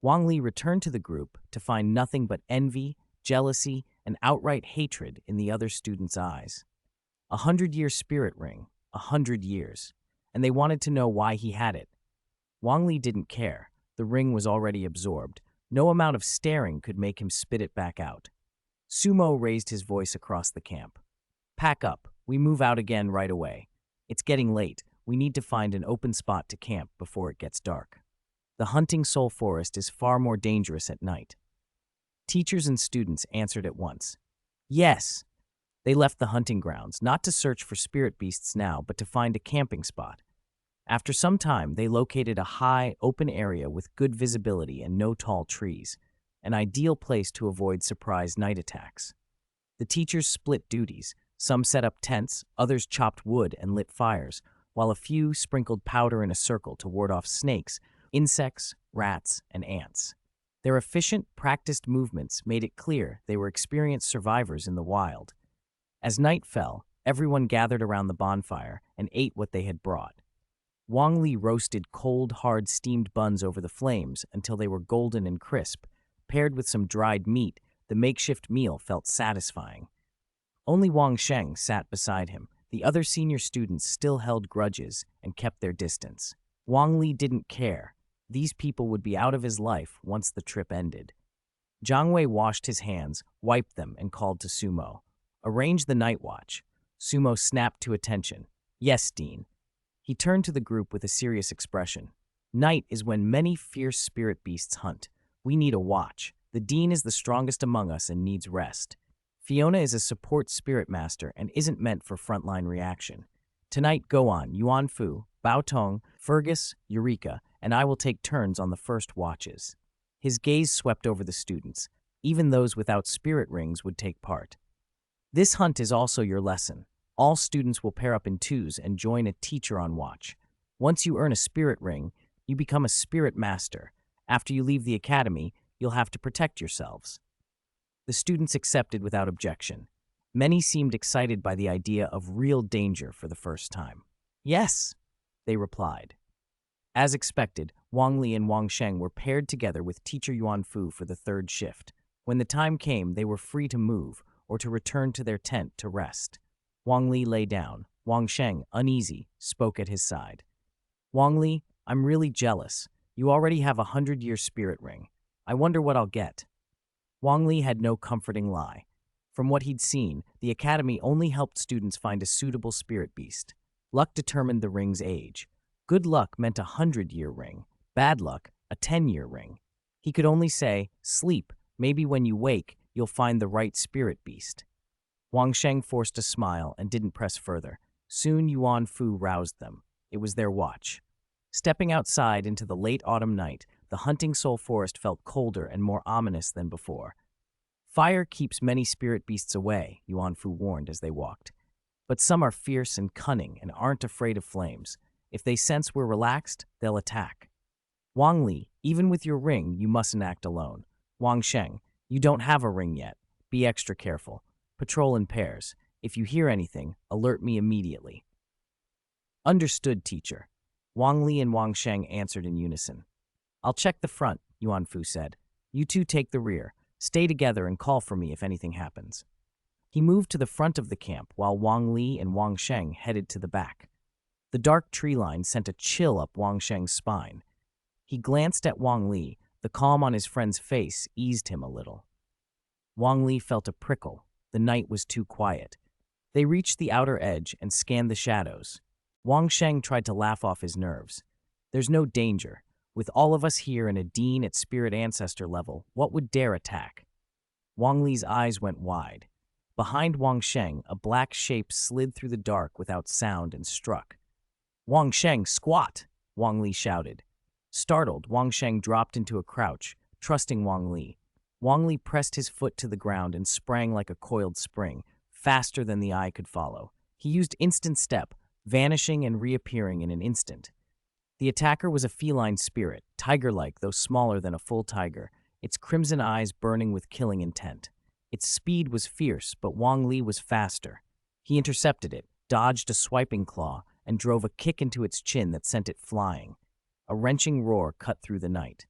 Wang Li returned to the group to find nothing but envy, jealousy, and outright hatred in the other students' eyes. 100-year spirit ring, 100 years, and they wanted to know why he had it. Wang Li didn't care. The ring was already absorbed. No amount of staring could make him spit it back out. Sumo raised his voice across the camp. Pack up. We move out again right away. It's getting late. We need to find an open spot to camp before it gets dark. The hunting soul forest is far more dangerous at night. Teachers and students answered at once. Yes. They left the hunting grounds, not to search for spirit beasts now, but to find a camping spot. After some time, they located a high, open area with good visibility and no tall trees, an ideal place to avoid surprise night attacks. The teachers split duties. Some set up tents, others chopped wood and lit fires, while a few sprinkled powder in a circle to ward off snakes, insects, rats, and ants. Their efficient, practiced movements made it clear they were experienced survivors in the wild. As night fell, everyone gathered around the bonfire and ate what they had brought. Wang Li roasted cold, hard steamed buns over the flames until they were golden and crisp. Paired with some dried meat, the makeshift meal felt satisfying. Only Wang Sheng sat beside him. The other senior students still held grudges and kept their distance. Wang Li didn't care. These people would be out of his life once the trip ended. Jiang Wei washed his hands, wiped them, and called to Sumo. Arrange the night watch. Sumo snapped to attention. Yes, Dean. He turned to the group with a serious expression. Night is when many fierce spirit beasts hunt. We need a watch. The Dean is the strongest among us and needs rest. Fiona is a support spirit master and isn't meant for frontline reaction. Tonight, go on, Yuan Fu, Bao Tong, Fergus, Eureka, and I will take turns on the first watches. His gaze swept over the students. Even those without spirit rings would take part. This hunt is also your lesson. All students will pair up in twos and join a teacher on watch. Once you earn a spirit ring, you become a spirit master. After you leave the academy, you'll have to protect yourselves. The students accepted without objection. Many seemed excited by the idea of real danger for the first time. Yes, they replied. As expected, Wang Li and Wang Sheng were paired together with teacher Yuan Fu for the third shift. When the time came, they were free to move or to return to their tent to rest. Wang Li lay down. Wang Sheng, uneasy, spoke at his side. Wang Li, I'm really jealous. You already have a 100-year spirit ring. I wonder what I'll get. Wang Li had no comforting lie. From what he'd seen, the academy only helped students find a suitable spirit beast. Luck determined the ring's age. Good luck meant a 100-year ring. Bad luck, a 10-year ring. He could only say, sleep, maybe when you wake, you'll find the right spirit beast. Wang Sheng forced a smile and didn't press further. Soon Yuan Fu roused them. It was their watch. Stepping outside into the late autumn night, the hunting soul forest felt colder and more ominous than before. Fire keeps many spirit beasts away, Yuan Fu warned as they walked. But some are fierce and cunning and aren't afraid of flames. If they sense we're relaxed, they'll attack. Wang Li, even with your ring, you mustn't act alone. Wang Sheng, you don't have a ring yet. Be extra careful. Patrol in pairs. If you hear anything, alert me immediately. Understood, teacher. Wang Li and Wang Sheng answered in unison. I'll check the front, Yuan Fu said. You two take the rear. Stay together and call for me if anything happens. He moved to the front of the camp while Wang Li and Wang Sheng headed to the back. The dark tree line sent a chill up Wang Sheng's spine. He glanced at Wang Li. The calm on his friend's face eased him a little. Wang Li felt a prickle. The night was too quiet. They reached the outer edge and scanned the shadows. Wang Sheng tried to laugh off his nerves. There's no danger. With all of us here and a dean at spirit ancestor level, what would dare attack? Wang Li's eyes went wide. Behind Wang Sheng, a black shape slid through the dark without sound and struck. Wang Sheng, squat! Wang Li shouted. Startled, Wang Sheng dropped into a crouch, trusting Wang Li. Wang Li pressed his foot to the ground and sprang like a coiled spring, faster than the eye could follow. He used instant step, vanishing and reappearing in an instant. The attacker was a feline spirit, tiger-like though smaller than a full tiger, its crimson eyes burning with killing intent. Its speed was fierce, but Wang Li was faster. He intercepted it, dodged a swiping claw, and drove a kick into its chin that sent it flying. A wrenching roar cut through the night.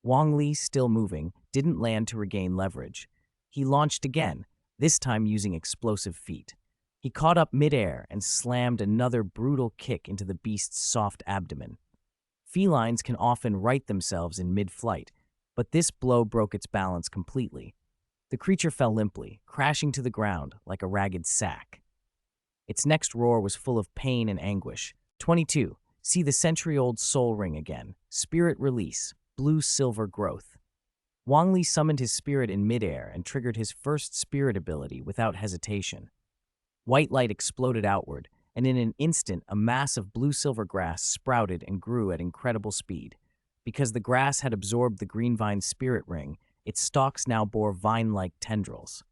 Wang Li, still moving, didn't land to regain leverage. He launched again, this time using explosive feet. He caught up midair and slammed another brutal kick into the beast's soft abdomen. Felines can often right themselves in mid-flight, but this blow broke its balance completely. The creature fell limply, crashing to the ground like a ragged sack. Its next roar was full of pain and anguish. 22. See the century-old soul ring again. Spirit release. Blue-silver growth. Wang Li summoned his spirit in midair and triggered his first spirit ability without hesitation. White light exploded outward, and in an instant a mass of blue-silver grass sprouted and grew at incredible speed. Because the grass had absorbed the green vine's spirit ring, its stalks now bore vine-like tendrils.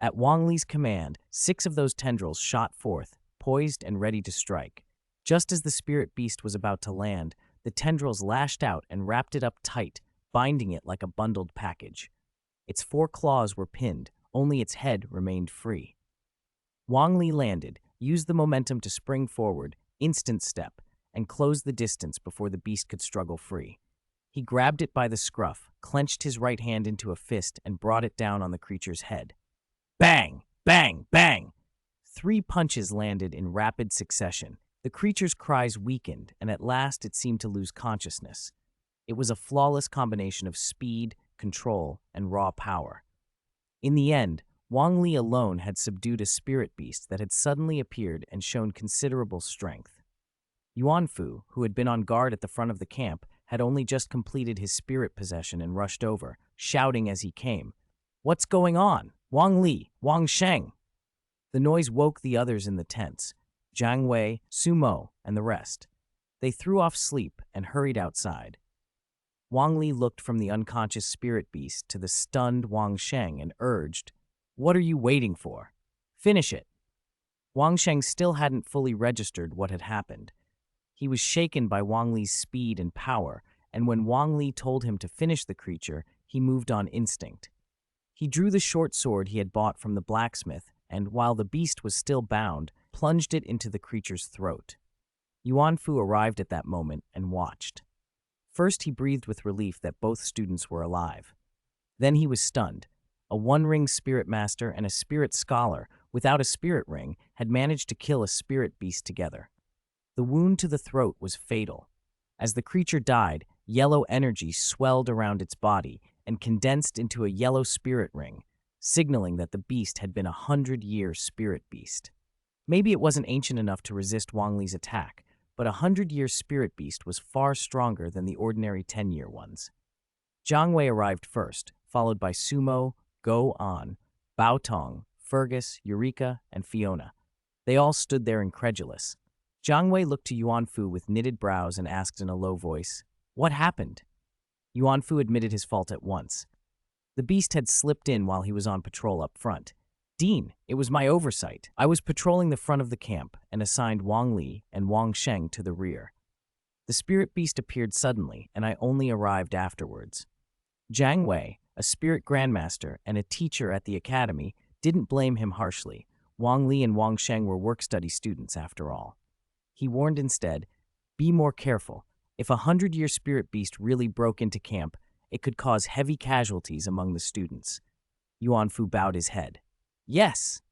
At Wang Li's command, 6 of those tendrils shot forth, poised and ready to strike. Just as the spirit beast was about to land, the tendrils lashed out and wrapped it up tight, binding it like a bundled package. Its 4 claws were pinned, only its head remained free. Wang Li landed, used the momentum to spring forward, instant step, and close the distance before the beast could struggle free. He grabbed it by the scruff, clenched his right hand into a fist, and brought it down on the creature's head. Bang! Bang! Bang! 3 punches landed in rapid succession. The creature's cries weakened, and at last it seemed to lose consciousness. It was a flawless combination of speed, control, and raw power. In the end, Wang Li alone had subdued a spirit beast that had suddenly appeared and shown considerable strength. Yuanfu, who had been on guard at the front of the camp, had only just completed his spirit possession and rushed over, shouting as he came, "What's going on? Wang Li, Wang Sheng!" The noise woke the others in the tents, Jiang Wei, Sumo, and the rest. They threw off sleep and hurried outside. Wang Li looked from the unconscious spirit beast to the stunned Wang Sheng and urged, "What are you waiting for? Finish it." Wang Sheng still hadn't fully registered what had happened. He was shaken by Wang Li's speed and power, and when Wang Li told him to finish the creature, he moved on instinct. He drew the short sword he had bought from the blacksmith and, while the beast was still bound, plunged it into the creature's throat. Yuanfu arrived at that moment and watched. First, he breathed with relief that both students were alive. Then he was stunned. A one-ring spirit master and a spirit scholar, without a spirit ring, had managed to kill a spirit beast together. The wound to the throat was fatal. As the creature died, yellow energy swelled around its body and condensed into a yellow spirit ring, signaling that the beast had been a 100-year spirit beast. Maybe it wasn't ancient enough to resist Wang Li's attack, but a 100-year spirit beast was far stronger than the ordinary 10-year ones. Jiang Wei arrived first, followed by Sumo, Go An, Bao Tong, Fergus, Eureka, and Fiona. They all stood there incredulous. Jiang Wei looked to Yuanfu with knitted brows and asked in a low voice, "What happened?" Yuanfu admitted his fault at once. The beast had slipped in while he was on patrol up front. "Dean, it was my oversight. I was patrolling the front of the camp and assigned Wang Li and Wang Sheng to the rear. The spirit beast appeared suddenly, and I only arrived afterwards." Jiang Wei, a spirit grandmaster and a teacher at the academy, didn't blame him harshly. Wang Li and Wang Sheng were work-study students after all. He warned instead, "Be more careful. If a 100-year spirit beast really broke into camp, it could cause heavy casualties among the students." Yuanfu bowed his head. "Yes."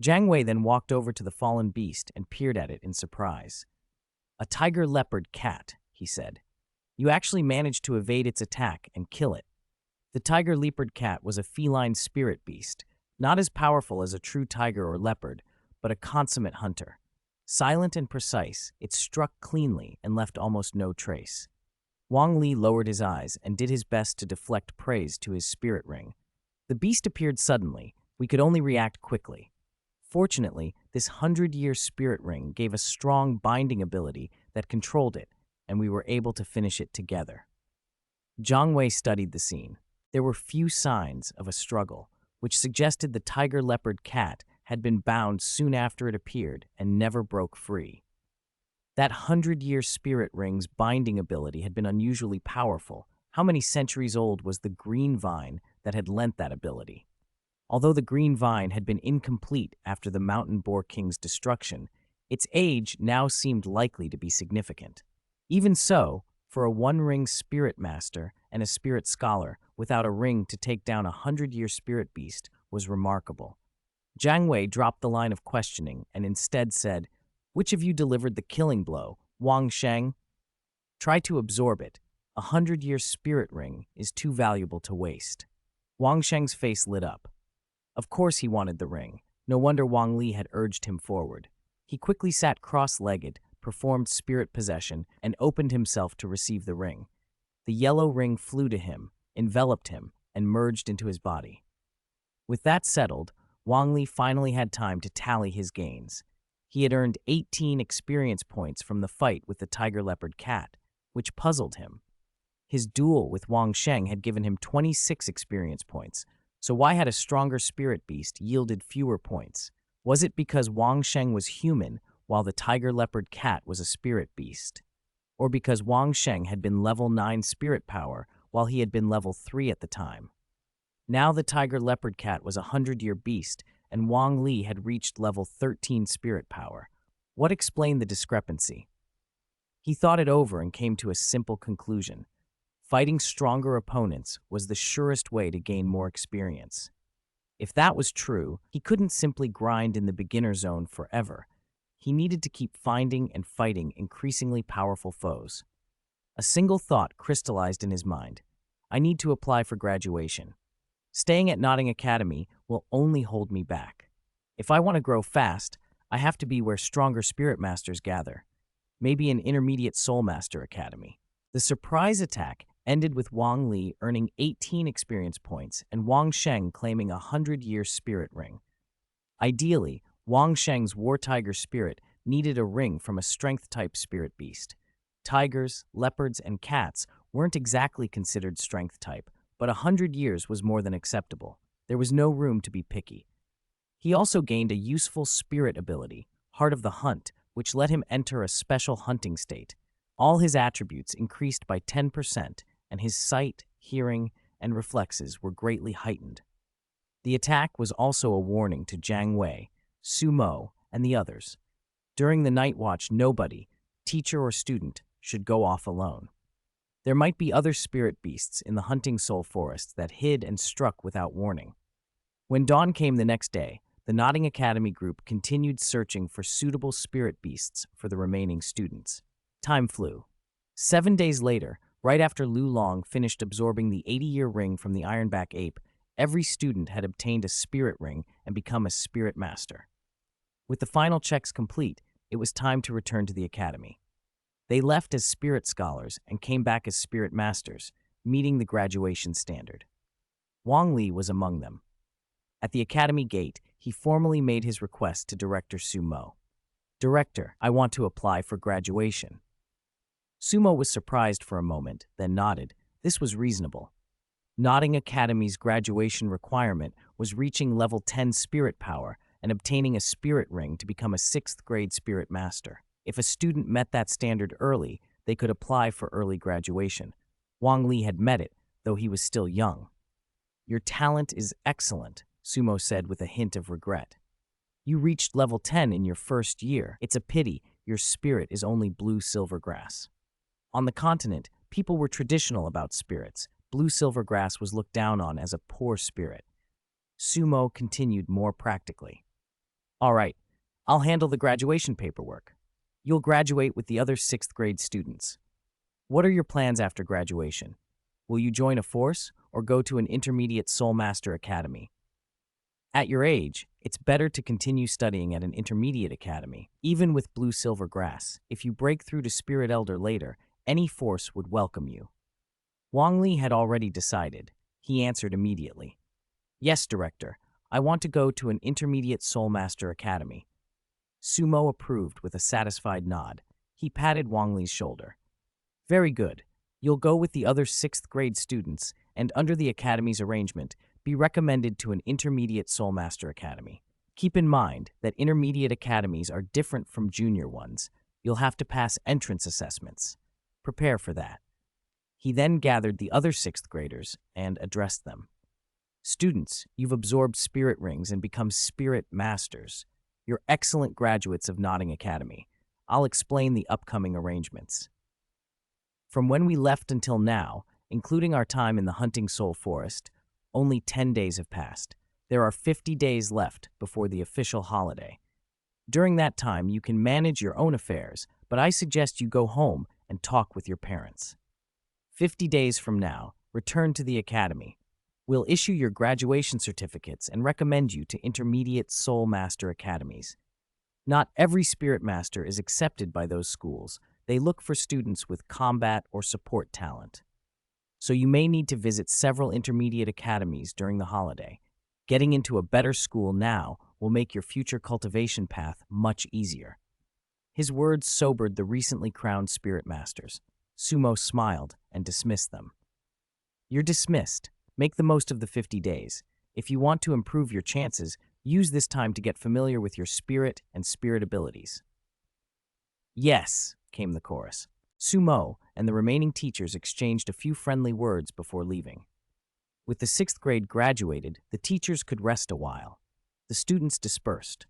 Jiang Wei then walked over to the fallen beast and peered at it in surprise. "A tiger-leopard cat," he said. "You actually managed to evade its attack and kill it." The tiger-leopard cat was a feline spirit beast, not as powerful as a true tiger or leopard, but a consummate hunter. Silent and precise, it struck cleanly and left almost no trace. Wang Li lowered his eyes and did his best to deflect praise to his spirit ring. The beast appeared suddenly. We could only react quickly. Fortunately, this 100-year spirit ring gave a strong binding ability that controlled it, and we were able to finish it together. Jiang Wei studied the scene. There were few signs of a struggle, which suggested the tiger-leopard cat had been bound soon after it appeared and never broke free. That 100-year spirit ring's binding ability had been unusually powerful. How many centuries old was the green vine that had lent that ability? Although the green vine had been incomplete after the mountain boar king's destruction, its age now seemed likely to be significant. Even so, for a one-ring spirit master and a spirit scholar without a ring to take down a 100-year spirit beast was remarkable. Jiang Wei dropped the line of questioning and instead said, "Which of you delivered the killing blow, Wang Sheng? Try to absorb it. A 100-year spirit ring is too valuable to waste." Wang Sheng's face lit up. Of course he wanted the ring. No wonder Wang Li had urged him forward. He quickly sat cross-legged, performed spirit possession, and opened himself to receive the ring. The yellow ring flew to him, enveloped him, and merged into his body. With that settled, Wang Li finally had time to tally his gains. He had earned 18 experience points from the fight with the tiger-leopard cat, which puzzled him. His duel with Wang Sheng had given him 26 experience points, so why had a stronger spirit beast yielded fewer points? Was it because Wang Sheng was human while the tiger-leopard cat was a spirit beast? Or because Wang Sheng had been level 9 spirit power while he had been level 3 at the time? Now the tiger-leopard cat was a 100-year beast, and Wang Li had reached level 13 spirit power. What explained the discrepancy? He thought it over and came to a simple conclusion. Fighting stronger opponents was the surest way to gain more experience. If that was true, he couldn't simply grind in the beginner zone forever. He needed to keep finding and fighting increasingly powerful foes. A single thought crystallized in his mind. I need to apply for graduation. Staying at Notting Academy will only hold me back. If I want to grow fast, I have to be where stronger spirit masters gather. Maybe an intermediate soul master academy. The surprise attack ended with Wang Li earning 18 experience points and Wang Sheng claiming a 100-year spirit ring. Ideally, Wang Sheng's war tiger spirit needed a ring from a strength-type spirit beast. Tigers, leopards, and cats weren't exactly considered strength-type, but 100 years was more than acceptable. There was no room to be picky. He also gained a useful spirit ability, Heart of the Hunt, which let him enter a special hunting state. All his attributes increased by 10%, and his sight, hearing, and reflexes were greatly heightened. The attack was also a warning to Jiang Wei, Su Mo, and the others. During the night watch, nobody, teacher or student, should go off alone. There might be other spirit beasts in the hunting soul forests that hid and struck without warning. When dawn came the next day, the Notting Academy group continued searching for suitable spirit beasts for the remaining students. Time flew. 7 days later, right after Lu Long finished absorbing the 80-year ring from the ironback ape, every student had obtained a spirit ring and become a spirit master. With the final checks complete, it was time to return to the academy. They left as spirit scholars and came back as spirit masters, meeting the graduation standard. Wang Li was among them. At the academy gate, he formally made his request to Director Su Mo. "Director, I want to apply for graduation." Su Mo was surprised for a moment, then nodded. This was reasonable. Notting Academy's graduation requirement was reaching level 10 spirit power and obtaining a spirit ring to become a 6th grade spirit master. If a student met that standard early, they could apply for early graduation. Wang Li had met it, though he was still young. "Your talent is excellent," Su Mo said with a hint of regret. "You reached level 10 in your first year. It's a pity your spirit is only blue-silver grass." On the continent, people were traditional about spirits. Blue-silver grass was looked down on as a poor spirit. Su Mo continued more practically. "All right, I'll handle the graduation paperwork. You'll graduate with the other 6th grade students. What are your plans after graduation? Will you join a force or go to an intermediate Soul Master Academy? At your age, it's better to continue studying at an intermediate academy. Even with blue-silver grass, if you break through to Spirit Elder later, any force would welcome you." Wang Li had already decided. He answered immediately. "Yes, Director. I want to go to an intermediate Soul Master Academy." Su Mo approved with a satisfied nod. He patted Wang Li's shoulder. "Very good. You'll go with the other 6th grade students, and under the Academy's arrangement, be recommended to an intermediate Soul Master Academy. Keep in mind that intermediate academies are different from junior ones. You'll have to pass entrance assessments. Prepare for that." He then gathered the other 6th graders and addressed them. "Students, you've absorbed spirit rings and become spirit masters. You're excellent graduates of Notting Academy. I'll explain the upcoming arrangements. From when we left until now, including our time in the Hunting Soul Forest, only 10 days have passed. There are 50 days left before the official holiday. During that time, you can manage your own affairs, but I suggest you go home and talk with your parents. 50 days from now, return to the academy. We'll issue your graduation certificates and recommend you to intermediate Soul Master academies. Not every Spirit Master is accepted by those schools. They look for students with combat or support talent. So you may need to visit several intermediate academies during the holiday. Getting into a better school now will make your future cultivation path much easier. His words sobered the recently crowned Spirit Masters. Sumo smiled and dismissed them. You're dismissed. Make the most of the 50 days. If you want to improve your chances, use this time to get familiar with your spirit and spirit abilities. Yes, came the chorus. Sumo and the remaining teachers exchanged a few friendly words before leaving. With the 6th grade graduated, the teachers could rest a while. The students dispersed.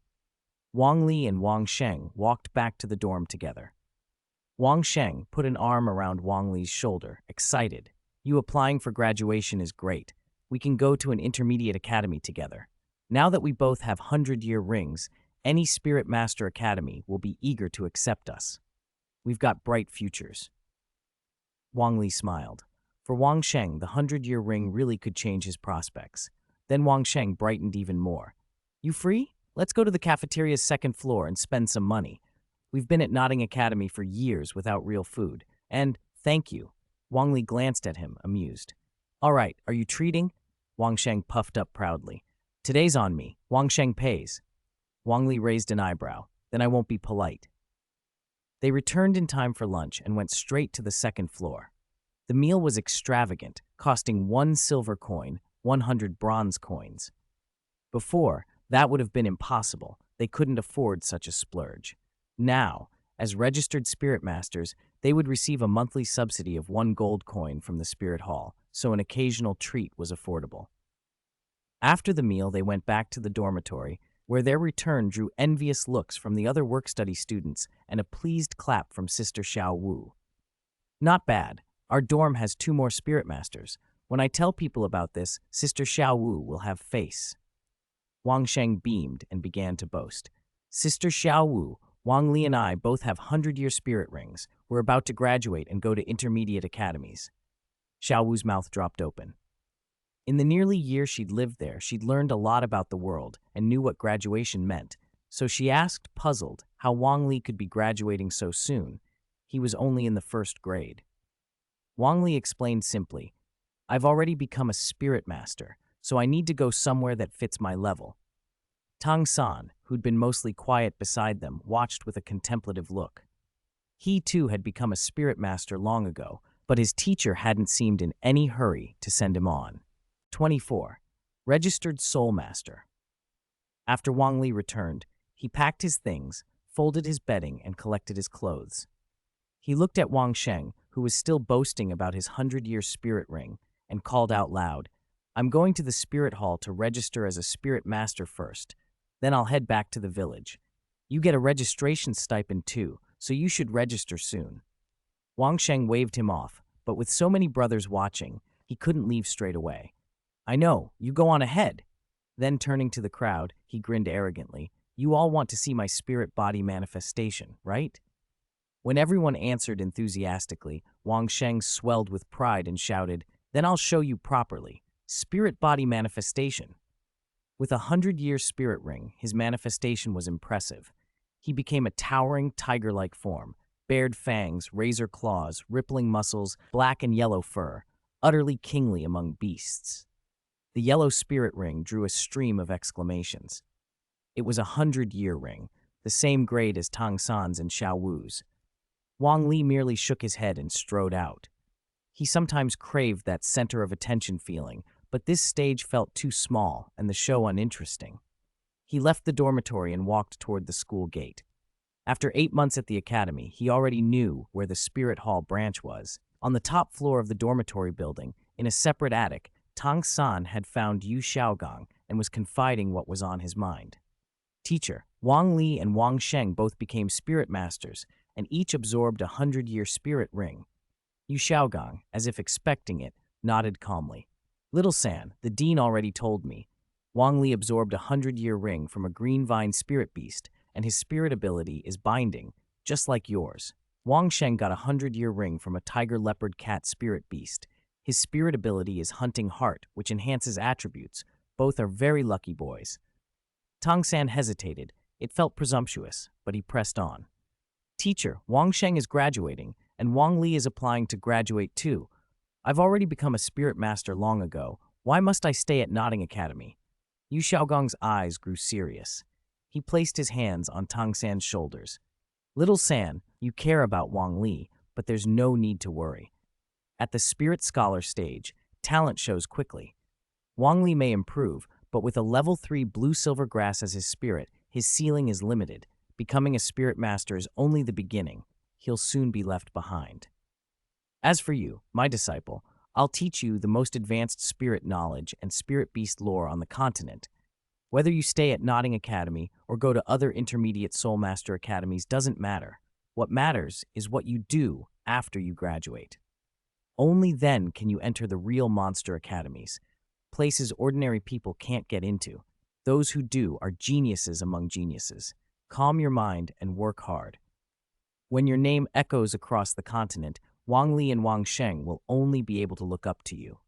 Wang Li and Wang Sheng walked back to the dorm together. Wang Sheng put an arm around Wang Li's shoulder, excited. You applying for graduation is great. We can go to an intermediate academy together. Now that we both have 100-year rings, any Spirit Master Academy will be eager to accept us. We've got bright futures. Wang Li smiled. For Wang Sheng, the 100-year ring really could change his prospects. Then Wang Sheng brightened even more. You free? Let's go to the cafeteria's 2nd floor and spend some money. We've been at Notting Academy for years without real food. And thank you. Wang Li glanced at him, amused. All right, are you treating? Wang Sheng puffed up proudly. Today's on me. Wang Sheng pays. Wang Li raised an eyebrow. Then I won't be polite. They returned in time for lunch and went straight to the 2nd floor. The meal was extravagant, costing 1 silver coin, 100 bronze coins. Before, that would have been impossible. They couldn't afford such a splurge. Now, as registered Spirit Masters, they would receive a monthly subsidy of 1 gold coin from the Spirit Hall, so an occasional treat was affordable. After the meal, they went back to the dormitory, where their return drew envious looks from the other work-study students and a pleased clap from Sister Xiao Wu. Not bad. Our dorm has 2 more Spirit Masters. When I tell people about this, Sister Xiao Wu will have face. Wang Sheng beamed and began to boast. Sister Xiao Wu, Wang Li and I both have 100-year spirit rings. We're about to graduate and go to intermediate academies. Xiao Wu's mouth dropped open. In the nearly year she'd lived there, she'd learned a lot about the world and knew what graduation meant. So she asked, puzzled, how Wang Li could be graduating so soon. He was only in the 1st grade. Wang Li explained simply, I've already become a Spirit Master, so I need to go somewhere that fits my level. Tang San, who'd been mostly quiet beside them, watched with a contemplative look. He too had become a Spirit Master long ago, but his teacher hadn't seemed in any hurry to send him on. 24. Registered Soul Master. After Wang Li returned, he packed his things, folded his bedding, and collected his clothes. He looked at Wang Sheng, who was still boasting about his 100-year spirit ring, and called out loud, I'm going to the Spirit Hall to register as a Spirit Master first. Then I'll head back to the village. You get a registration stipend too, so you should register soon. Wang Sheng waved him off, but with so many brothers watching, he couldn't leave straight away. I know, you go on ahead. Then turning to the crowd, he grinned arrogantly. You all want to see my spirit body manifestation, right? When everyone answered enthusiastically, Wang Sheng swelled with pride and shouted, Then I'll show you properly. Spirit body manifestation. With a 100-year spirit ring, his manifestation was impressive. He became a towering tiger-like form, bared fangs, razor claws, rippling muscles, black and yellow fur, utterly kingly among beasts. The yellow spirit ring drew a stream of exclamations. It was a 100-year ring, the same grade as Tang San's and Xiao Wu's. Wang Li merely shook his head and strode out. He sometimes craved that center of attention feeling, but this stage felt too small and the show uninteresting. He left the dormitory and walked toward the school gate. After 8 months at the academy, he already knew where the Spirit Hall branch was. On the top floor of the dormitory building, in a separate attic, Tang San had found Yu Xiaogang and was confiding what was on his mind. Teacher, Wang Li and Wang Sheng both became Spirit Masters, and each absorbed a 100-year spirit ring. Yu Xiaogang, as if expecting it, nodded calmly. Little San, the dean already told me. Wang Li absorbed a 100-year ring from a green vine spirit beast, and his spirit ability is binding, just like yours. Wang Sheng got a 100-year ring from a tiger leopard cat spirit beast. His spirit ability is hunting heart, which enhances attributes. Both are very lucky boys. Tang San hesitated. It felt presumptuous, but he pressed on. Teacher, Wang Sheng is graduating, and Wang Li is applying to graduate too. I've already become a spirit master long ago. Why must I stay at Notting Academy? Yu Xiaogang's eyes grew serious. He placed his hands on Tang San's shoulders. Little San, you care about Wang Li, but there's no need to worry. At the Spirit Scholar stage, talent shows quickly. Wang Li may improve, but with a level 3 blue-silver grass as his spirit, his ceiling is limited. Becoming a spirit master is only the beginning. He'll soon be left behind. As for you, my disciple, I'll teach you the most advanced spirit knowledge and spirit beast lore on the continent. Whether you stay at Notting Academy or go to other intermediate Soul Master academies doesn't matter. What matters is what you do after you graduate. Only then can you enter the real monster academies, places ordinary people can't get into. Those who do are geniuses among geniuses. Calm your mind and work hard. When your name echoes across the continent, Wang Li and Wang Sheng will only be able to look up to you.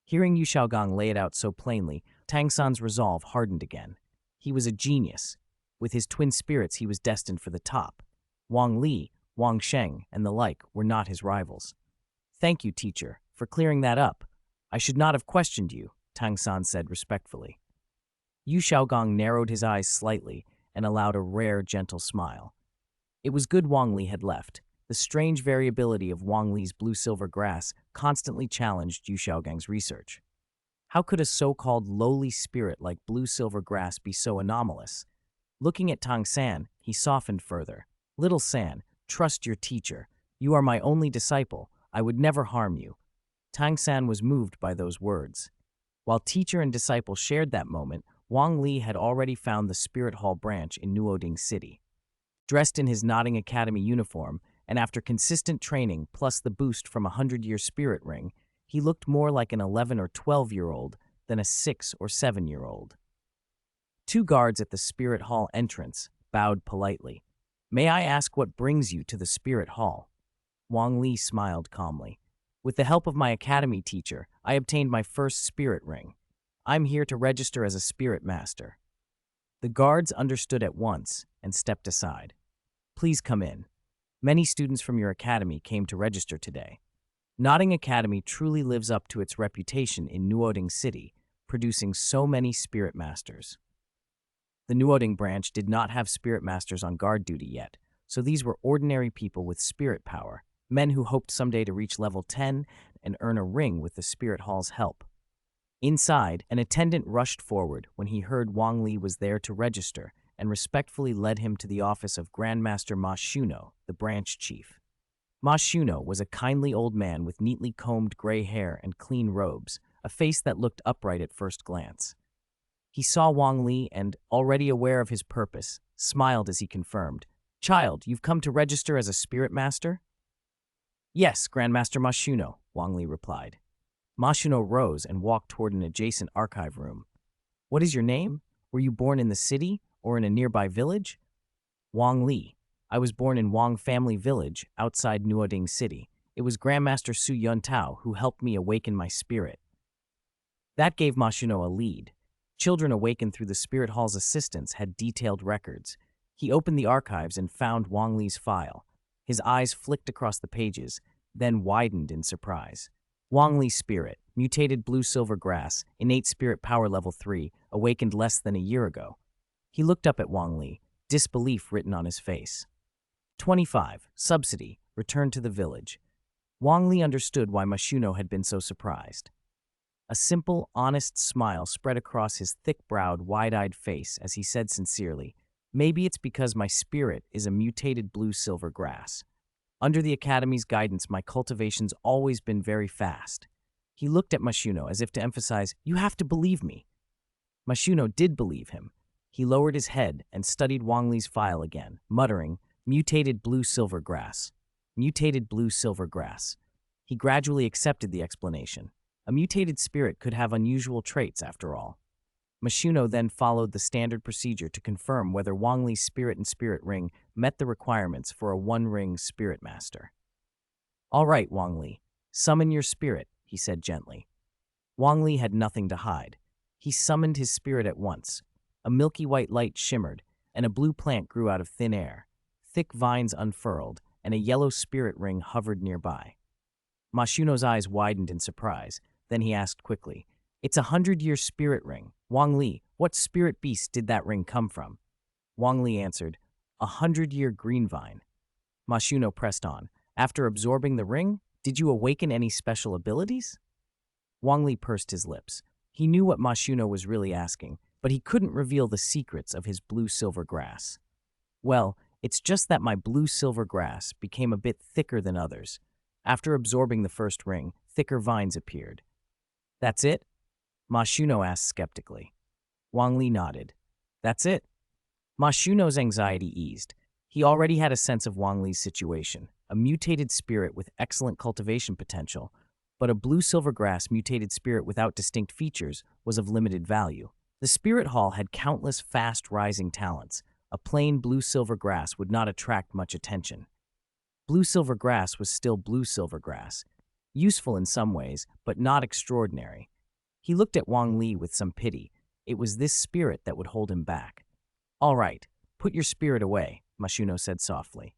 Hearing Yu Xiaogang lay it out so plainly, Tang San's resolve hardened again. He was a genius. With his twin spirits, he was destined for the top. Wang Li, Wang Sheng, and the like were not his rivals. Thank you, teacher, for clearing that up. I should not have questioned you, Tang San said respectfully. Yu Xiaogang narrowed his eyes slightly and allowed a rare, gentle smile. It was good Wang Li had left. The strange variability of Wang Li's blue-silver grass constantly challenged Yu Xiaogang's research. How could a so-called lowly spirit like blue-silver grass be so anomalous? Looking at Tang San, he softened further. Little San, trust your teacher. You are my only disciple. I would never harm you. Tang San was moved by those words. While teacher and disciple shared that moment, Wang Li had already found the Spirit Hall branch in Nuoding City. Dressed in his Notting Academy uniform, and after consistent training plus the boost from a 100-year spirit ring, he looked more like an 11 or 12-year-old than a 6 or 7-year-old. Two guards at the Spirit Hall entrance bowed politely. May I ask what brings you to the Spirit Hall? Wang Li smiled calmly. With the help of my academy teacher, I obtained my first spirit ring. I'm here to register as a spirit master. The guards understood at once and stepped aside. Please come in. Many students from your academy came to register today. Notting Academy truly lives up to its reputation in Nuoding City, producing so many spirit masters. The Nuoding branch did not have spirit masters on guard duty yet, so these were ordinary people with spirit power, men who hoped someday to reach level 10 and earn a ring with the Spirit Hall's help. Inside, an attendant rushed forward when he heard Wang Li was there to register and respectfully led him to the office of Grandmaster Ma Shuno, the branch chief. Ma Shuno was a kindly old man with neatly combed gray hair and clean robes, a face that looked upright at first glance. He saw Wang Li and, already aware of his purpose, smiled as he confirmed, "Child, you've come to register as a spirit master?" "Yes, Grandmaster Ma Shuno," Wang Li replied. Ma Shuno rose and walked toward an adjacent archive room. "What is your name? Were you born in the city or in a nearby village?" "Wang Li. I was born in Wang Family Village outside Nuoding City. It was Grandmaster Su Yuntao who helped me awaken my spirit." That gave Ma Shuno a lead. Children awakened through the Spirit Hall's assistance had detailed records. He opened the archives and found Wang Li's file. His eyes flicked across the pages, then widened in surprise. Wang Li's spirit, mutated blue-silver grass, innate spirit power level 3, awakened less than a year ago. He looked up at Wang Li, disbelief written on his face. 25. Subsidy, returned to the village. Wang Li understood why Ma Shuno had been so surprised. A simple, honest smile spread across his thick-browed, wide-eyed face as he said sincerely, "Maybe it's because my spirit is a mutated blue-silver grass. Under the Academy's guidance, my cultivation's always been very fast." He looked at Ma Shuno as if to emphasize, "You have to believe me." Ma Shuno did believe him. He lowered his head and studied Wang Li's file again, muttering, "Mutated blue-silver grass. mutated blue-silver grass. He gradually accepted the explanation. A mutated spirit could have unusual traits, after all. Mashuno then followed the standard procedure to confirm whether Wang Li's spirit and spirit ring met the requirements for a one-ring spirit master. "All right, Wang Li, summon your spirit," he said gently. Wang Li had nothing to hide. He summoned his spirit at once. A milky white light shimmered, and a blue plant grew out of thin air. Thick vines unfurled, and a yellow spirit ring hovered nearby. Mashuno's eyes widened in surprise. Then he asked quickly, "It's a 100-year spirit ring. Wang Li, what spirit beast did that ring come from?" Wang Li answered, "A 100-year green vine." Mashuno pressed on. "After absorbing the ring, did you awaken any special abilities?" Wang Li pursed his lips. He knew what Mashuno was really asking, but he couldn't reveal the secrets of his blue-silver grass. "Well, it's just that my blue-silver grass became a bit thicker than others. After absorbing the first ring, thicker vines appeared." "That's it?" Mashuno asked skeptically. Wang Li nodded. "That's it." Mashuno's anxiety eased. He already had a sense of Wang Li's situation, a mutated spirit with excellent cultivation potential, but a blue-silver grass mutated spirit without distinct features was of limited value. The spirit hall had countless fast-rising talents. A plain blue-silver grass would not attract much attention. Blue-silver grass was still blue-silver grass, useful in some ways, but not extraordinary. He looked at Wang Li with some pity. It was this spirit that would hold him back. "All right, put your spirit away," Mashuno said softly.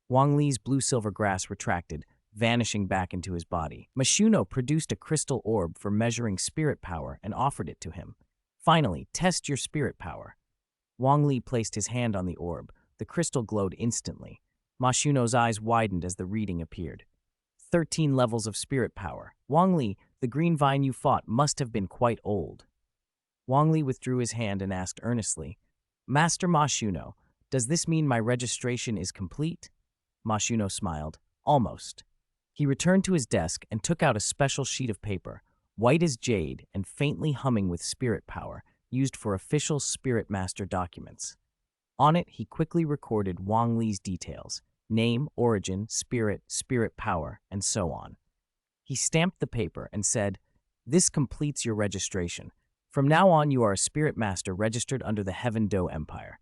Wang Li's blue-silver grass retracted, vanishing back into his body. Mashuno produced a crystal orb for measuring spirit power and offered it to him. "Finally, test your spirit power." Wang Li placed his hand on the orb. The crystal glowed instantly. Mashuno's eyes widened as the reading appeared. 13 levels of spirit power. "Wang Li, the green vine you fought must have been quite old." Wang Li withdrew his hand and asked earnestly, "Master Mashuno, does this mean my registration is complete?" Mashuno smiled. "Almost." He returned to his desk and took out a special sheet of paper, white as jade and faintly humming with spirit power, used for official spirit master documents. On it, he quickly recorded Wang Li's details: name, origin, spirit, spirit power, and so on. He stamped the paper and said, "This completes your registration. From now on, you are a spirit master registered under the Heaven Do Empire.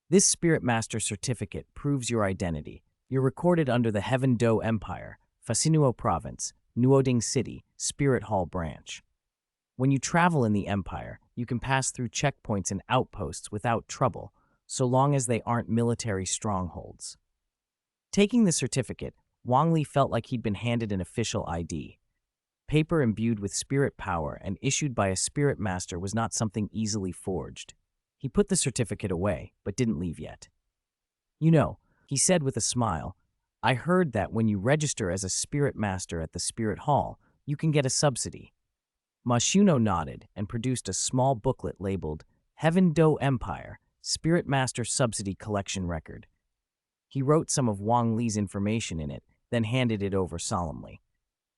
This spirit master certificate proves your identity. You're recorded under the Heaven Do Empire, Fasinuo Province, Nuoding City, Spirit Hall Branch. When you travel in the Empire, you can pass through checkpoints and outposts without trouble, so long as they aren't military strongholds." Taking the certificate, Wang Li felt like he'd been handed an official ID. Paper imbued with spirit power and issued by a spirit master was not something easily forged. He put the certificate away, but didn't leave yet. "You know," he said with a smile, "I heard that when you register as a spirit master at the Spirit Hall, you can get a subsidy." Mashuno nodded and produced a small booklet labeled Heaven Do Empire, Spirit Master Subsidy Collection Record. He wrote some of Wang Li's information in it, then handed it over solemnly.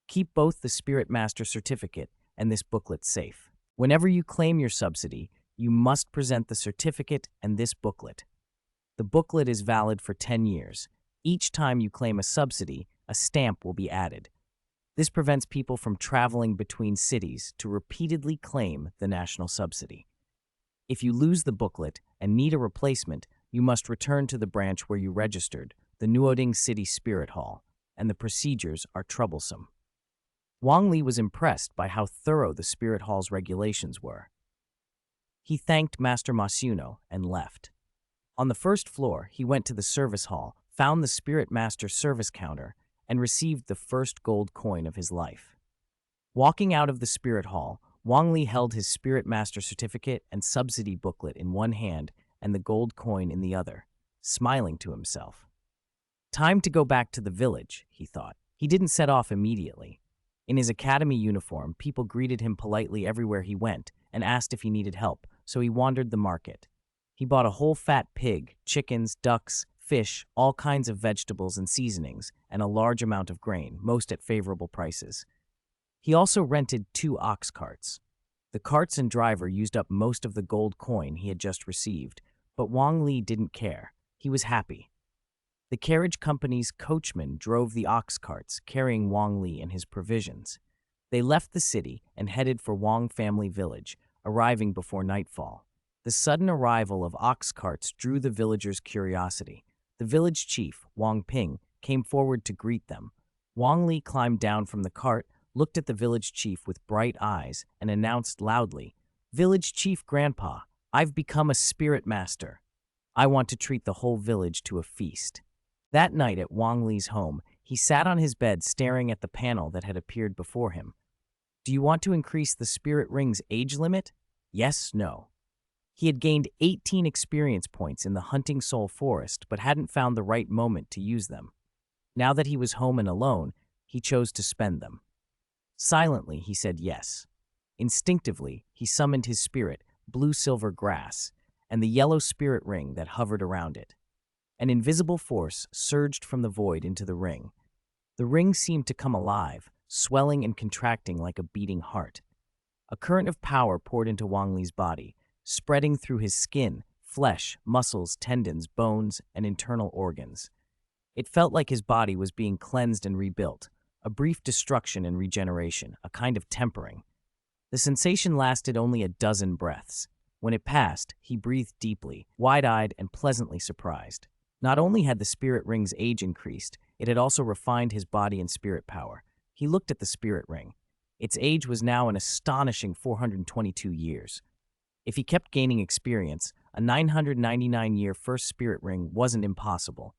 "Keep both the Spirit Master certificate and this booklet safe. Whenever you claim your subsidy, you must present the certificate and this booklet. The booklet is valid for 10 years. Each time you claim a subsidy, a stamp will be added. This prevents people from traveling between cities to repeatedly claim the national subsidy. If you lose the booklet and need a replacement, you must return to the branch where you registered, the Nuoding City Spirit Hall, and the procedures are troublesome." Wang Li was impressed by how thorough the Spirit Hall's regulations were. He thanked Master Mashuno and left. On the first floor, he went to the service hall, found the Spirit Master service counter, and received the first gold coin of his life. Walking out of the Spirit Hall, Wang Li held his Spirit Master certificate and subsidy booklet in one hand and the gold coin in the other, smiling to himself. Time to go back to the village, he thought. He didn't set off immediately. In his academy uniform, people greeted him politely everywhere he went and asked if he needed help, so he wandered the market. He bought a whole fat pig, chickens, ducks, fish, all kinds of vegetables and seasonings, and a large amount of grain, most at favorable prices. He also rented 2 ox carts. The carts and driver used up most of the gold coin he had just received, but Wang Li didn't care. He was happy. The carriage company's coachman drove the ox carts, carrying Wang Li and his provisions. They left the city and headed for Wang family village, arriving before nightfall. The sudden arrival of ox carts drew the villagers' curiosity. The village chief, Wang Ping, came forward to greet them. Wang Li climbed down from the cart, looked at the village chief with bright eyes, and announced loudly, "Village Chief Grandpa, I've become a spirit master. I want to treat the whole village to a feast." That night at Wang Li's home, he sat on his bed staring at the panel that had appeared before him. "Do you want to increase the spirit ring's age limit? Yes, no." He had gained 18 experience points in the Hunting Soul Forest, but hadn't found the right moment to use them. Now that he was home and alone, he chose to spend them. Silently, he said yes. Instinctively, he summoned his spirit, blue-silver grass, and the yellow spirit ring that hovered around it. An invisible force surged from the void into the ring. The ring seemed to come alive, swelling and contracting like a beating heart. A current of power poured into Wang Li's body, spreading through his skin, flesh, muscles, tendons, bones, and internal organs. It felt like his body was being cleansed and rebuilt, a brief destruction and regeneration, a kind of tempering. The sensation lasted only a dozen breaths. When it passed, he breathed deeply, wide-eyed and pleasantly surprised. Not only had the spirit ring's age increased, it had also refined his body and spirit power. He looked at the spirit ring. Its age was now an astonishing 422 years. If he kept gaining experience, a 999-year first spirit ring wasn't impossible.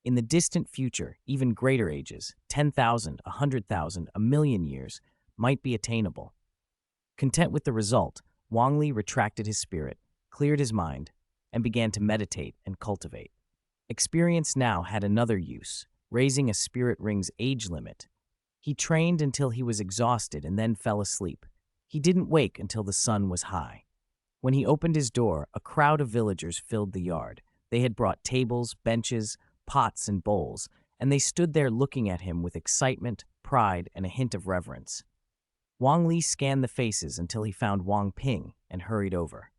In the distant future, even greater ages, 10,000, 100,000, a million years, might be attainable. Content with the result, Wang Li retracted his spirit, cleared his mind, and began to meditate and cultivate. Experience now had another use, raising a spirit ring's age limit. He trained until he was exhausted and then fell asleep. He didn't wake until the sun was high. When he opened his door, a crowd of villagers filled the yard. They had brought tables, benches, pots, and bowls, and they stood there looking at him with excitement, pride, and a hint of reverence. Wang Li scanned the faces until he found Wang Ping and hurried over.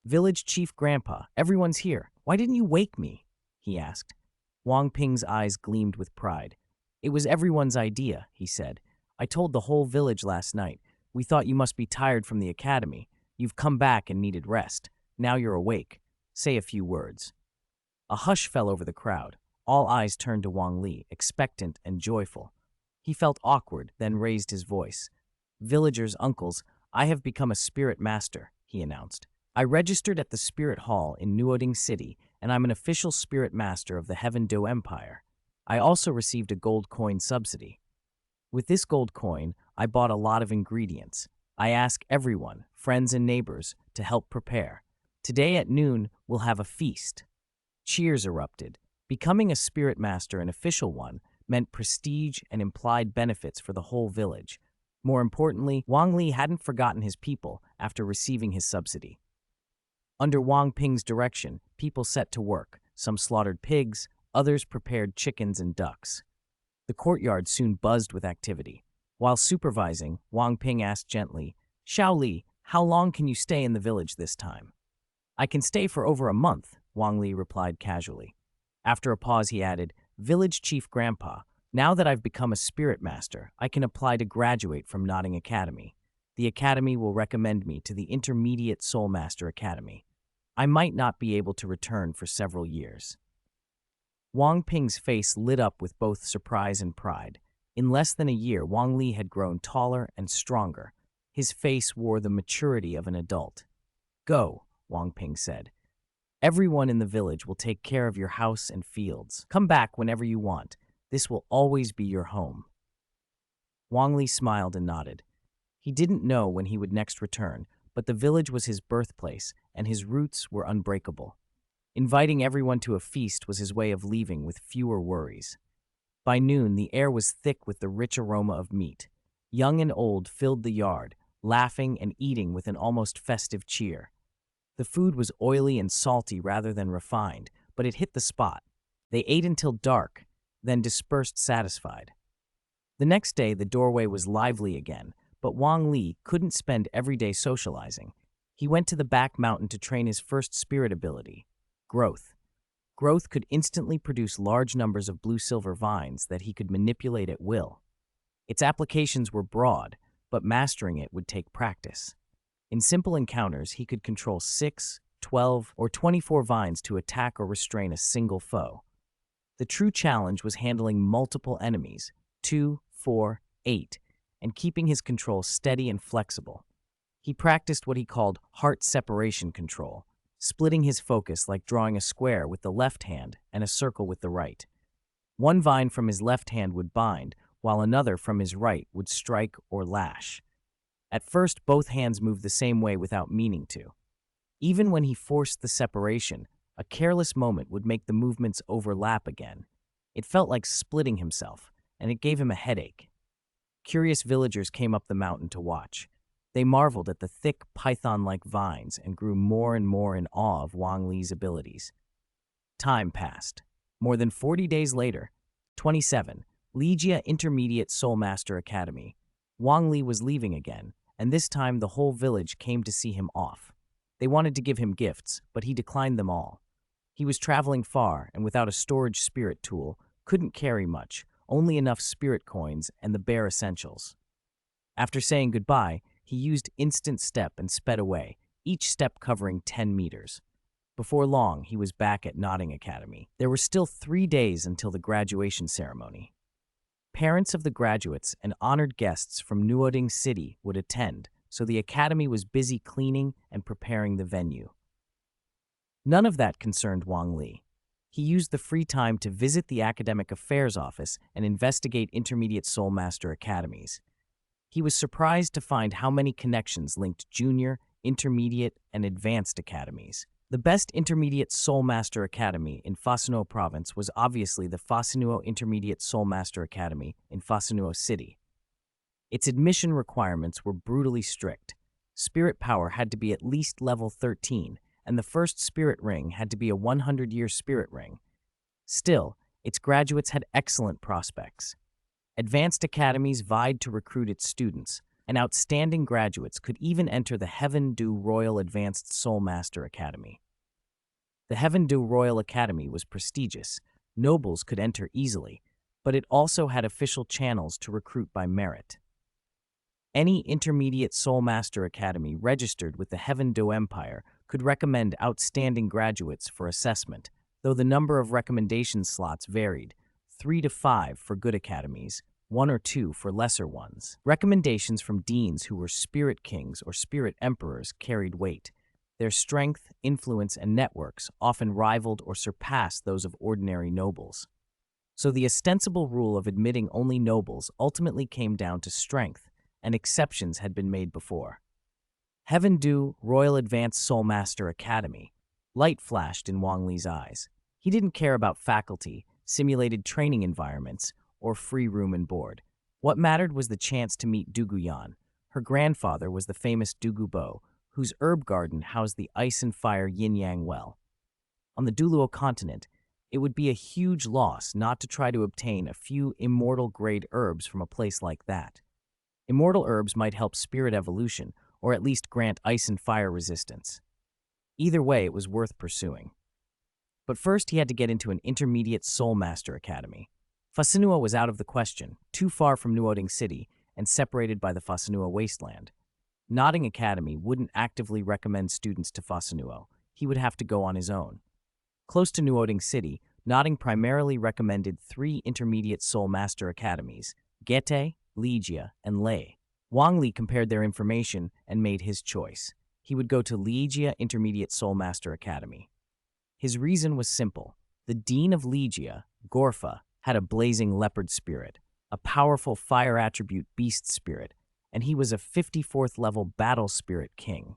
"Village Chief Grandpa, everyone's here. Why didn't you wake me?" he asked. Wang Ping's eyes gleamed with pride. "It was everyone's idea," he said. "I told the whole village last night. We thought you must be tired from the academy. You've come back and needed rest. Now you're awake. Say a few words." A hush fell over the crowd. All eyes turned to Wang Li, expectant and joyful. He felt awkward, then raised his voice. "Villagers, uncles, I have become a spirit master," he announced. "I registered at the Spirit Hall in Nuoding City, and I'm an official spirit master of the Heaven Do Empire. I also received a gold coin subsidy. With this gold coin, I bought a lot of ingredients. I ask everyone, friends and neighbors, to help prepare. Today at noon, we'll have a feast." Cheers erupted. Becoming a spirit master, an official one, meant prestige and implied benefits for the whole village. More importantly, Wang Li hadn't forgotten his people after receiving his subsidy. Under Wang Ping's direction, people set to work. Some slaughtered pigs, others prepared chickens and ducks. The courtyard soon buzzed with activity. While supervising, Wang Ping asked gently, "Xiao Li, how long can you stay in the village this time?" "I can stay for over a month," Wang Li replied casually. After a pause, he added, "Village Chief Grandpa, now that I've become a spirit master, I can apply to graduate from Nodding Academy. The academy will recommend me to the Intermediate Soul Master Academy. I might not be able to return for several years." Wang Ping's face lit up with both surprise and pride. In less than a year, Wang Li had grown taller and stronger. His face wore the maturity of an adult. "Go," Wang Ping said. "Everyone in the village will take care of your house and fields. Come back whenever you want. This will always be your home." Wang Li smiled and nodded. He didn't know when he would next return, but the village was his birthplace, and his roots were unbreakable. Inviting everyone to a feast was his way of leaving with fewer worries. By noon, the air was thick with the rich aroma of meat. Young and old filled the yard, laughing and eating with an almost festive cheer. The food was oily and salty rather than refined, but it hit the spot. They ate until dark, then dispersed satisfied. The next day, the doorway was lively again, but Wang Li couldn't spend every day socializing. He went to the back mountain to train his first spirit ability, growth. Growth could instantly produce large numbers of blue-silver vines that he could manipulate at will. Its applications were broad, but mastering it would take practice. In simple encounters, he could control 6, 12, or 24 vines to attack or restrain a single foe. The true challenge was handling multiple enemies, 2, 4, 8, and keeping his control steady and flexible. He practiced what he called heart separation control, splitting his focus like drawing a square with the left hand and a circle with the right. One vine from his left hand would bind, while another from his right would strike or lash. At first, both hands moved the same way without meaning to. Even when he forced the separation, a careless moment would make the movements overlap again. It felt like splitting himself, and it gave him a headache. Curious villagers came up the mountain to watch. They marveled at the thick, python-like vines and grew more and more in awe of Wang Li's abilities. Time passed. More than 40 days later, 27, Ligia Intermediate Soul Master Academy. Wang Li was leaving again, and this time the whole village came to see him off. They wanted to give him gifts, but he declined them all. He was traveling far, and without a storage spirit tool, couldn't carry much, only enough spirit coins and the bare essentials. After saying goodbye, he used instant step and sped away, each step covering 10 meters. Before long, he was back at Nodding Academy. There were still 3 days until the graduation ceremony. Parents of the graduates and honored guests from Nuoding City would attend, so the academy was busy cleaning and preparing the venue. None of that concerned Wang Li. He used the free time to visit the Academic Affairs Office and investigate intermediate Soul Master academies. He was surprised to find how many connections linked junior, intermediate, and advanced academies. The best intermediate Soul Master Academy in Fasunuo Province was obviously the Fasunuo Intermediate Soul Master Academy in Fasunuo City. Its admission requirements were brutally strict. Spirit power had to be at least level 13, and the first spirit ring had to be a 100-year spirit ring. Still, its graduates had excellent prospects. Advanced academies vied to recruit its students, and outstanding graduates could even enter the Heaven Du Royal Advanced Soul Master Academy. The Heaven Du Royal Academy was prestigious. Nobles could enter easily, but it also had official channels to recruit by merit. Any intermediate Soul Master Academy registered with the Heaven Du Empire could recommend outstanding graduates for assessment, though the number of recommendation slots varied, 3 to 5 for good academies, 1 or 2 for lesser ones. Recommendations from deans who were spirit kings or spirit emperors carried weight. Their strength, influence, and networks often rivaled or surpassed those of ordinary nobles. So the ostensible rule of admitting only nobles ultimately came down to strength, and exceptions had been made before. Heaven Du Royal Advanced Soul Master Academy. Light flashed in Wang Li's eyes. He didn't care about faculty, simulated training environments, or free room and board. What mattered was the chance to meet Dugu Yan. Her grandfather was the famous Dugu Bo, whose herb garden housed the ice and fire yin-yang well. On the Douluo Continent, it would be a huge loss not to try to obtain a few immortal-grade herbs from a place like that. Immortal herbs might help spirit evolution, or at least grant ice and fire resistance. Either way, it was worth pursuing. But first, he had to get into an intermediate Soul Master Academy. Fasunuo was out of the question, too far from Nuoding City, and separated by the Fasunuo wasteland. Nodding Academy wouldn't actively recommend students to Fasunuo. He would have to go on his own. Close to Nuoding City, Nodding primarily recommended 3 intermediate Soul Master Academies, Gete, Ligia, and Lei. Wang Li compared their information and made his choice. He would go to Ligia Intermediate Soul Master Academy. His reason was simple. The dean of Ligia, Gorfa, had a blazing leopard spirit, a powerful fire attribute beast spirit, and he was a 54th level battle spirit king.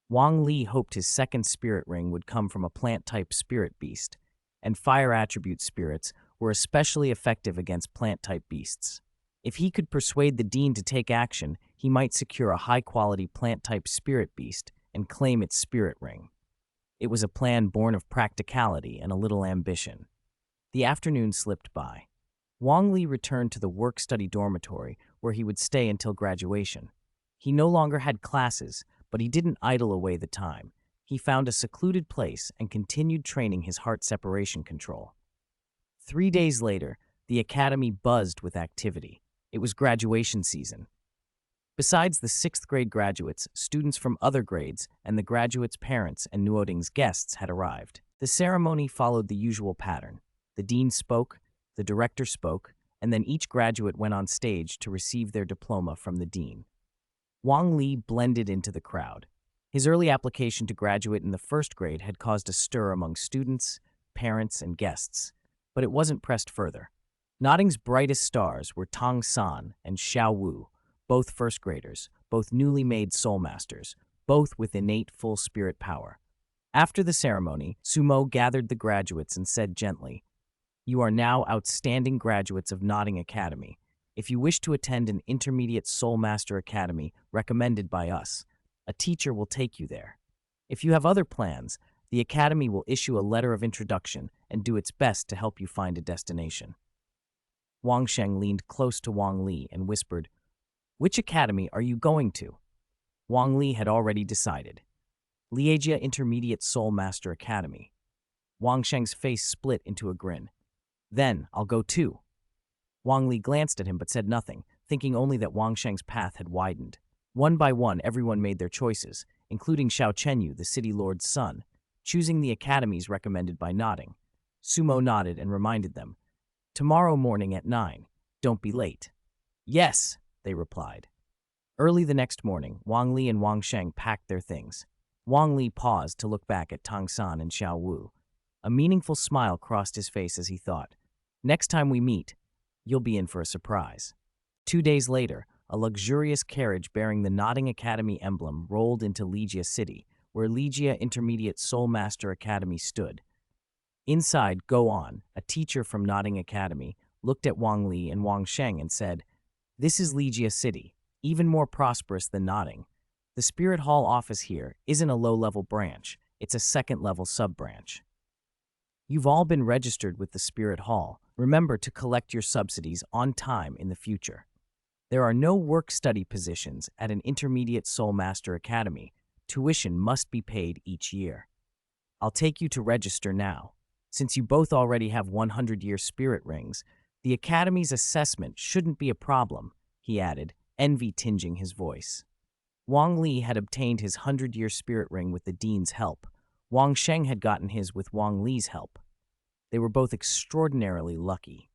Wang Li hoped his second spirit ring would come from a plant-type spirit beast, and fire attribute spirits were especially effective against plant-type beasts. If he could persuade the dean to take action, he might secure a high-quality plant-type spirit beast and claim its spirit ring. It was a plan born of practicality and a little ambition. The afternoon slipped by. Wang Li returned to the work-study dormitory where he would stay until graduation. He no longer had classes, but he didn't idle away the time. He found a secluded place and continued training his heart separation control. 3 days later, the academy buzzed with activity. It was graduation season. Besides the 6th grade graduates, students from other grades and the graduates' parents and Nuoding's guests had arrived. The ceremony followed the usual pattern. The dean spoke, the director spoke, and then each graduate went on stage to receive their diploma from the dean. Wang Li blended into the crowd. His early application to graduate in the 1st grade had caused a stir among students, parents, and guests, but it wasn't pressed further. Notting's brightest stars were Tong San and Xiao Wu, both 1st graders, both newly made soul masters, both with innate full spirit power. After the ceremony, Sumo gathered the graduates and said gently, "You are now outstanding graduates of Notting Academy. If you wish to attend an intermediate Soul Master Academy recommended by us, a teacher will take you there. If you have other plans, the Academy will issue a letter of introduction and do its best to help you find a destination." Wang Sheng leaned close to Wang Li and whispered, "Which academy are you going to?" Wang Li had already decided. Liejia Intermediate Soul Master Academy. Wang Sheng's face split into a grin. "Then I'll go too." Wang Li glanced at him but said nothing, thinking only that Wang Sheng's path had widened. One by one, everyone made their choices, including Xiao Chenyu, the city lord's son, choosing the academies recommended by Notting. Sumo nodded and reminded them, "Tomorrow morning at 9. Don't be late." "Yes," they replied. Early the next morning, Wang Li and Wang Sheng packed their things. Wang Li paused to look back at Tong San and Xiao Wu. A meaningful smile crossed his face as he thought, "Next time we meet, you'll be in for a surprise." 2 days later, a luxurious carriage bearing the Notting Academy emblem rolled into Liejia City, where Liejia Intermediate Soul Master Academy stood. Inside, Go On, a teacher from Notting Academy, looked at Wang Li and Wang Sheng and said, "This is Liejia City, even more prosperous than Notting. The Spirit Hall office here isn't a low-level branch, it's a 2nd-level sub-branch. You've all been registered with the Spirit Hall. Remember to collect your subsidies on time in the future. There are no work-study positions at an Intermediate Soul Master Academy. Tuition must be paid each year. I'll take you to register now. Since you both already have 100-year spirit rings, the Academy's assessment shouldn't be a problem," he added, envy tinging his voice. Wang Li had obtained his 100-year spirit ring with the dean's help. Wang Sheng had gotten his with Wang Li's help. They were both extraordinarily lucky.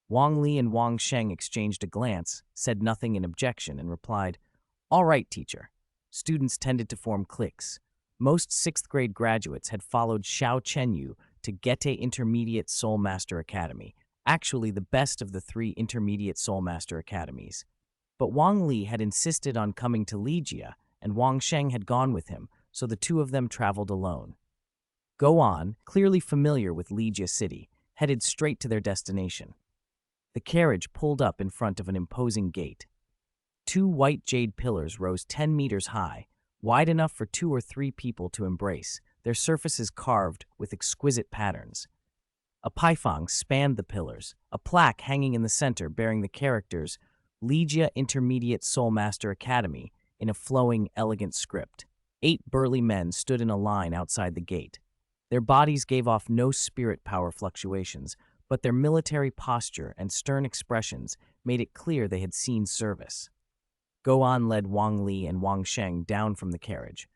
Wang Li and Wang Sheng exchanged a glance, said nothing in objection, and replied, "All right, teacher." Students tended to form cliques. Most 6th grade graduates had followed Xiao Chenyu to Gete Intermediate Soul Master Academy, actually the best of the 3 Intermediate Soul Master Academies. But Wang Li had insisted on coming to Liejia, and Wang Sheng had gone with him, so the 2 of them traveled alone. Go On, clearly familiar with Liejia City, headed straight to their destination. The carriage pulled up in front of an imposing gate. 2 white jade pillars rose 10 meters high, wide enough for 2 or 3 people to embrace, their surfaces carved with exquisite patterns. A paifang spanned the pillars, a plaque hanging in the center bearing the characters Liejia Intermediate Soul Master Academy in a flowing, elegant script. 8 burly men stood in a line outside the gate. Their bodies gave off no spirit power fluctuations, but their military posture and stern expressions made it clear they had seen service. Go On led Wang Li and Wang Sheng down from the carriage.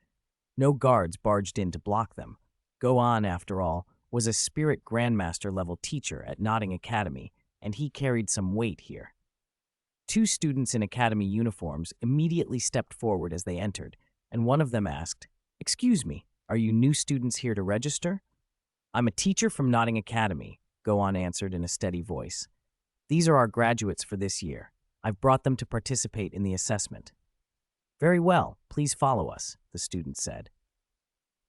No guards barged in to block them. Go On, after all, was a spirit grandmaster-level teacher at Notting Academy, and he carried some weight here. 2 students in academy uniforms immediately stepped forward as they entered, and one of them asked, "Excuse me, are you new students here to register?" "I'm a teacher from Notting Academy," Go On answered in a steady voice. "These are our graduates for this year. I've brought them to participate in the assessment." "Very well, please follow us," the student said.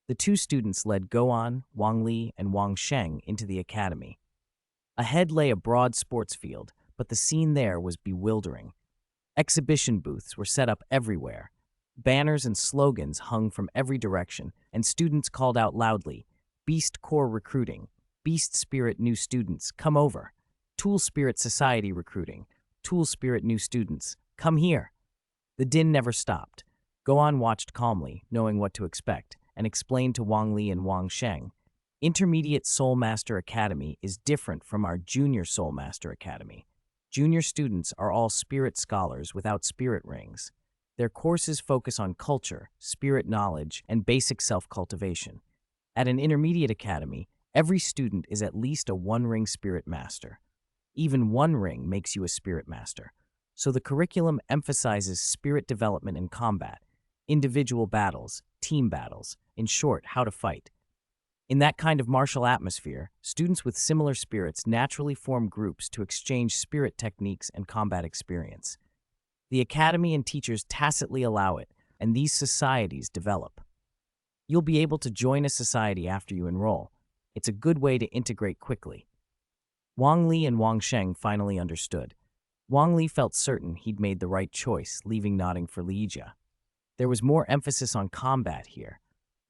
The 2 students led Go On, Wang Li, and Wang Sheng into the academy. Ahead lay a broad sports field, but the scene there was bewildering. Exhibition booths were set up everywhere. Banners and slogans hung from every direction, and students called out loudly, "Beast Corps Recruiting, Beast Spirit New Students, come over. Tool Spirit Society Recruiting, Tool Spirit New Students, come here." The din never stopped. Go On watched calmly, knowing what to expect, and explained to Wang Li and Wang Sheng, Intermediate Soul Master Academy is different from our Junior Soul Master Academy. Junior students are all spirit scholars without spirit rings. Their courses focus on culture, spirit knowledge, and basic self-cultivation. At an intermediate academy, every student is at least a one-ring spirit master. Even one ring makes you a spirit master. So the curriculum emphasizes spirit development and combat, individual battles, team battles, in short, how to fight. In that kind of martial atmosphere, students with similar spirits naturally form groups to exchange spirit techniques and combat experience. The academy and teachers tacitly allow it, and these societies develop. You'll be able to join a society after you enroll. It's a good way to integrate quickly. Wang Li and Wang Sheng finally understood. Wang Li felt certain he'd made the right choice, leaving nodding for Liejia. There was more emphasis on combat here.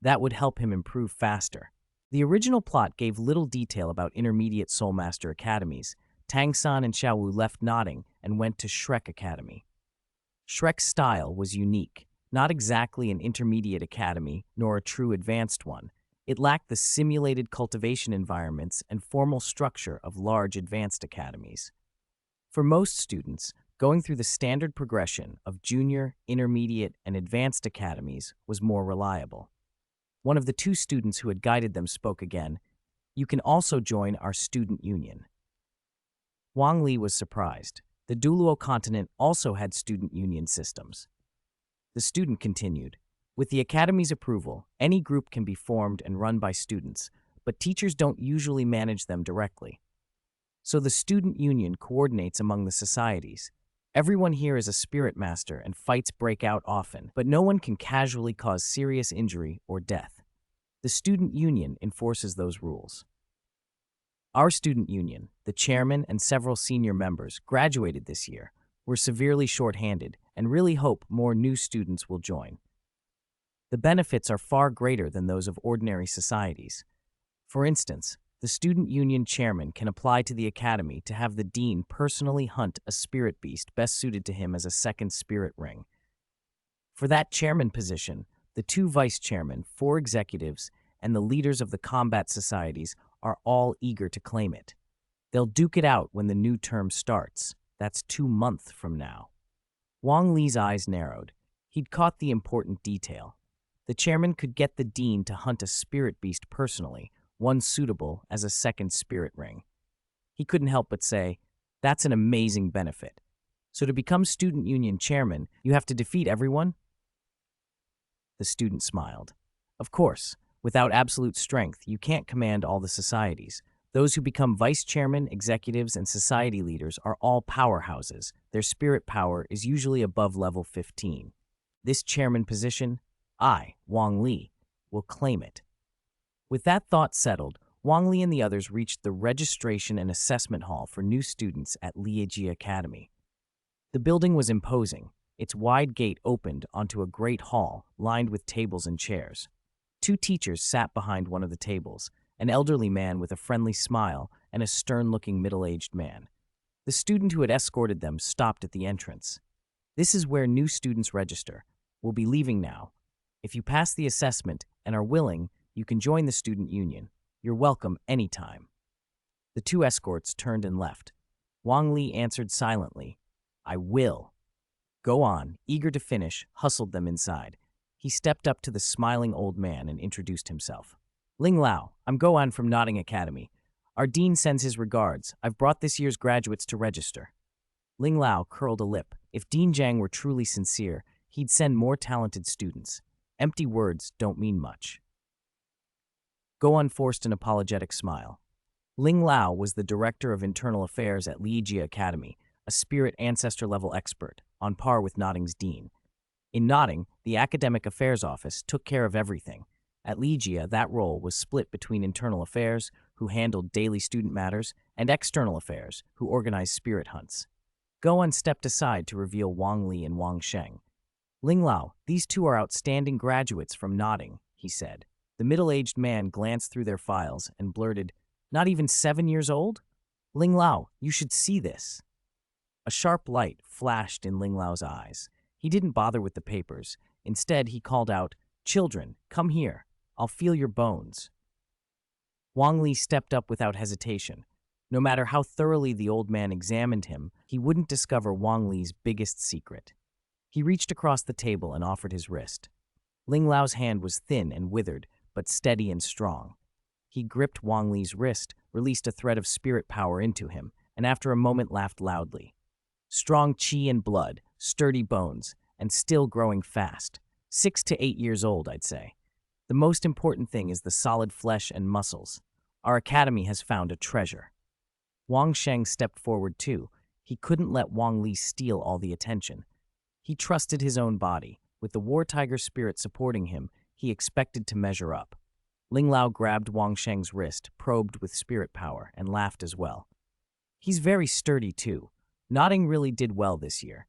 That would help him improve faster. The original plot gave little detail about intermediate Soul Master academies. Tang San and Xiaowu left nodding and went to Shrek Academy. Shrek's style was unique, not exactly an intermediate academy nor a true advanced one. It lacked the simulated cultivation environments and formal structure of large advanced academies. For most students, going through the standard progression of junior, intermediate, and advanced academies was more reliable. One of the two students who had guided them spoke again. You can also join our student union. Wang Li was surprised. The Douluo Continent also had student union systems. The student continued. With the academy's approval, any group can be formed and run by students, but teachers don't usually manage them directly. So the student union coordinates among the societies. Everyone here is a spirit master and fights break out often, but no one can casually cause serious injury or death. The student union enforces those rules. Our student union, the chairman and several senior members, graduated this year. We're severely short-handed and really hope more new students will join. The benefits are far greater than those of ordinary societies. For instance, the student union chairman can apply to the academy to have the dean personally hunt a spirit beast best suited to him as a second spirit ring. For that chairman position, the two vice chairmen, 4 executives, and the leaders of the combat societies are all eager to claim it. They'll duke it out when the new term starts. That's 2 months from now. Wang Li's eyes narrowed. He'd caught the important detail. The chairman could get the dean to hunt a spirit beast personally, one suitable as a second spirit ring. He couldn't help but say, that's an amazing benefit. So to become student union chairman, you have to defeat everyone? The student smiled. Of course, without absolute strength, you can't command all the societies. Those who become vice chairman, executives, and society leaders are all powerhouses. Their spirit power is usually above level 15. This chairman position, I, Wang Li, will claim it. With that thought settled, Wang Li and the others reached the registration and assessment hall for new students at Liejia Academy. The building was imposing. Its wide gate opened onto a great hall lined with tables and chairs. 2 teachers sat behind one of the tables, an elderly man with a friendly smile and a stern-looking middle-aged man. The student who had escorted them stopped at the entrance. This is where new students register. We'll be leaving now. If you pass the assessment and are willing, you can join the student union. You're welcome anytime. The 2 escorts turned and left. Wang Li answered silently, I will. Go on, eager to finish, hustled them inside. He stepped up to the smiling old man and introduced himself. Ling Lao, I'm Goan from Nodding Academy. Our dean sends his regards. I've brought this year's graduates to register. Ling Lao curled a lip. If Dean Zhang were truly sincere, he'd send more talented students. Empty words don't mean much. Goan forced an apologetic smile. Ling Lao was the director of internal affairs at Liejia Academy, a spirit ancestor-level expert, on par with Nodding's dean. In Nodding, the academic affairs office took care of everything. At Liejia, that role was split between internal affairs, who handled daily student matters, and external affairs, who organized spirit hunts. Goan stepped aside to reveal Wang Li and Wang Sheng. Ling Lao, these 2 are outstanding graduates from Nodding, he said. The middle-aged man glanced through their files and blurted, Not even 7 years old? Ling Lao, you should see this. A sharp light flashed in Ling Lao's eyes. He didn't bother with the papers. Instead, he called out, Children, come here. I'll feel your bones." Wang Li stepped up without hesitation. No matter how thoroughly the old man examined him, he wouldn't discover Wang Li's biggest secret. He reached across the table and offered his wrist. Ling Lao's hand was thin and withered, but steady and strong. He gripped Wang Li's wrist, released a thread of spirit power into him, and after a moment laughed loudly. Strong qi and blood, sturdy bones, and still growing fast. 6 to 8 years old, I'd say. The most important thing is the solid flesh and muscles. Our academy has found a treasure. Wang Sheng stepped forward too. He couldn't let Wang Li steal all the attention. He trusted his own body. With the war tiger spirit supporting him, he expected to measure up. Ling Lao grabbed Wang Sheng's wrist, probed with spirit power, and laughed as well. He's very sturdy too. Nodding really did well this year.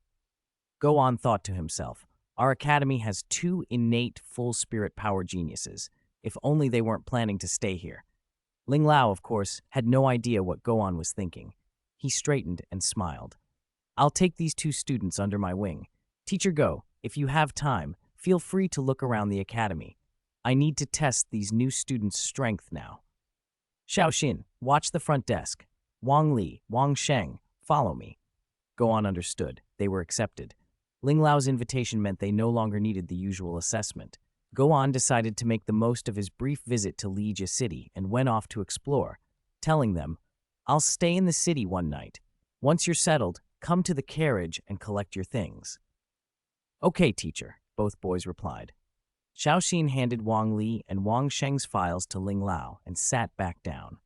Go On thought to himself, our academy has 2 innate full spirit power geniuses. If only they weren't planning to stay here. Ling Lao, of course, had no idea what Go On was thinking. He straightened and smiled. I'll take these 2 students under my wing. Teacher Go, if you have time, feel free to look around the academy. I need to test these new students' strength now. Xiaoxin, watch the front desk. Wang Li, Wang Sheng, follow me. Go On understood. They were accepted. Ling Lao's invitation meant they no longer needed the usual assessment. Go On decided to make the most of his brief visit to Lijia City and went off to explore, telling them, I'll stay in the city one night. Once you're settled, come to the carriage and collect your things. Okay, teacher, both boys replied. Xiaoxin handed Wang Li and Wang Sheng's files to Ling Lao and sat back down.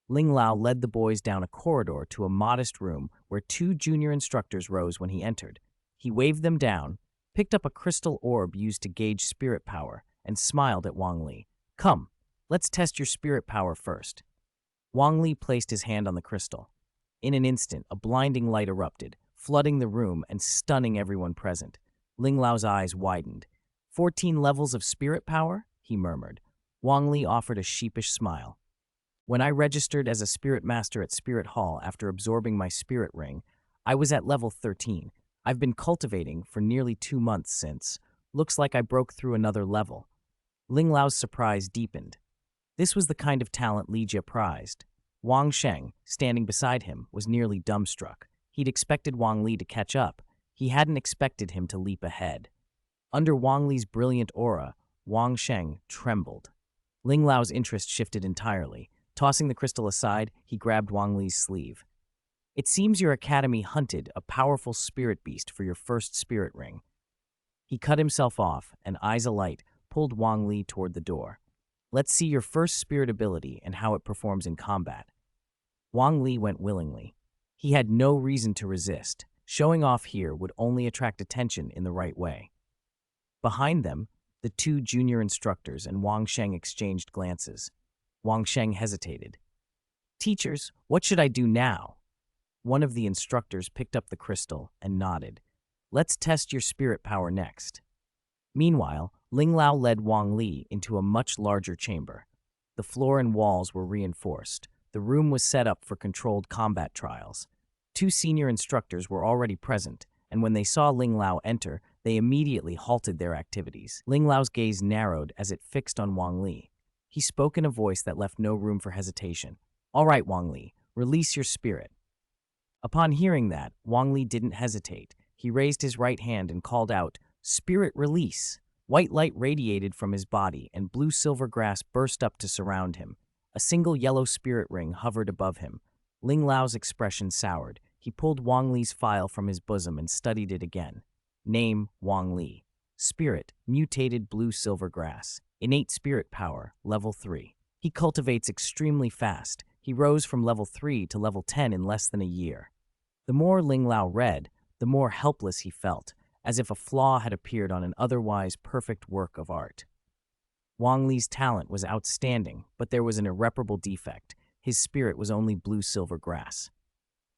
Ling Lao led the boys down a corridor to a modest room where 2 junior instructors rose when he entered. He waved them down, picked up a crystal orb used to gauge spirit power, and smiled at Wang Li. Come, let's test your spirit power first. Wang Li placed his hand on the crystal. In an instant, a blinding light erupted, flooding the room and stunning everyone present. Ling Lao's eyes widened. 14 levels of spirit power? He murmured. Wang Li offered a sheepish smile. When I registered as a spirit master at Spirit Hall after absorbing my spirit ring, I was at level 13. I've been cultivating for nearly 2 months since. Looks like I broke through another level. Ling Lao's surprise deepened. This was the kind of talent Lijia prized. Wang Sheng, standing beside him, was nearly dumbstruck. He'd expected Wang Li to catch up. He hadn't expected him to leap ahead. Under Wang Li's brilliant aura, Wang Sheng trembled. Ling Lao's interest shifted entirely. Tossing the crystal aside, he grabbed Wang Li's sleeve. It seems your academy hunted a powerful spirit beast for your first spirit ring. He cut himself off and, eyes alight, pulled Wang Li toward the door. Let's see your first spirit ability and how it performs in combat. Wang Li went willingly. He had no reason to resist. Showing off here would only attract attention in the right way. Behind them, the 2 junior instructors and Wang Sheng exchanged glances. Wang Sheng hesitated. Teachers, what should I do now? One of the instructors picked up the crystal and nodded. Let's test your spirit power next. Meanwhile, Ling Lao led Wang Li into a much larger chamber. The floor and walls were reinforced. The room was set up for controlled combat trials. 2 senior instructors were already present, and when they saw Ling Lao enter, they immediately halted their activities. Ling Lao's gaze narrowed as it fixed on Wang Li. He spoke in a voice that left no room for hesitation. All right, Wang Li, release your spirit. Upon hearing that, Wang Li didn't hesitate. He raised his right hand and called out, Spirit release! White light radiated from his body, and blue-silver grass burst up to surround him. A single yellow spirit ring hovered above him. Ling Lao's expression soured. He pulled Wang Li's file from his bosom and studied it again. Name, Wang Li. Spirit, mutated blue-silver grass. Innate spirit power, level 3. He cultivates extremely fast. He rose from level 3 to level 10 in less than a year. The more Ling Lao read, the more helpless he felt, as if a flaw had appeared on an otherwise perfect work of art. Wang Li's talent was outstanding, but there was an irreparable defect. His spirit was only blue-silver grass.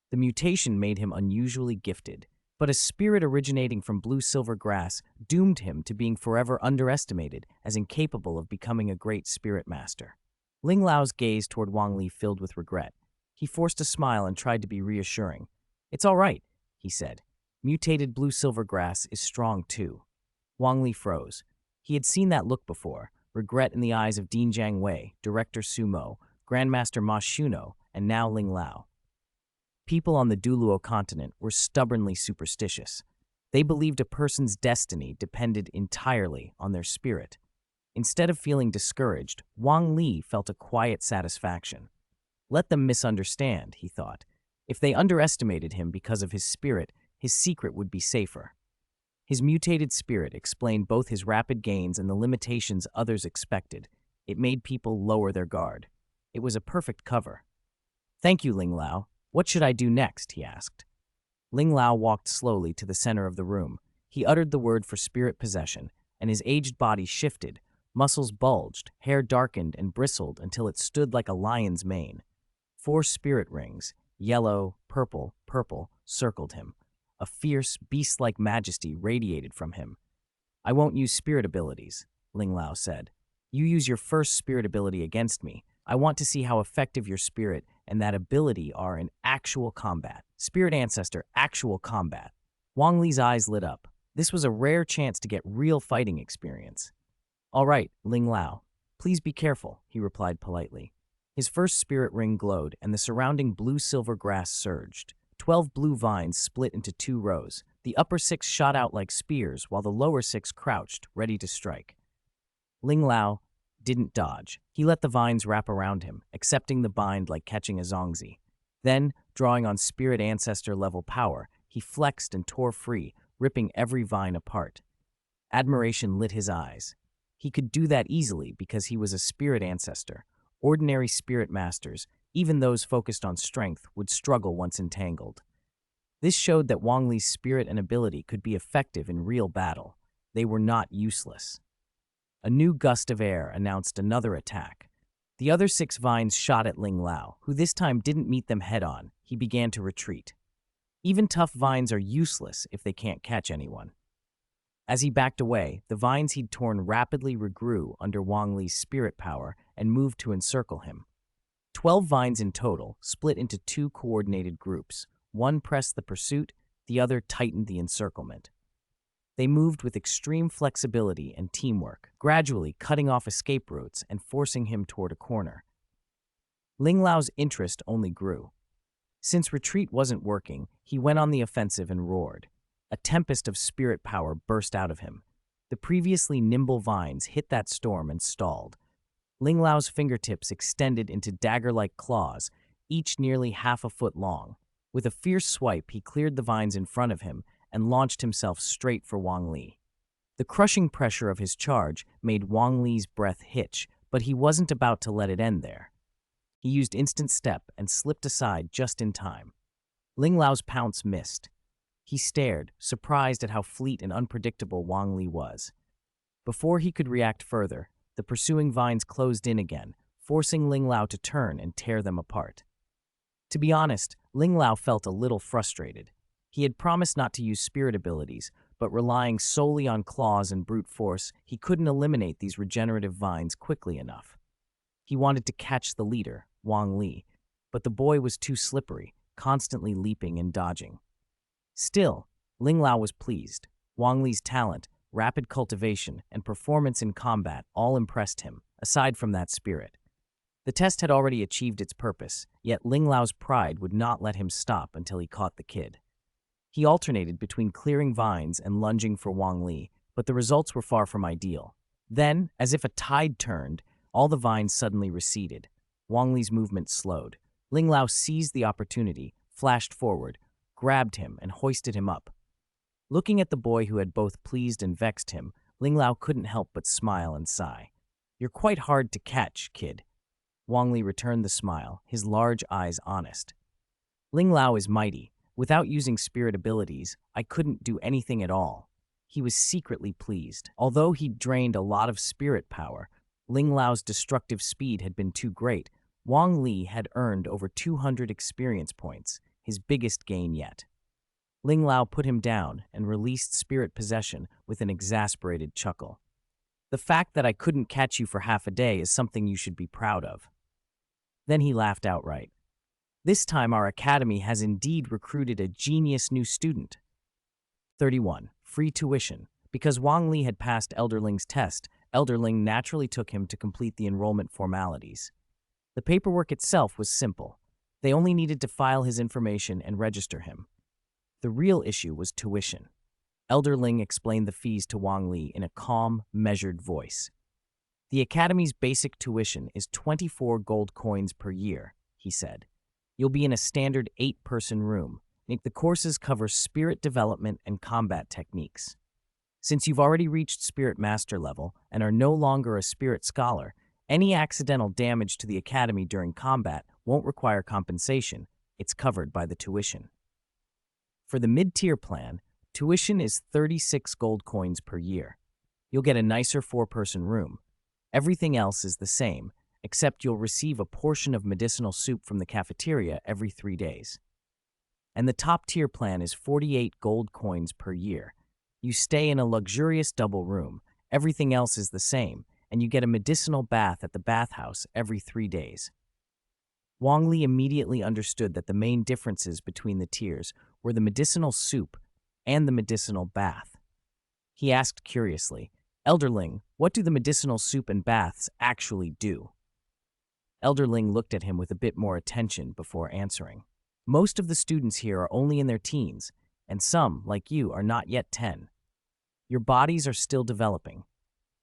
The mutation made him unusually gifted, but a spirit originating from blue-silver grass doomed him to being forever underestimated as incapable of becoming a great spirit master. Ling Lao's gaze toward Wang Li filled with regret. He forced a smile and tried to be reassuring. It's all right, he said. Mutated blue-silver grass is strong too. Wang Li froze. He had seen that look before, regret in the eyes of Dean Jiang Wei, Director Sumo, Grandmaster Ma Shuno, and now Ling Lao. People on the Douluo Continent were stubbornly superstitious. They believed a person's destiny depended entirely on their spirit. Instead of feeling discouraged, Wang Li felt a quiet satisfaction. Let them misunderstand, he thought. If they underestimated him because of his spirit, his secret would be safer. His mutated spirit explained both his rapid gains and the limitations others expected. It made people lower their guard. It was a perfect cover. "Thank you, Ling Lao. What should I do next?" he asked. Ling Lao walked slowly to the center of the room. He uttered the word for spirit possession, and his aged body shifted. Muscles bulged, hair darkened and bristled until it stood like a lion's mane. 4 spirit rings, yellow, purple, circled him. A fierce, beast-like majesty radiated from him. "I won't use spirit abilities," Ling Lao said. "You use your first spirit ability against me. I want to see how effective your spirit and that ability are in actual combat." Spirit Ancestor, actual combat. Wang Li's eyes lit up. This was a rare chance to get real fighting experience. "All right, Ling Lao. Please be careful," he replied politely. His first spirit ring glowed, and the surrounding blue-silver grass surged. 12 blue vines split into 2 rows. The upper 6 shot out like spears, while the lower 6 crouched, ready to strike. Ling Lao didn't dodge. He let the vines wrap around him, accepting the bind like catching a zongzi. Then, drawing on Spirit Ancestor-level power, he flexed and tore free, ripping every vine apart. Admiration lit his eyes. He could do that easily because he was a Spirit Ancestor. Ordinary Spirit Masters, even those focused on strength, would struggle once entangled. This showed that Wang Li's spirit and ability could be effective in real battle. They were not useless. A new gust of air announced another attack. The other 6 vines shot at Ling Lao, who this time didn't meet them head-on. He began to retreat. Even tough vines are useless if they can't catch anyone. As he backed away, the vines he'd torn rapidly regrew under Wang Li's spirit power and moved to encircle him. 12 vines in total, split into 2 coordinated groups. One pressed the pursuit, the other tightened the encirclement. They moved with extreme flexibility and teamwork, gradually cutting off escape routes and forcing him toward a corner. Ling Lao's interest only grew. Since retreat wasn't working, he went on the offensive and roared. A tempest of spirit power burst out of him. The previously nimble vines hit that storm and stalled. Ling Lao's fingertips extended into dagger-like claws, each nearly half a foot long. With a fierce swipe, he cleared the vines in front of him and launched himself straight for Wang Li. The crushing pressure of his charge made Wang Li's breath hitch, but he wasn't about to let it end there. He used instant step and slipped aside just in time. Ling Lao's pounce missed. He stared, surprised at how fleet and unpredictable Wang Li was. Before he could react further, the pursuing vines closed in again, forcing Ling Lao to turn and tear them apart. To be honest, Ling Lao felt a little frustrated. He had promised not to use spirit abilities, but relying solely on claws and brute force, he couldn't eliminate these regenerative vines quickly enough. He wanted to catch the leader, Wang Li, but the boy was too slippery, constantly leaping and dodging. Still, Ling Lao was pleased. Wang Li's talent, rapid cultivation, and performance in combat all impressed him, aside from that spirit. The test had already achieved its purpose, yet Ling Lao's pride would not let him stop until he caught the kid. He alternated between clearing vines and lunging for Wang Li, but the results were far from ideal. Then, as if a tide turned, all the vines suddenly receded. Wang Li's movement slowed. Ling Lao seized the opportunity, flashed forward, grabbed him, and hoisted him up. Looking at the boy who had both pleased and vexed him, Ling Lao couldn't help but smile and sigh. "You're quite hard to catch, kid." Wang Li returned the smile, his large eyes honest. "Ling Lao is mighty. Without using spirit abilities, I couldn't do anything at all." He was secretly pleased. Although he'd drained a lot of spirit power, Ling Lao's destructive speed had been too great. Wang Li had earned over 200 experience points, his biggest gain yet. Ling Lao put him down and released spirit possession with an exasperated chuckle. "The fact that I couldn't catch you for half a day is something you should be proud of." Then he laughed outright. "This time our academy has indeed recruited a genius new student." 31. Free tuition. Because Wang Li had passed Elderling's test, Elder Ling naturally took him to complete the enrollment formalities. The paperwork itself was simple. They only needed to file his information and register him. The real issue was tuition. Elder Ling explained the fees to Wang Li in a calm, measured voice. The Academy's basic tuition is 24 gold coins per year, he said. You'll be in a standard 8-person room. The courses cover spirit development and combat techniques. Since you've already reached Spirit Master level and are no longer a Spirit Scholar, any accidental damage to the Academy during combat won't require compensation. It's covered by the tuition. For the mid-tier plan, tuition is 36 gold coins per year. You'll get a nicer 4-person room. Everything else is the same, except you'll receive a portion of medicinal soup from the cafeteria every 3 days. And the top-tier plan is 48 gold coins per year. You stay in a luxurious double room, everything else is the same, and you get a medicinal bath at the bathhouse every 3 days. Wang Li immediately understood that the main differences between the tiers were the medicinal soup and the medicinal bath. He asked curiously, Elder Ling, what do the medicinal soup and baths actually do? Elder Ling looked at him with a bit more attention before answering. Most of the students here are only in their teens, and some, like you, are not yet 10. Your bodies are still developing.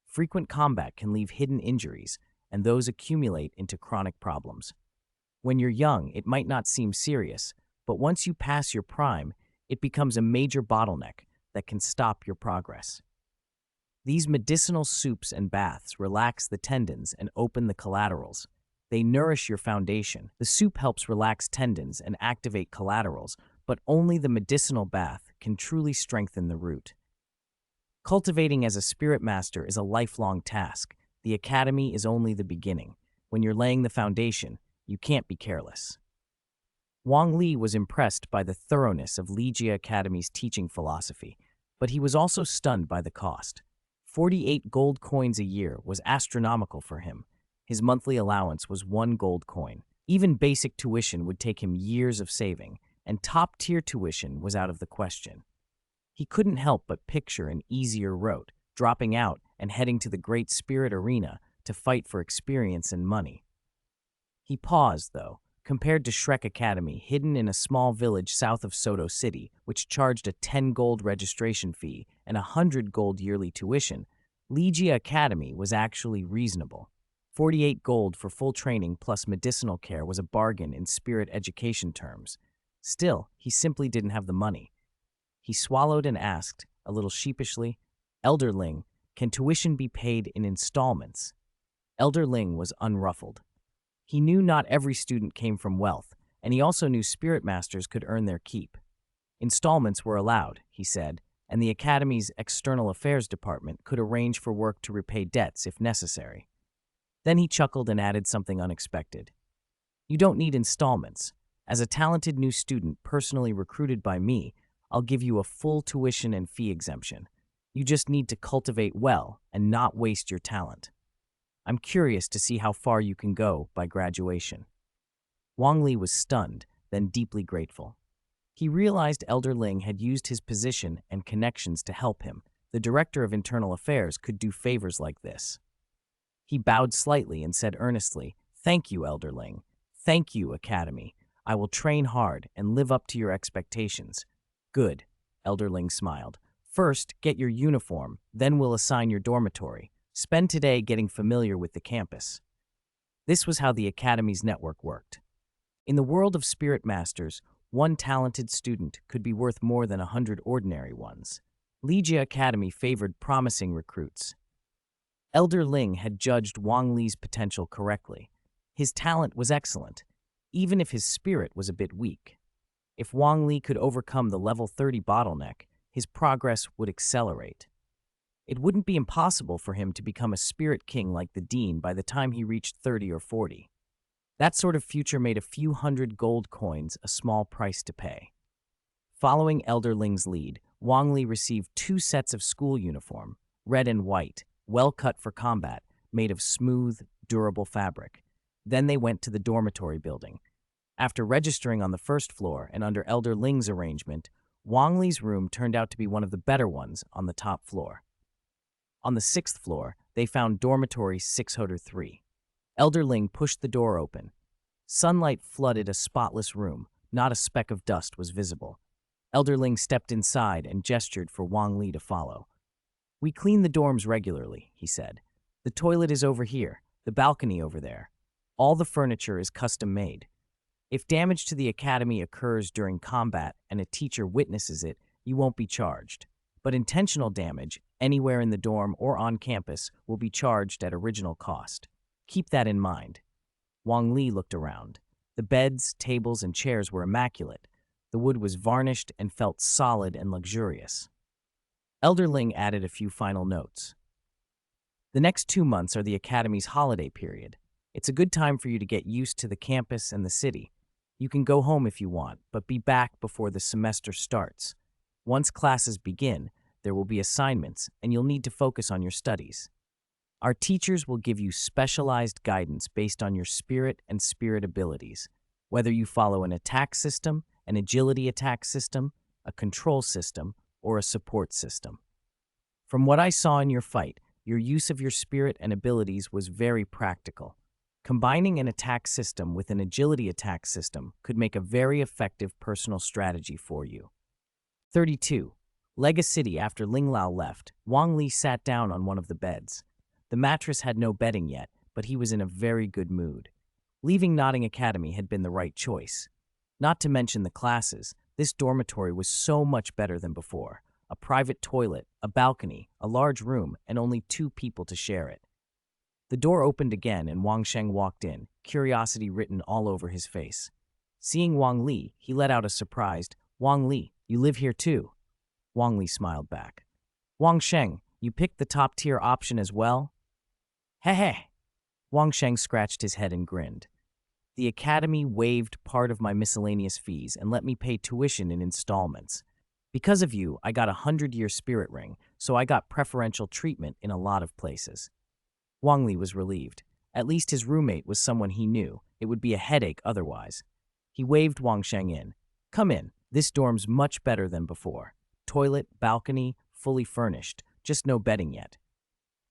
Frequent combat can leave hidden injuries, and those accumulate into chronic problems. When you're young, it might not seem serious, but once you pass your prime, it becomes a major bottleneck that can stop your progress. These medicinal soups and baths relax the tendons and open the collaterals. They nourish your foundation. The soup helps relax tendons and activate collaterals, but only the medicinal bath can truly strengthen the root. Cultivating as a spirit master is a lifelong task. The academy is only the beginning. When you're laying the foundation, you can't be careless. Wang Li was impressed by the thoroughness of Ligia Academy's teaching philosophy, but he was also stunned by the cost. 48 gold coins a year was astronomical for him. His monthly allowance was 1 gold coin. Even basic tuition would take him years of saving, and top-tier tuition was out of the question. He couldn't help but picture an easier route, dropping out and heading to the Great Spirit Arena to fight for experience and money. He paused, though. Compared to Shrek Academy, hidden in a small village south of Soto City, which charged a 10 gold registration fee and 100 gold yearly tuition, Ligia Academy was actually reasonable. 48 gold for full training plus medicinal care was a bargain in spirit education terms. Still, he simply didn't have the money. He swallowed and asked, a little sheepishly, Elder Ling, can tuition be paid in installments? Elder Ling was unruffled. He knew not every student came from wealth, and he also knew spirit masters could earn their keep. Installments were allowed, he said, and the Academy's External Affairs Department could arrange for work to repay debts if necessary. Then he chuckled and added something unexpected. You don't need installments. As a talented new student personally recruited by me, I'll give you a full tuition and fee exemption. You just need to cultivate well and not waste your talent. I'm curious to see how far you can go by graduation. Wang Li was stunned, then deeply grateful. He realized Elder Ling had used his position and connections to help him. The Director of Internal Affairs could do favors like this. He bowed slightly and said earnestly, Thank you, Elder Ling. Thank you, Academy. I will train hard and live up to your expectations. Good, Elder Ling smiled. First, get your uniform, then we'll assign your dormitory. Spend today getting familiar with the campus. This was how the Academy's network worked. In the world of spirit masters, one talented student could be worth more than 100 ordinary ones. Ligia Academy favored promising recruits. Elder Ling had judged Wang Li's potential correctly. His talent was excellent, even if his spirit was a bit weak. If Wang Li could overcome the level 30 bottleneck, his progress would accelerate. It wouldn't be impossible for him to become a spirit king like the dean by the time he reached 30 or 40. That sort of future made a few hundred gold coins a small price to pay. Following Elder Ling's lead, Wang Li received 2 sets of school uniform, red and white, well cut for combat, made of smooth, durable fabric. Then they went to the dormitory building. After registering on the first floor and under Elder Ling's arrangement, Wang Li's room turned out to be one of the better ones on the top floor. On the sixth floor, they found dormitory 603. Elder Ling pushed the door open. Sunlight flooded a spotless room. Not a speck of dust was visible. Elder Ling stepped inside and gestured for Wang Li to follow. "We clean the dorms regularly," he said. "The toilet is over here, the balcony over there. All the furniture is custom-made. If damage to the academy occurs during combat and a teacher witnesses it, you won't be charged. But intentional damage, anywhere in the dorm or on campus, will be charged at original cost. Keep that in mind." Wang Li looked around. The beds, tables, and chairs were immaculate. The wood was varnished and felt solid and luxurious. Elder Ling added a few final notes. "The next 2 months are the academy's holiday period. It's a good time for you to get used to the campus and the city. You can go home if you want, but be back before the semester starts. Once classes begin, there will be assignments, and you'll need to focus on your studies. Our teachers will give you specialized guidance based on your spirit and spirit abilities, whether you follow an attack system, an agility attack system, a control system, or a support system. From what I saw in your fight, your use of your spirit and abilities was very practical. Combining an attack system with an agility attack system could make a very effective personal strategy for you." 32. Lega City. After Ling Lao left, Wang Li sat down on one of the beds. The mattress had no bedding yet, but he was in a very good mood. Leaving Notting Academy had been the right choice. Not to mention the classes, this dormitory was so much better than before. A private toilet, a balcony, a large room, and only 2 people to share it. The door opened again and Wang Sheng walked in, curiosity written all over his face. Seeing Wang Li, he let out a surprised, "Wang Li, you live here too?" Wang Li smiled back. "Wang Sheng, you picked the top-tier option as well?" "Heh." Wang Sheng scratched his head and grinned. "The academy waived part of my miscellaneous fees and let me pay tuition in installments. Because of you, I got a 100-year spirit ring, so I got preferential treatment in a lot of places." Wang Li was relieved. At least his roommate was someone he knew. It would be a headache otherwise. He waved Wang Sheng in. "Come in. This dorm's much better than before. Toilet, balcony, fully furnished. Just no bedding yet.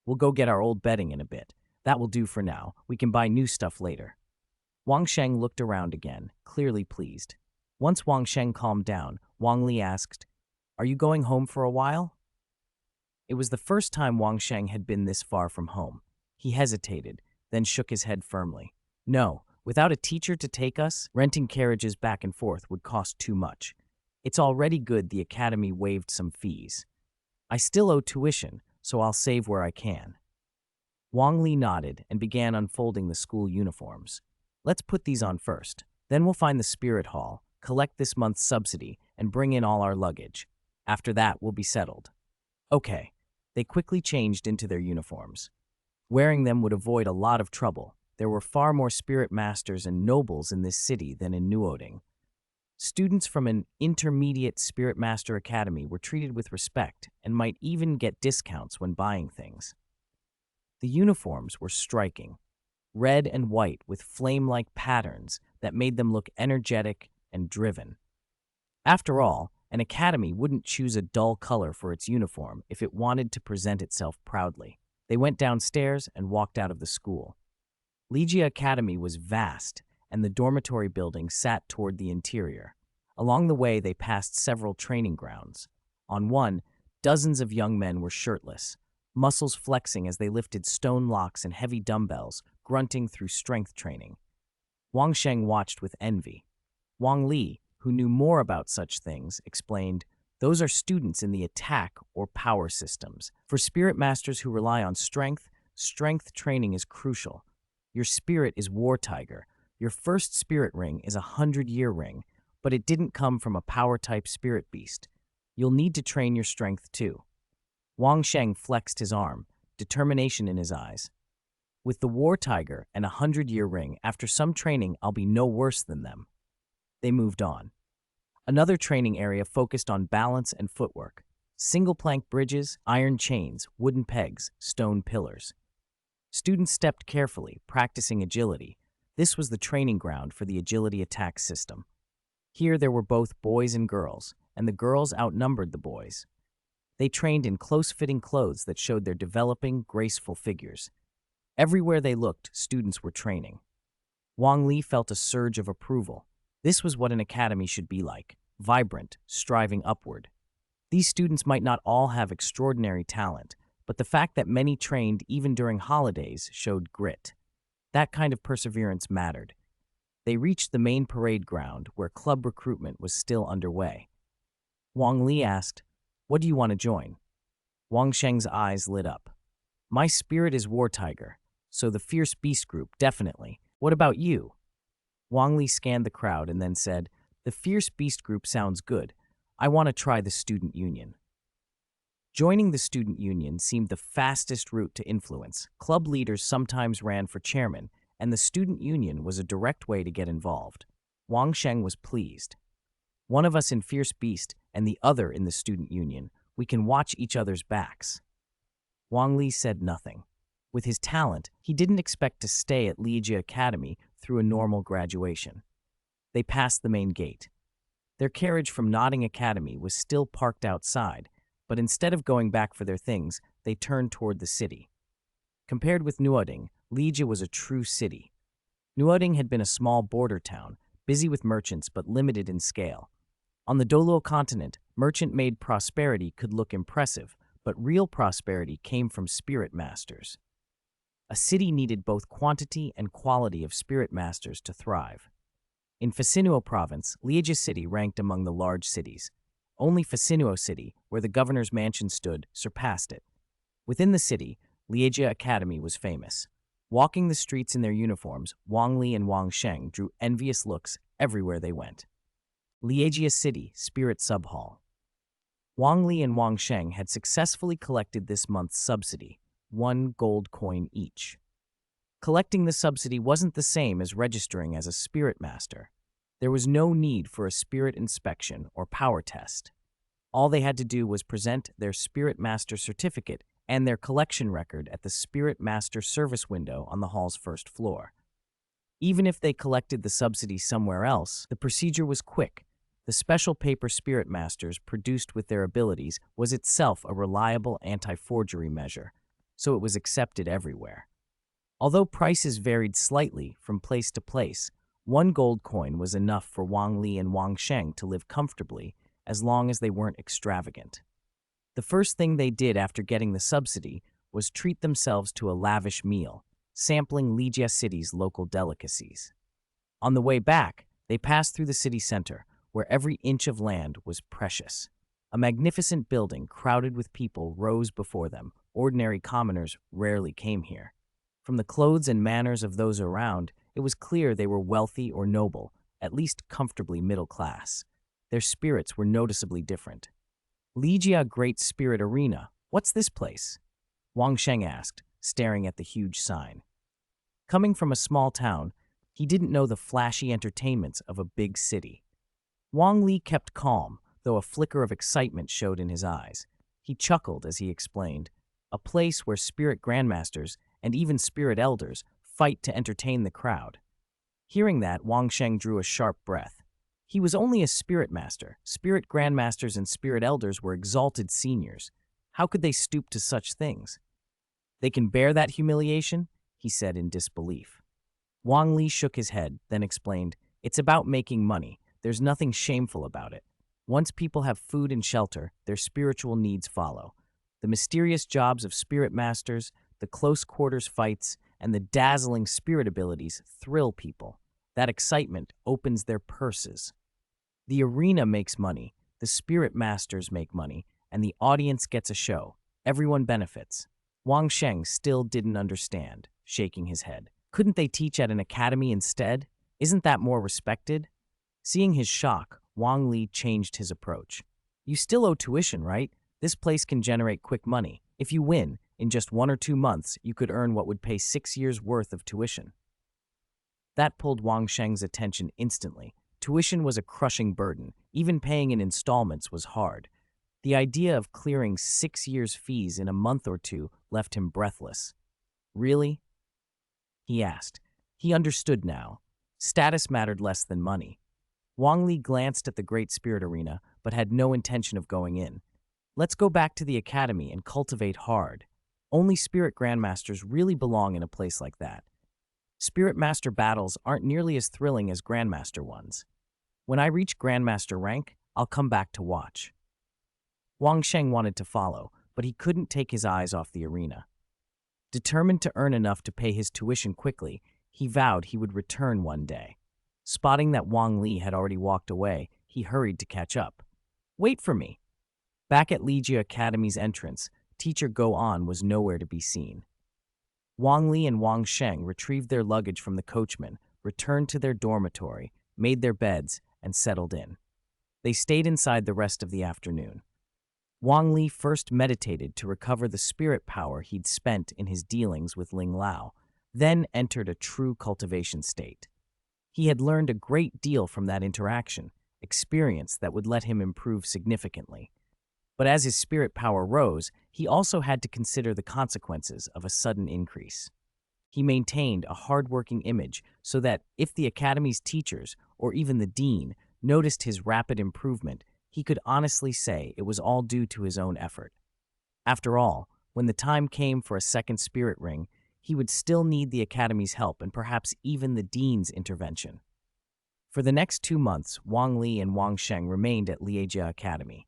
We'll go get our old bedding in a bit. That will do for now. We can buy new stuff later." Wang Sheng looked around again, clearly pleased. Once Wang Sheng calmed down, Wang Li asked, "Are you going home for a while?" It was the first time Wang Sheng had been this far from home. He hesitated, then shook his head firmly. "No, without a teacher to take us, renting carriages back and forth would cost too much. It's already good the academy waived some fees. I still owe tuition, so I'll save where I can." Wang Li nodded and began unfolding the school uniforms. "Let's put these on first. Then we'll find the spirit hall, collect this month's subsidy, and bring in all our luggage. After that, we'll be settled." "Okay." They quickly changed into their uniforms. Wearing them would avoid a lot of trouble. There were far more spirit masters and nobles in this city than in Nuoding. Students from an intermediate Spirit Master Academy were treated with respect and might even get discounts when buying things. The uniforms were striking, red and white with flame-like patterns that made them look energetic and driven. After all, an academy wouldn't choose a dull color for its uniform if it wanted to present itself proudly. They went downstairs and walked out of the school. Legia Academy was vast, and the dormitory building sat toward the interior. Along the way, they passed several training grounds. On one, dozens of young men were shirtless, muscles flexing as they lifted stone locks and heavy dumbbells, grunting through strength training. Wang Sheng watched with envy. Wang Li, who knew more about such things, explained, "Those are students in the attack or power systems. For spirit masters who rely on strength, strength training is crucial. Your spirit is War Tiger. Your first spirit ring is a 100-year ring, but it didn't come from a power-type spirit beast. You'll need to train your strength too." Wang Sheng flexed his arm, determination in his eyes. "With the War Tiger and a 100-year ring, after some training, I'll be no worse than them." They moved on. Another training area focused on balance and footwork. Single-plank bridges, iron chains, wooden pegs, stone pillars. Students stepped carefully, practicing agility. This was the training ground for the agility attack system. Here there were both boys and girls, and the girls outnumbered the boys. They trained in close-fitting clothes that showed their developing, graceful figures. Everywhere they looked, students were training. Wang Li felt a surge of approval. This was what an academy should be like, vibrant, striving upward. These students might not all have extraordinary talent, but the fact that many trained even during holidays showed grit. That kind of perseverance mattered. They reached the main parade ground where club recruitment was still underway. Wang Li asked, "What do you want to join?" Wang Sheng's eyes lit up. "My spirit is War Tiger, so the Fierce Beast Group, definitely. What about you?" Wang Li scanned the crowd and then said, "The Fierce Beast Group sounds good. I want to try the Student Union." Joining the Student Union seemed the fastest route to influence. Club leaders sometimes ran for chairman, and the Student Union was a direct way to get involved. Wang Sheng was pleased. "One of us in Fierce Beast and the other in the Student Union. We can watch each other's backs." Wang Li said nothing. With his talent, he didn't expect to stay at Liejia Academy through a normal graduation. They passed the main gate. Their carriage from Nodding Academy was still parked outside, but instead of going back for their things, they turned toward the city. Compared with Nuoding, Liejia was a true city. Nuoding had been a small border town, busy with merchants but limited in scale. On the Douluo Continent, merchant-made prosperity could look impressive, but real prosperity came from spirit masters. A city needed both quantity and quality of spirit masters to thrive. In Fasinuo Province, Liejia City ranked among the large cities. Only Fasinuo City, where the governor's mansion stood, surpassed it. Within the city, Liejia Academy was famous. Walking the streets in their uniforms, Wang Li and Wang Sheng drew envious looks everywhere they went. Liejia City Spirit Subhall. Wang Li and Wang Sheng had successfully collected this month's subsidy, 1 gold coin each. Collecting the subsidy wasn't the same as registering as a spirit master. There was no need for a spirit inspection or power test. All they had to do was present their Spirit Master certificate and their collection record at the Spirit Master service window on the hall's first floor. Even if they collected the subsidy somewhere else, the procedure was quick. The special paper Spirit Masters produced with their abilities was itself a reliable anti-forgery measure, so it was accepted everywhere. Although prices varied slightly from place to place, 1 gold coin was enough for Wang Li and Wang Sheng to live comfortably as long as they weren't extravagant. The first thing they did after getting the subsidy was treat themselves to a lavish meal, sampling Liejia City's local delicacies. On the way back, they passed through the city center, where every inch of land was precious. A magnificent building crowded with people rose before them. Ordinary commoners rarely came here. From the clothes and manners of those around, it was clear they were wealthy or noble, at least comfortably middle class. Their spirits were noticeably different. "Liejia Great Spirit Arena, what's this place?" Wang Sheng asked, staring at the huge sign. Coming from a small town, he didn't know the flashy entertainments of a big city. Wang Li kept calm, though a flicker of excitement showed in his eyes. He chuckled as he explained, "A place where spirit grandmasters and even spirit elders fight to entertain the crowd." Hearing that, Wang Sheng drew a sharp breath. He was only a spirit master. Spirit grandmasters and spirit elders were exalted seniors. How could they stoop to such things? "They can bear that humiliation?" he said in disbelief. Wang Li shook his head, then explained, "It's about making money. There's nothing shameful about it. Once people have food and shelter, their spiritual needs follow. The mysterious jobs of spirit masters, the close quarters fights, and the dazzling spirit abilities thrill people. That excitement opens their purses. The arena makes money, the spirit masters make money, and the audience gets a show. Everyone benefits." Wang Sheng still didn't understand, shaking his head. "Couldn't they teach at an academy instead? Isn't that more respected?" Seeing his shock, Wang Li changed his approach. "You still owe tuition, right? This place can generate quick money. If you win, in just 1 or 2 months, you could earn what would pay 6 years' worth of tuition." That pulled Wang Sheng's attention instantly. Tuition was a crushing burden. Even paying in installments was hard. The idea of clearing 6 years' fees in a month or two left him breathless. "Really?" he asked. He understood now. Status mattered less than money. Wang Li glanced at the Great Spirit Arena, but had no intention of going in. Let's go back to the academy and cultivate hard. Only spirit grandmasters really belong in a place like that. Spirit master battles aren't nearly as thrilling as grandmaster ones. When I reach grandmaster rank, I'll come back to watch. Wang Sheng wanted to follow, but he couldn't take his eyes off the arena. Determined to earn enough to pay his tuition quickly, he vowed he would return one day. Spotting that Wang Li had already walked away, he hurried to catch up. "Wait for me." Back at Ligia Academy's entrance, teacher Go On was nowhere to be seen. Wang Li and Wang Sheng retrieved their luggage from the coachman, returned to their dormitory, made their beds, and settled in. They stayed inside the rest of the afternoon. Wang Li first meditated to recover the spirit power he'd spent in his dealings with Ling Lao, then entered a true cultivation state. He had learned a great deal from that interaction, experience that would let him improve significantly. But as his spirit power rose, he also had to consider the consequences of a sudden increase. He maintained a hard-working image so that if the academy's teachers, or even the dean, noticed his rapid improvement, he could honestly say it was all due to his own effort. After all, when the time came for a second spirit ring, he would still need the academy's help and perhaps even the dean's intervention. For the next 2 months, Wang Li and Wang Sheng remained at Liejia Academy.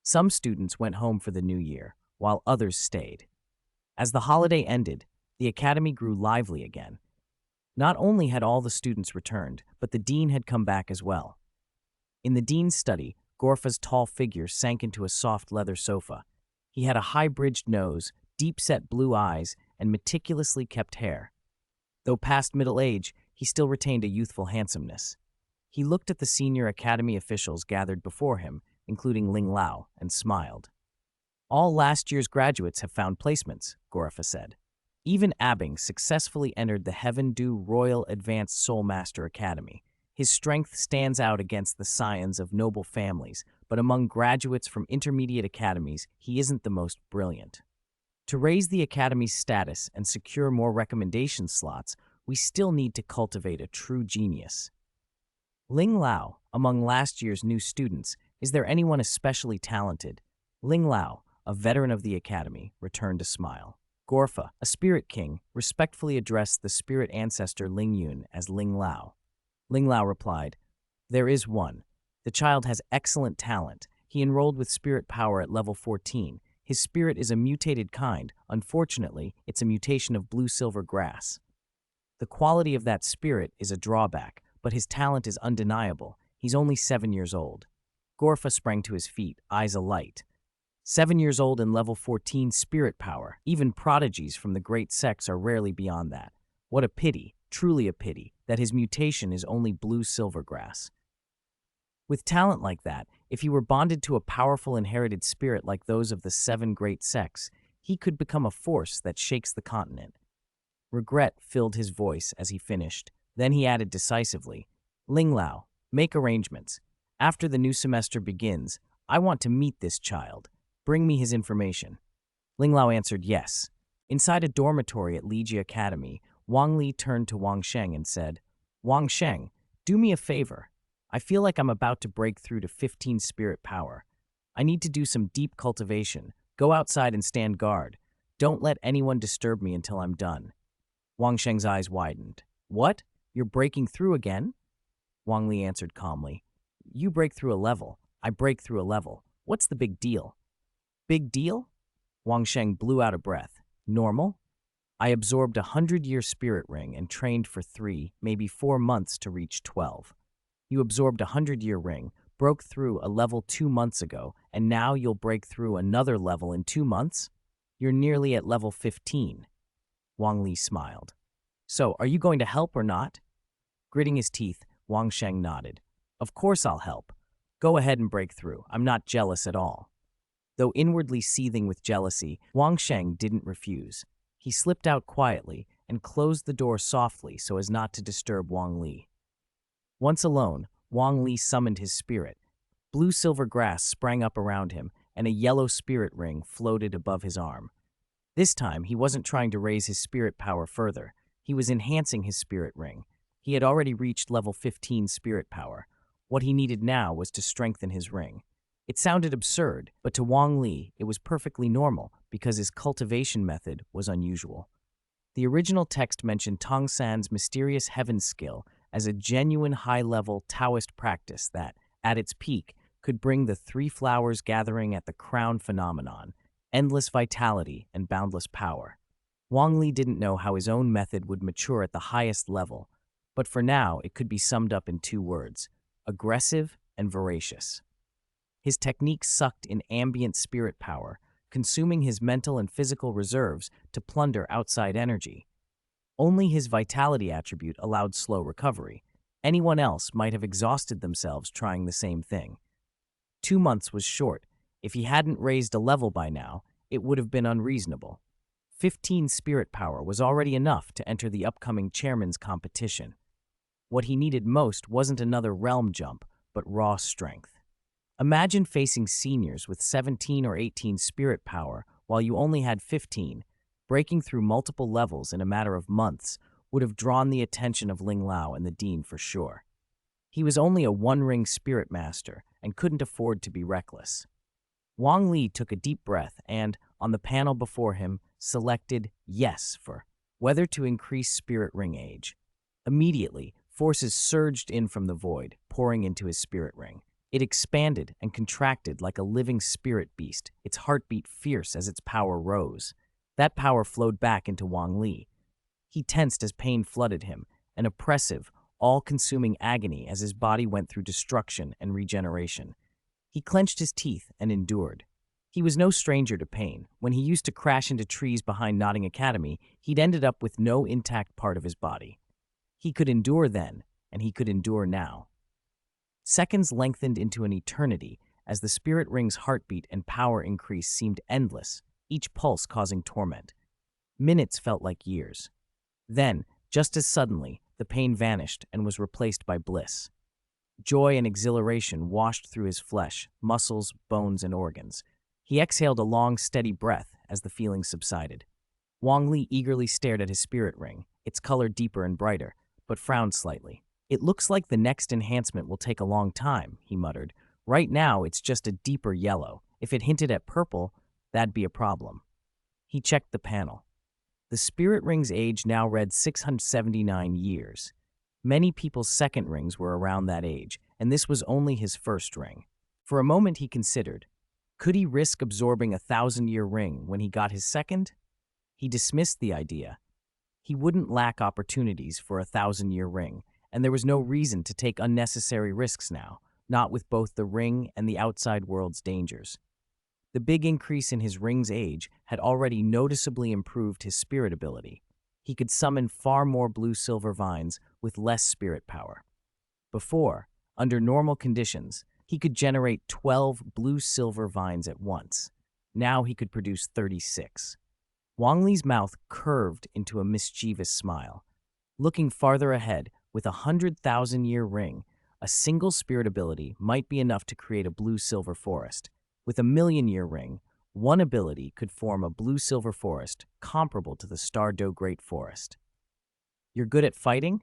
Some students went home for the new year, while others stayed. As the holiday ended, the academy grew lively again. Not only had all the students returned, but the dean had come back as well. In the dean's study, Gorfa's tall figure sank into a soft leather sofa. He had a high-bridged nose, deep-set blue eyes, and meticulously kept hair. Though past middle age, he still retained a youthful handsomeness. He looked at the senior academy officials gathered before him, including Ling Lao, and smiled. "All last year's graduates have found placements," Gorfa said. "Even Abing successfully entered the Heaven Du Royal Advanced Soul Master Academy. His strength stands out against the scions of noble families, but among graduates from intermediate academies, he isn't the most brilliant. To raise the academy's status and secure more recommendation slots, we still need to cultivate a true genius." Ling Lao, among last year's new students, is there anyone especially talented? Ling Lao, a veteran of the academy, returned a smile. Gorfa, a spirit king, respectfully addressed the spirit ancestor Ling Yun as Ling Lao. Ling Lao replied, "There is one. The child has excellent talent. He enrolled with spirit power at level 14. His spirit is a mutated kind. Unfortunately, it's a mutation of blue-silver grass. The quality of that spirit is a drawback, but his talent is undeniable. He's only 7 years old." Gorfa sprang to his feet, eyes alight. 7 years old and level 14 spirit power. Even prodigies from the great sects are rarely beyond that. What a pity, truly a pity, that his mutation is only blue-silver grass. With talent like that, if he were bonded to a powerful inherited spirit like those of the 7 great sects, he could become a force that shakes the continent. Regret filled his voice as he finished. Then he added decisively, "Ling Lao, make arrangements. After the new semester begins, I want to meet this child. Bring me his information." Ling Lao answered yes. Inside a dormitory at Ligia Academy, Wang Li turned to Wang Sheng and said, "Wang Sheng, do me a favor. I feel like I'm about to break through to 15 spirit power. I need to do some deep cultivation. Go outside and stand guard. Don't let anyone disturb me until I'm done." Wang Sheng's eyes widened. "What? You're breaking through again?" Wang Li answered calmly, "You break through a level. I break through a level. What's the big deal?" "Big deal?" Wang Sheng blew out a breath. "Normal? I absorbed 100-year spirit ring and trained for 3, maybe 4 months to reach 12. You absorbed a 100-year ring, broke through a level 2 months ago, and now you'll break through another level in 2 months? You're nearly at level 15. Wang Li smiled. "So, are you going to help or not?" Gritting his teeth, Wang Sheng nodded. "Of course I'll help. Go ahead and break through. I'm not jealous at all." Though inwardly seething with jealousy, Wang Sheng didn't refuse. He slipped out quietly and closed the door softly so as not to disturb Wang Li. Once alone, Wang Li summoned his spirit. Blue-silver grass sprang up around him, and a yellow spirit ring floated above his arm. This time, he wasn't trying to raise his spirit power further. He was enhancing his spirit ring. He had already reached level 15 spirit power. What he needed now was to strengthen his ring. It sounded absurd, but to Wang Li, it was perfectly normal because his cultivation method was unusual. The original text mentioned Tongsan's mysterious heaven skill as a genuine high-level Taoist practice that, at its peak, could bring the three flowers gathering at the crown phenomenon, endless vitality and boundless power. Wang Li didn't know how his own method would mature at the highest level, but for now it could be summed up in two words: aggressive and voracious. His technique sucked in ambient spirit power, consuming his mental and physical reserves to plunder outside energy. Only his vitality attribute allowed slow recovery. Anyone else might have exhausted themselves trying the same thing. 2 months was short. If he hadn't raised a level by now, it would have been unreasonable. 15 spirit power was already enough to enter the upcoming chairman's competition. What he needed most wasn't another realm jump, but raw strength. Imagine facing seniors with 17 or 18 spirit power while you only had 15. Breaking through multiple levels in a matter of months would have drawn the attention of Ling Lao and the dean for sure. He was only a one-ring spirit master and couldn't afford to be reckless. Wang Li took a deep breath and, on the panel before him, selected yes for whether to increase spirit ring age. Immediately, forces surged in from the void, pouring into his spirit ring. It expanded and contracted like a living spirit beast, its heartbeat fierce as its power rose. That power flowed back into Wang Li. He tensed as pain flooded him, an oppressive, all-consuming agony as his body went through destruction and regeneration. He clenched his teeth and endured. He was no stranger to pain. When he used to crash into trees behind Notting Academy, he'd ended up with no intact part of his body. He could endure then, and he could endure now. Seconds lengthened into an eternity as the spirit ring's heartbeat and power increase seemed endless, each pulse causing torment. Minutes felt like years. Then, just as suddenly, the pain vanished and was replaced by bliss. Joy and exhilaration washed through his flesh, muscles, bones, and organs. He exhaled a long, steady breath as the feeling subsided. Wang Li eagerly stared at his spirit ring, its color deeper and brighter, but frowned slightly. "It looks like the next enhancement will take a long time," he muttered. "Right now, it's just a deeper yellow. If it hinted at purple, that'd be a problem." He checked the panel. The spirit ring's age now read 679 years. Many people's second rings were around that age, and this was only his first ring. For a moment he considered, could he risk absorbing a 1,000-year ring when he got his second? He dismissed the idea. He wouldn't lack opportunities for a 1,000-year ring, and there was no reason to take unnecessary risks now, not with both the ring and the outside world's dangers. The big increase in his ring's age had already noticeably improved his spirit ability. He could summon far more blue-silver vines with less spirit power. Before, under normal conditions, he could generate 12 blue-silver vines at once. Now he could produce 36. Wang Li's mouth curved into a mischievous smile. Looking farther ahead, with a 100,000-year ring, a single spirit ability might be enough to create a blue-silver forest. With a 1,000,000-year ring, one ability could form a blue-silver forest comparable to the Stardew Great Forest. You're good at fighting?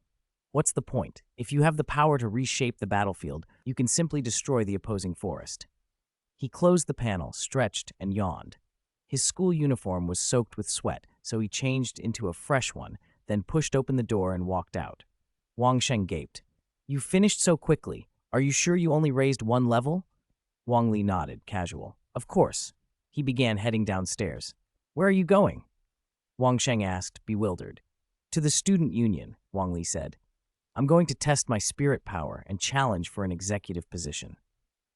What's the point? If you have the power to reshape the battlefield, you can simply destroy the opposing forest. He closed the panel, stretched, and yawned. His school uniform was soaked with sweat, so he changed into a fresh one, then pushed open the door and walked out. Wang Sheng gaped. "You finished so quickly. Are you sure you only raised one level?" Wang Li nodded, casual. "Of course." He began heading downstairs. "Where are you going?" Wang Sheng asked, bewildered. "To the student union," Wang Li said. "I'm going to test my spirit power and challenge for an executive position."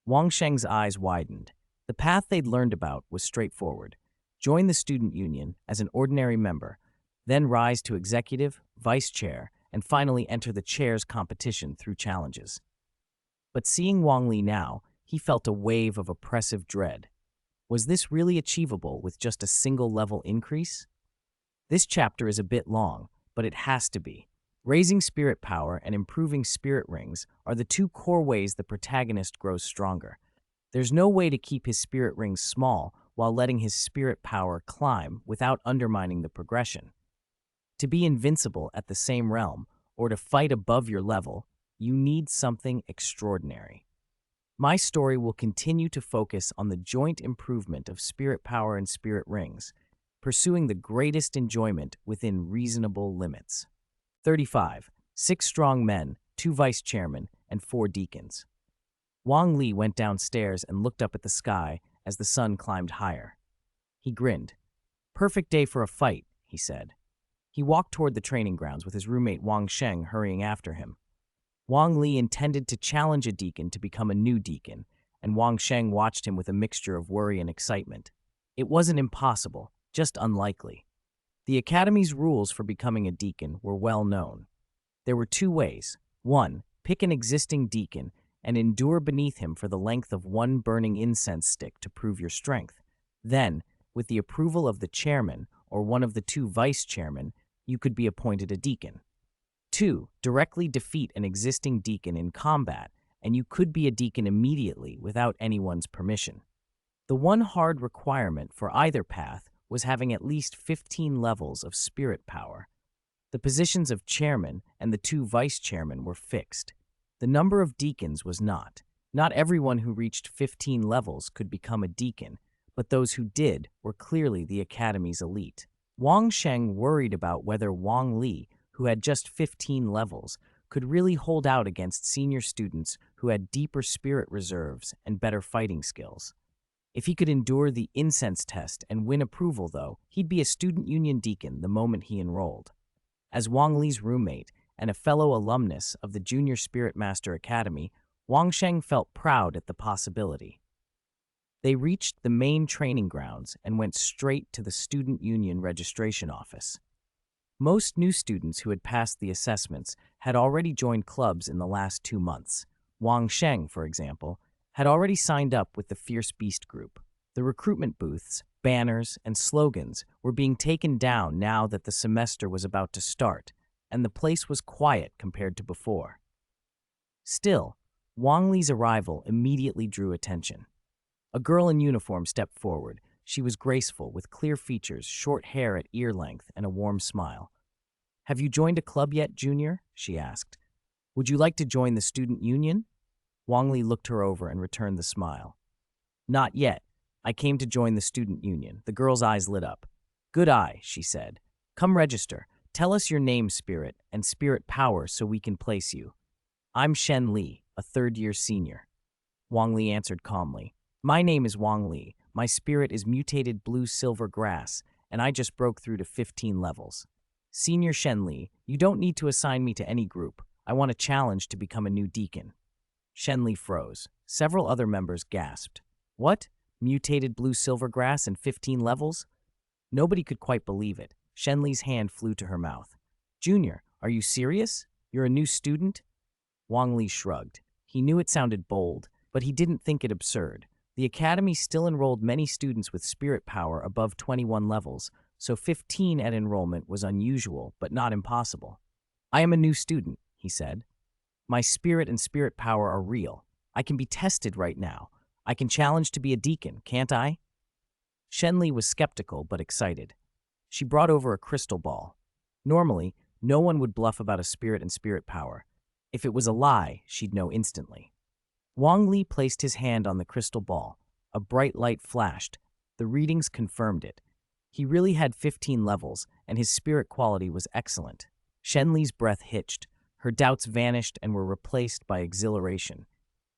Wang Sheng's eyes widened. The path they'd learned about was straightforward. Join the student union as an ordinary member, then rise to executive, vice chair, and finally enter the chair's competition through challenges. But seeing Wang Li now, he felt a wave of oppressive dread. Was this really achievable with just a single level increase? This chapter is a bit long, but it has to be. Raising spirit power and improving spirit rings are the two core ways the protagonist grows stronger. There's no way to keep his spirit rings small while letting his spirit power climb without undermining the progression. To be invincible at the same realm, or to fight above your level, you need something extraordinary. My story will continue to focus on the joint improvement of spirit power and spirit rings, pursuing the greatest enjoyment within reasonable limits. 35. 6 strong men, 2 vice chairmen, and 4 deacons. Wang Li went downstairs and looked up at the sky as the sun climbed higher. He grinned. Perfect day for a fight, he said. He walked toward the training grounds with his roommate Wang Sheng hurrying after him. Wang Li intended to challenge a deacon to become a new deacon, and Wang Sheng watched him with a mixture of worry and excitement. It wasn't impossible, just unlikely. The academy's rules for becoming a deacon were well known. There were 2 ways. 1. Pick an existing deacon and endure beneath him for the length of 1 burning incense stick to prove your strength. Then, with the approval of the chairman or one of the 2 vice chairmen, you could be appointed a deacon. 2. Directly defeat an existing deacon in combat, and you could be a deacon immediately without anyone's permission. The one hard requirement for either path was having at least 15 levels of spirit power. The positions of chairman and the 2 vice chairmen were fixed. The number of deacons was not. Not everyone who reached 15 levels could become a deacon, but those who did were clearly the academy's elite. Wang Sheng worried about whether Wang Li, who had just 15 levels, could really hold out against senior students who had deeper spirit reserves and better fighting skills. If he could endure the incense test and win approval, though, he'd be a student union deacon the moment he enrolled. As Wang Li's roommate and a fellow alumnus of the Junior Spirit Master Academy, Wang Sheng felt proud at the possibility. They reached the main training grounds and went straight to the student union registration office. Most new students who had passed the assessments had already joined clubs in the last 2 months. Wang Sheng, for example, had already signed up with the Fierce Beast group. The recruitment booths, banners, and slogans were being taken down now that the semester was about to start, and the place was quiet compared to before. Still, Wang Li's arrival immediately drew attention. A girl in uniform stepped forward. She was graceful, with clear features, short hair at ear length, and a warm smile. "Have you joined a club yet, Junior?" she asked. "Would you like to join the student union?" Wang Li looked her over and returned the smile. "Not yet. I came to join the student union." The girl's eyes lit up. "Good eye," she said. "Come register. Tell us your name, spirit, and spirit power so we can place you." "I'm Shen Li, a 3rd-year senior." Wang Li answered calmly. "My name is Wang Li. My spirit is mutated blue-silver grass, and I just broke through to 15 levels. Senior Shen Li, you don't need to assign me to any group. I want a challenge to become a new deacon." Shen Li froze. Several other members gasped. "What? Mutated blue-silver grass and 15 levels?" Nobody could quite believe it. Shen Li's hand flew to her mouth. "Junior, are you serious? You're a new student?" Wang Li shrugged. He knew it sounded bold, but he didn't think it absurd. The academy still enrolled many students with spirit power above 21 levels, so 15 at enrollment was unusual, but not impossible. "I am a new student," he said. "My spirit and spirit power are real. I can be tested right now. I can challenge to be a deacon, can't I?" Shen Li was skeptical but excited. She brought over a crystal ball. Normally, no one would bluff about a spirit and spirit power. If it was a lie, she'd know instantly. Wang Li placed his hand on the crystal ball. A bright light flashed. The readings confirmed it. He really had 15 levels, and his spirit quality was excellent. Shen Li's breath hitched. Her doubts vanished and were replaced by exhilaration.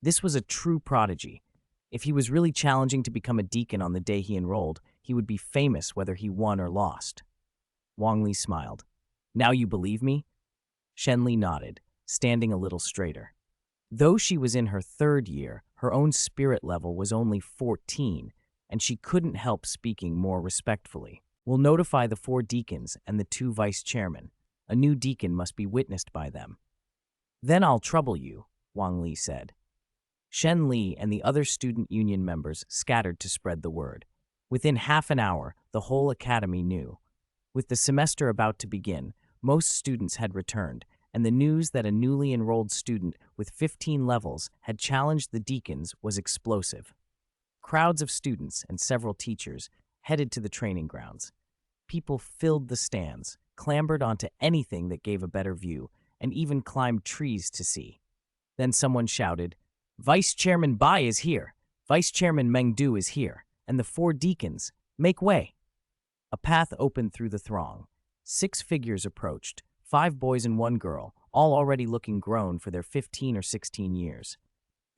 This was a true prodigy. If he was really challenging to become a deacon on the day he enrolled, he would be famous whether he won or lost. Wang Li smiled. "Now you believe me?" Shen Li nodded, standing a little straighter. Though she was in her 3rd year, her own spirit level was only 14, and she couldn't help speaking more respectfully. "We'll notify the 4 deacons and the 2 vice chairmen. A new deacon must be witnessed by them." "Then I'll trouble you," Wang Li said. Shen Li and the other student union members scattered to spread the word. Within half an hour, the whole academy knew. With the semester about to begin, most students had returned, and the news that a newly enrolled student with 15 levels had challenged the deacons was explosive. Crowds of students and several teachers headed to the training grounds. People filled the stands, clambered onto anything that gave a better view, and even climbed trees to see. Then someone shouted, Vice Chairman Bai is here. Vice Chairman Mengdu is here. And the 4 deacons. Make way. A path opened through the throng. 6 figures approached, 5 boys and 1 girl, all already looking grown for their 15 or 16 years.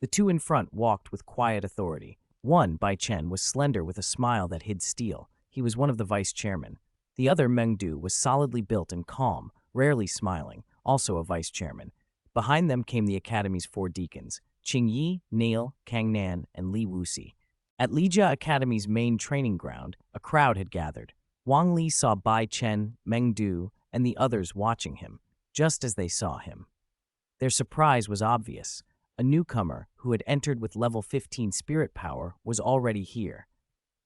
The 2 in front walked with quiet authority. One, Bai Chen, was slender with a smile that hid steel. He was one of the vice chairmen. The other, Mengdu, was solidly built and calm, rarely smiling, also a vice chairman. Behind them came the academy's 4 deacons, Qing Yi, Neil, Kang Nan, and Li Wuxi. At Lijia Academy's main training ground, a crowd had gathered. Wang Li saw Bai Chen, Mengdu, and the others watching him, just as they saw him. Their surprise was obvious. A newcomer who had entered with level 15 spirit power was already here.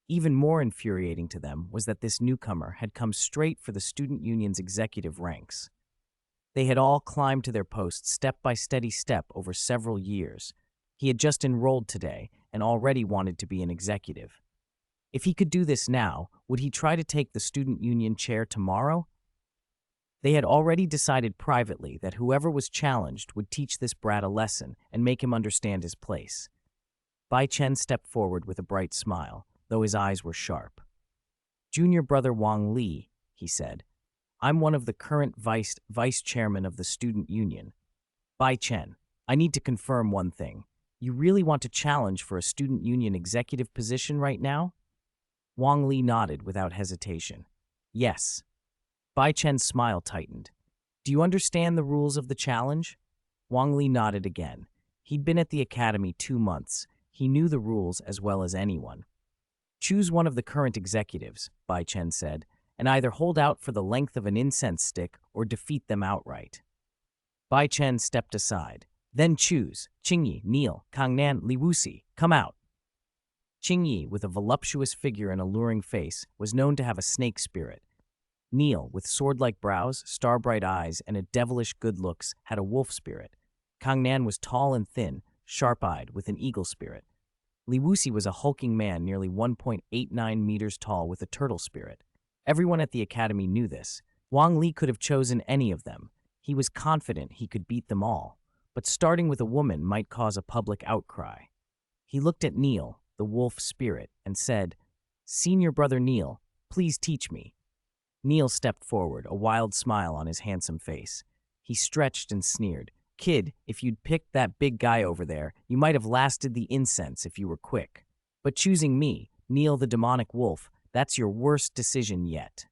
Even more infuriating to them was that this newcomer had come straight for the student union's executive ranks. They had all climbed to their posts step by steady step over several years. He had just enrolled today and already wanted to be an executive. If he could do this now, would he try to take the student union chair tomorrow? They had already decided privately that whoever was challenged would teach this brat a lesson and make him understand his place. Bai Chen stepped forward with a bright smile, though his eyes were sharp. "Junior brother Wang Li," he said, "I'm one of the current vice chairman of the student union. Bai Chen, I need to confirm one thing. You really want to challenge for a student union executive position right now?" Wang Li nodded without hesitation. "Yes." Bai Chen's smile tightened. "Do you understand the rules of the challenge?" Wang Li nodded again. He'd been at the academy 2 months. He knew the rules as well as anyone. "Choose one of the current executives," Bai Chen said, "and either hold out for the length of an incense stick or defeat them outright." Bai Chen stepped aside. "Then choose. Qingyi, Neil, Kangnan, Li Wuxi, come out." Qingyi, with a voluptuous figure and alluring face, was known to have a snake spirit. Neil, with sword-like brows, star-bright eyes, and a devilish good looks, had a wolf spirit. Kangnan was tall and thin, sharp-eyed, with an eagle spirit. Li Wuxi was a hulking man nearly 1.89 meters tall with a turtle spirit. Everyone at the academy knew this. Wang Li could have chosen any of them. He was confident he could beat them all. But starting with a woman might cause a public outcry. He looked at Neil, the wolf spirit, and said, "Senior brother Neil, please teach me." Neil stepped forward, a wild smile on his handsome face. He stretched and sneered. "Kid, if you'd picked that big guy over there, you might have lasted the incense if you were quick. But choosing me, Neil the demonic wolf, that's your worst decision yet.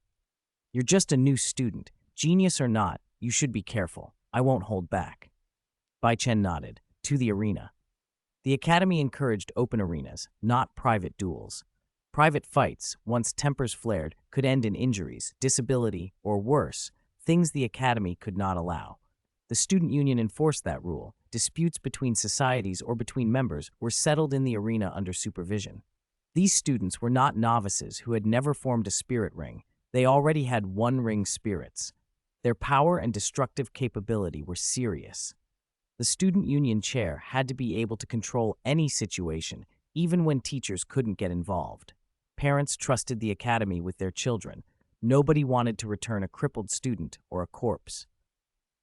You're just a new student. Genius or not, you should be careful. I won't hold back." Bai Chen nodded. To the arena. The academy encouraged open arenas, not private duels. Private fights, once tempers flared, could end in injuries, disability, or worse, things the academy could not allow. The student union enforced that rule. Disputes between societies or between members were settled in the arena under supervision. These students were not novices who had never formed a spirit ring. They already had one-ring spirits. Their power and destructive capability were serious. The student union chair had to be able to control any situation, even when teachers couldn't get involved. Parents trusted the academy with their children. Nobody wanted to return a crippled student or a corpse.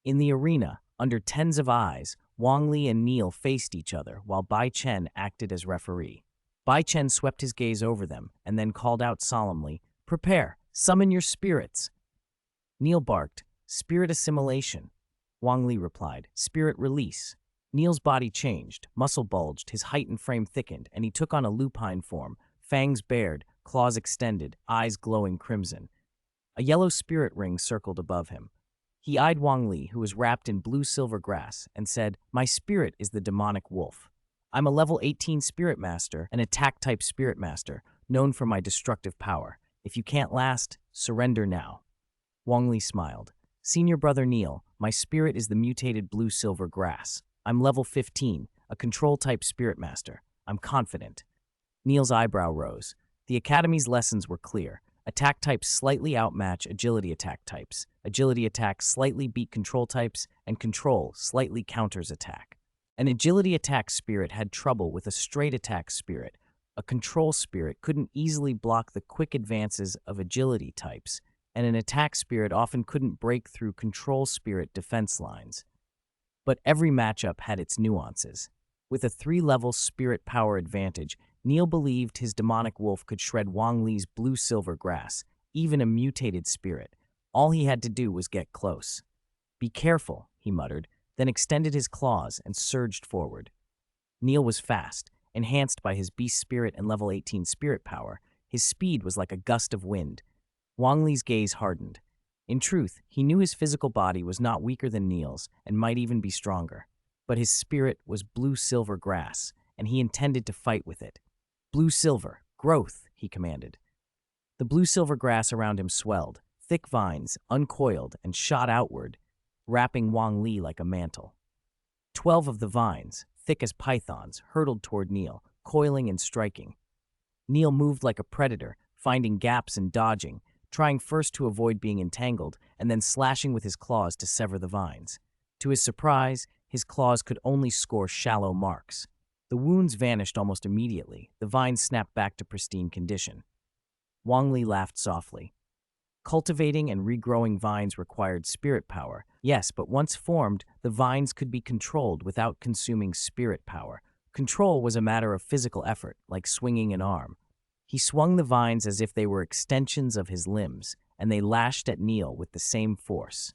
In the arena, under tens of eyes, Wang Li and Neil faced each other while Bai Chen acted as referee. Bai Chen swept his gaze over them and then called out solemnly, "Prepare, summon your spirits." Neil barked, "Spirit assimilation." Wang Li replied, "Spirit release." Neil's body changed, muscle bulged, his height and frame thickened, and he took on a lupine form, fangs bared, claws extended, eyes glowing crimson. A yellow spirit ring circled above him. He eyed Wang Li, who was wrapped in blue-silver grass, and said, "My spirit is the demonic wolf. I'm a level 18 spirit master, an attack-type spirit master, known for my destructive power. If you can't last, surrender now." Wang Li smiled. "Senior brother Neil, my spirit is the mutated blue-silver grass. I'm level 15, a control-type spirit master. I'm confident." Neil's eyebrow rose. The academy's lessons were clear. Attack types slightly outmatch agility attack types. Agility attacks slightly beat control types, and control slightly counters attack. An agility attack spirit had trouble with a straight attack spirit. A control spirit couldn't easily block the quick advances of agility types, and an attack spirit often couldn't break through control spirit defense lines. But every matchup had its nuances. With a 3-level spirit power advantage, Neil believed his demonic wolf could shred Wang Li's blue-silver grass, even a mutated spirit. All he had to do was get close. "Be careful," he muttered, then extended his claws and surged forward. Neil was fast, enhanced by his beast spirit and level 18 spirit power. His speed was like a gust of wind. Wang Li's gaze hardened. In truth, he knew his physical body was not weaker than Neil's and might even be stronger. But his spirit was blue-silver grass, and he intended to fight with it. "Blue-silver, growth," he commanded. The blue-silver grass around him swelled. Thick vines uncoiled and shot outward, wrapping Wang Li like a mantle. 12 of the vines, thick as pythons, hurtled toward Neil, coiling and striking. Neil moved like a predator, finding gaps and dodging, trying first to avoid being entangled and then slashing with his claws to sever the vines. To his surprise, his claws could only score shallow marks. The wounds vanished almost immediately. The vines snapped back to pristine condition. Wang Li laughed softly. Cultivating and regrowing vines required spirit power. Yes, but once formed, the vines could be controlled without consuming spirit power. Control was a matter of physical effort, like swinging an arm. He swung the vines as if they were extensions of his limbs, and they lashed at Neil with the same force.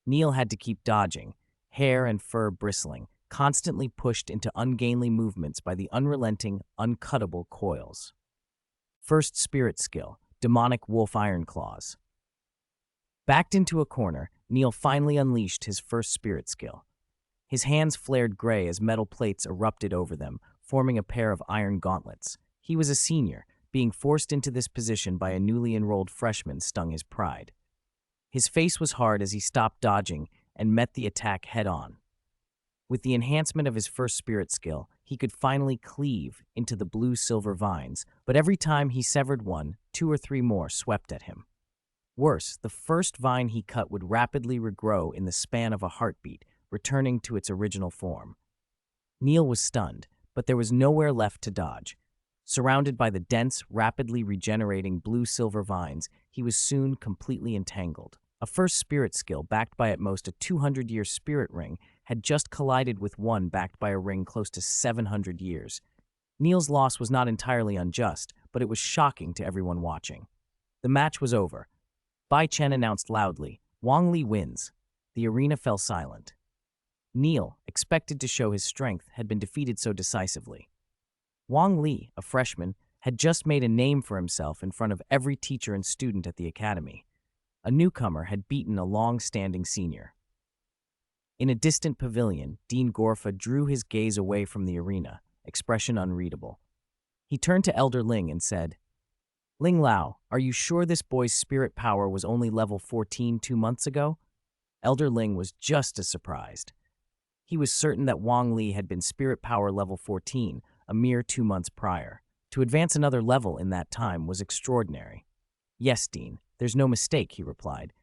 Neil had to keep dodging, hair and fur bristling, constantly pushed into ungainly movements by the unrelenting, uncuttable coils. First spirit skill, demonic wolf iron claws. Backed into a corner, Neil finally unleashed his first spirit skill. His hands flared gray as metal plates erupted over them, forming a pair of iron gauntlets. He was a senior. Being forced into this position by a newly enrolled freshman stung his pride. His face was hard as he stopped dodging and met the attack head-on. With the enhancement of his first spirit skill, he could finally cleave into the blue-silver vines, but every time he severed one, 2 or 3 more swept at him. Worse, the first vine he cut would rapidly regrow in the span of a heartbeat, returning to its original form. Neil was stunned, but there was nowhere left to dodge. Surrounded by the dense, rapidly regenerating blue-silver vines, he was soon completely entangled. A first spirit skill backed by at most a 200-year spirit ring had just collided with one backed by a ring close to 700 years. Neil's loss was not entirely unjust, but it was shocking to everyone watching. The match was over. Bai Chen announced loudly, "Wang Li wins." The arena fell silent. Neil, expected to show his strength, had been defeated so decisively. Wang Li, a freshman, had just made a name for himself in front of every teacher and student at the academy. A newcomer had beaten a long-standing senior. In a distant pavilion, Dean Gorfa drew his gaze away from the arena, expression unreadable. He turned to Elder Ling and said, "Ling Lao, are you sure this boy's spirit power was only level 14 2 months ago?" Elder Ling was just as surprised. He was certain that Wang Li had been spirit power level 14, a mere 2 months prior. To advance another level in that time was extraordinary. "Yes, Dean, there's no mistake," he replied.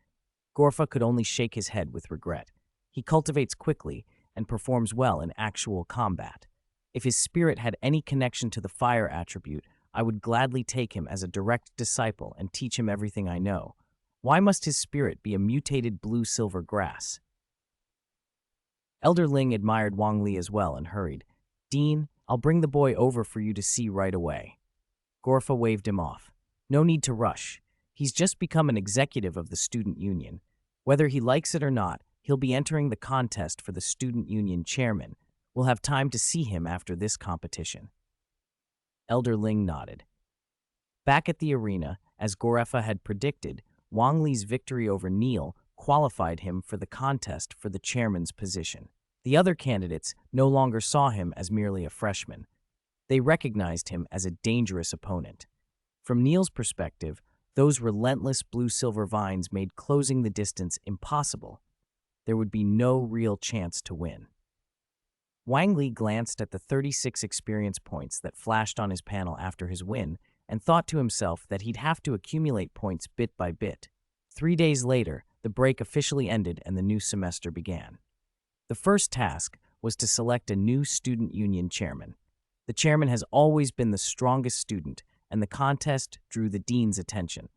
Gorfa could only shake his head with regret. He cultivates quickly and performs well in actual combat. If his spirit had any connection to the fire attribute, I would gladly take him as a direct disciple and teach him everything I know. Why must his spirit be a mutated blue-silver grass? Elder Ling admired Wang Li as well and hurried. "Dean, I'll bring the boy over for you to see right away." Gorfa waved him off. "No need to rush. He's just become an executive of the student union. Whether he likes it or not, he'll be entering the contest for the student union chairman. We'll have time to see him after this competition." Elder Ling nodded. Back at the arena, as Gorfa had predicted, Wang Li's victory over Neil qualified him for the contest for the chairman's position. The other candidates no longer saw him as merely a freshman. They recognized him as a dangerous opponent. From Neil's perspective, those relentless blue-silver vines made closing the distance impossible. There would be no real chance to win. Wang Li glanced at the 36 experience points that flashed on his panel after his win and thought to himself that he'd have to accumulate points bit by bit. 3 days later, the break officially ended and the new semester began. The first task was to select a new student union chairman. The chairman has always been the strongest student, and the contest drew the dean's attention.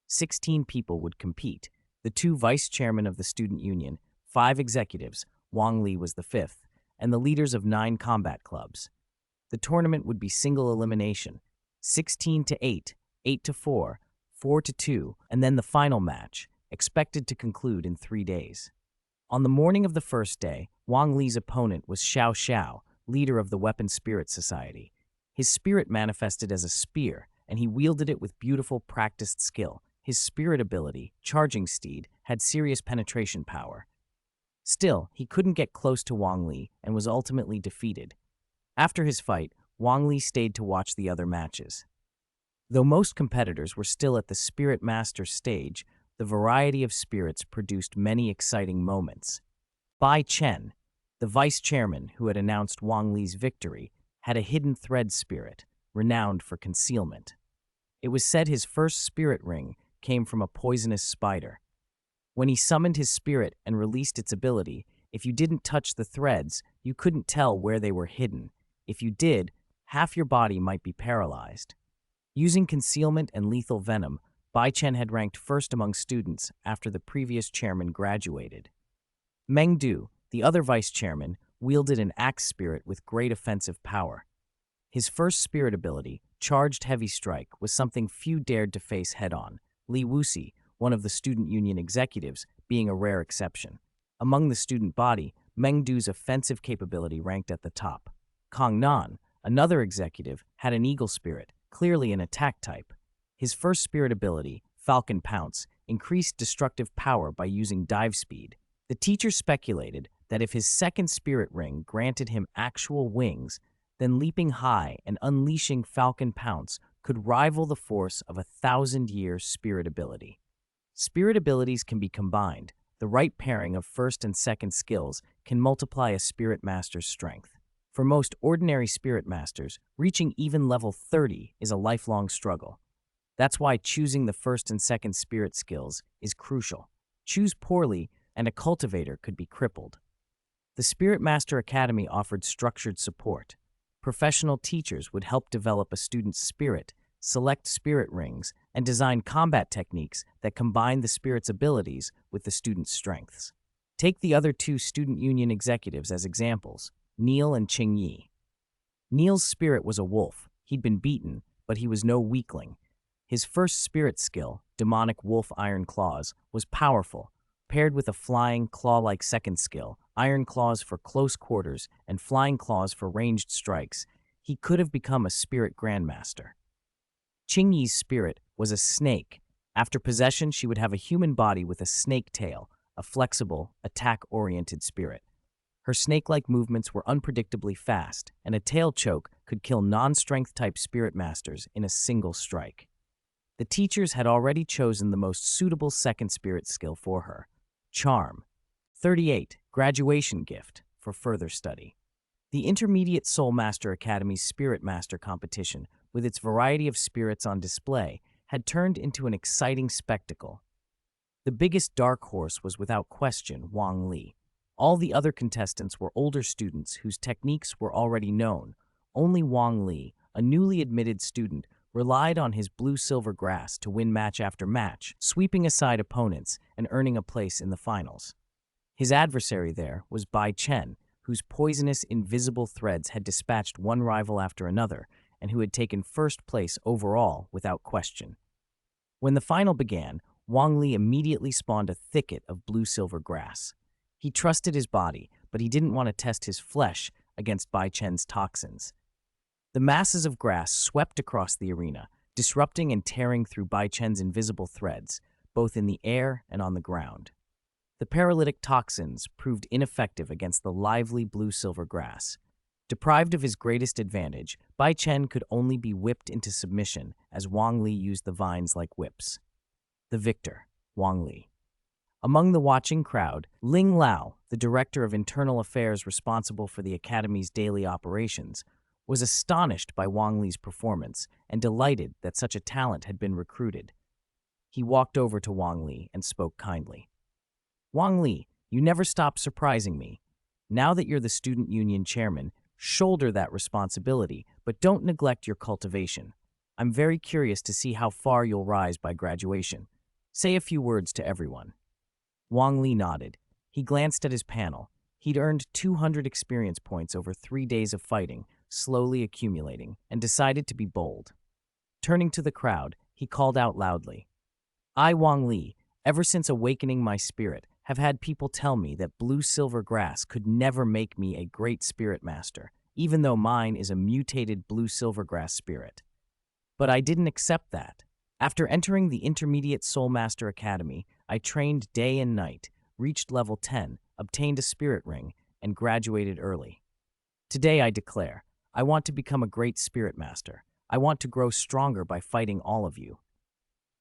16 people would compete. The 2 vice chairmen of the student union, 5 executives, Wang Li was the 5th, and the leaders of 9 combat clubs. The tournament would be single elimination, 16 to 8, 8 to 4, 4 to 2, and then the final match, expected to conclude in 3 days. On the morning of the first day, Wang Li's opponent was Xiao Xiao, leader of the Weapon Spirit Society. His spirit manifested as a spear, and he wielded it with beautiful, practiced skill. His spirit ability, Charging Steed, had serious penetration power. Still, he couldn't get close to Wang Li and was ultimately defeated. After his fight, Wang Li stayed to watch the other matches. Though most competitors were still at the Spirit Master stage, the variety of spirits produced many exciting moments. Bai Chen, the vice chairman who had announced Wang Li's victory, had a hidden thread spirit, renowned for concealment. It was said his first spirit ring came from a poisonous spider. When he summoned his spirit and released its ability, if you didn't touch the threads, you couldn't tell where they were hidden. If you did, half your body might be paralyzed. Using concealment and lethal venom, Bai Chen had ranked first among students after the previous chairman graduated. Meng Du, the other vice chairman, wielded an axe spirit with great offensive power. His first spirit ability, Charged Heavy Strike, was something few dared to face head-on, Li Wuxi, one of the student union executives, being a rare exception. Among the student body, Meng Du's offensive capability ranked at the top. Kang Nan, another executive, had an eagle spirit, clearly an attack type. His first spirit ability, Falcon Pounce, increased destructive power by using dive speed. The teacher speculated that if his second spirit ring granted him actual wings, then leaping high and unleashing Falcon Pounce could rival the force of 1,000-year spirit ability. Spirit abilities can be combined. The right pairing of first and second skills can multiply a spirit master's strength. For most ordinary spirit masters, reaching even level 30 is a lifelong struggle. That's why choosing the first and second spirit skills is crucial. Choose poorly, and a cultivator could be crippled. The Spirit Master Academy offered structured support. Professional teachers would help develop a student's spirit, select spirit rings, and design combat techniques that combine the spirit's abilities with the student's strengths. Take the other 2 student union executives as examples, Neil and Qing Yi. Neil's spirit was a wolf. He'd been beaten, but he was no weakling. His first spirit skill, Demonic Wolf Iron Claws, was powerful, paired with a flying, claw-like second skill, Iron Claws for close quarters and Flying Claws for ranged strikes. He could have become a spirit grandmaster. Qing Yi's spirit was a snake. After possession, she would have a human body with a snake tail, a flexible, attack-oriented spirit. Her snake-like movements were unpredictably fast, and a tail choke could kill non-strength-type spirit masters in a single strike. The teachers had already chosen the most suitable second spirit skill for her, Charm. 38. Graduation Gift for further study. The Intermediate Soul Master Academy's Spirit Master competition, with its variety of spirits on display, had turned into an exciting spectacle. The biggest dark horse was without question Wang Li. All the other contestants were older students whose techniques were already known. Only Wang Li, a newly admitted student, relied on his blue-silver grass to win match after match, sweeping aside opponents and earning a place in the finals. His adversary there was Bai Chen, whose poisonous, invisible threads had dispatched one rival after another, and who had taken first place overall without question. When the final began, Wang Li immediately spawned a thicket of blue-silver grass. He trusted his body, but he didn't want to test his flesh against Bai Chen's toxins. The masses of grass swept across the arena, disrupting and tearing through Bai Chen's invisible threads, both in the air and on the ground. The paralytic toxins proved ineffective against the lively blue-silver grass. Deprived of his greatest advantage, Bai Chen could only be whipped into submission as Wang Li used the vines like whips. The victor, Wang Li. Among the watching crowd, Ling Lao, the director of internal affairs responsible for the academy's daily operations, was astonished by Wang Li's performance and delighted that such a talent had been recruited. He walked over to Wang Li and spoke kindly. "Wang Li, you never stop surprising me. Now that you're the student union chairman, shoulder that responsibility, but don't neglect your cultivation. I'm very curious to see how far you'll rise by graduation. Say a few words to everyone." Wang Li nodded. He glanced at his panel. He'd earned 200 experience points over 3 days of fighting, slowly accumulating, and decided to be bold. Turning to the crowd, he called out loudly, I, Wang Li, ever since awakening my spirit, have had people tell me that blue-silver grass could never make me a great spirit master, even though mine is a mutated blue-silver grass spirit. But I didn't accept that. After entering the Intermediate Soul Master Academy, I trained day and night, reached level 10, obtained a spirit ring, and graduated early. Today I declare, I want to become a great spirit master. I want to grow stronger by fighting all of you.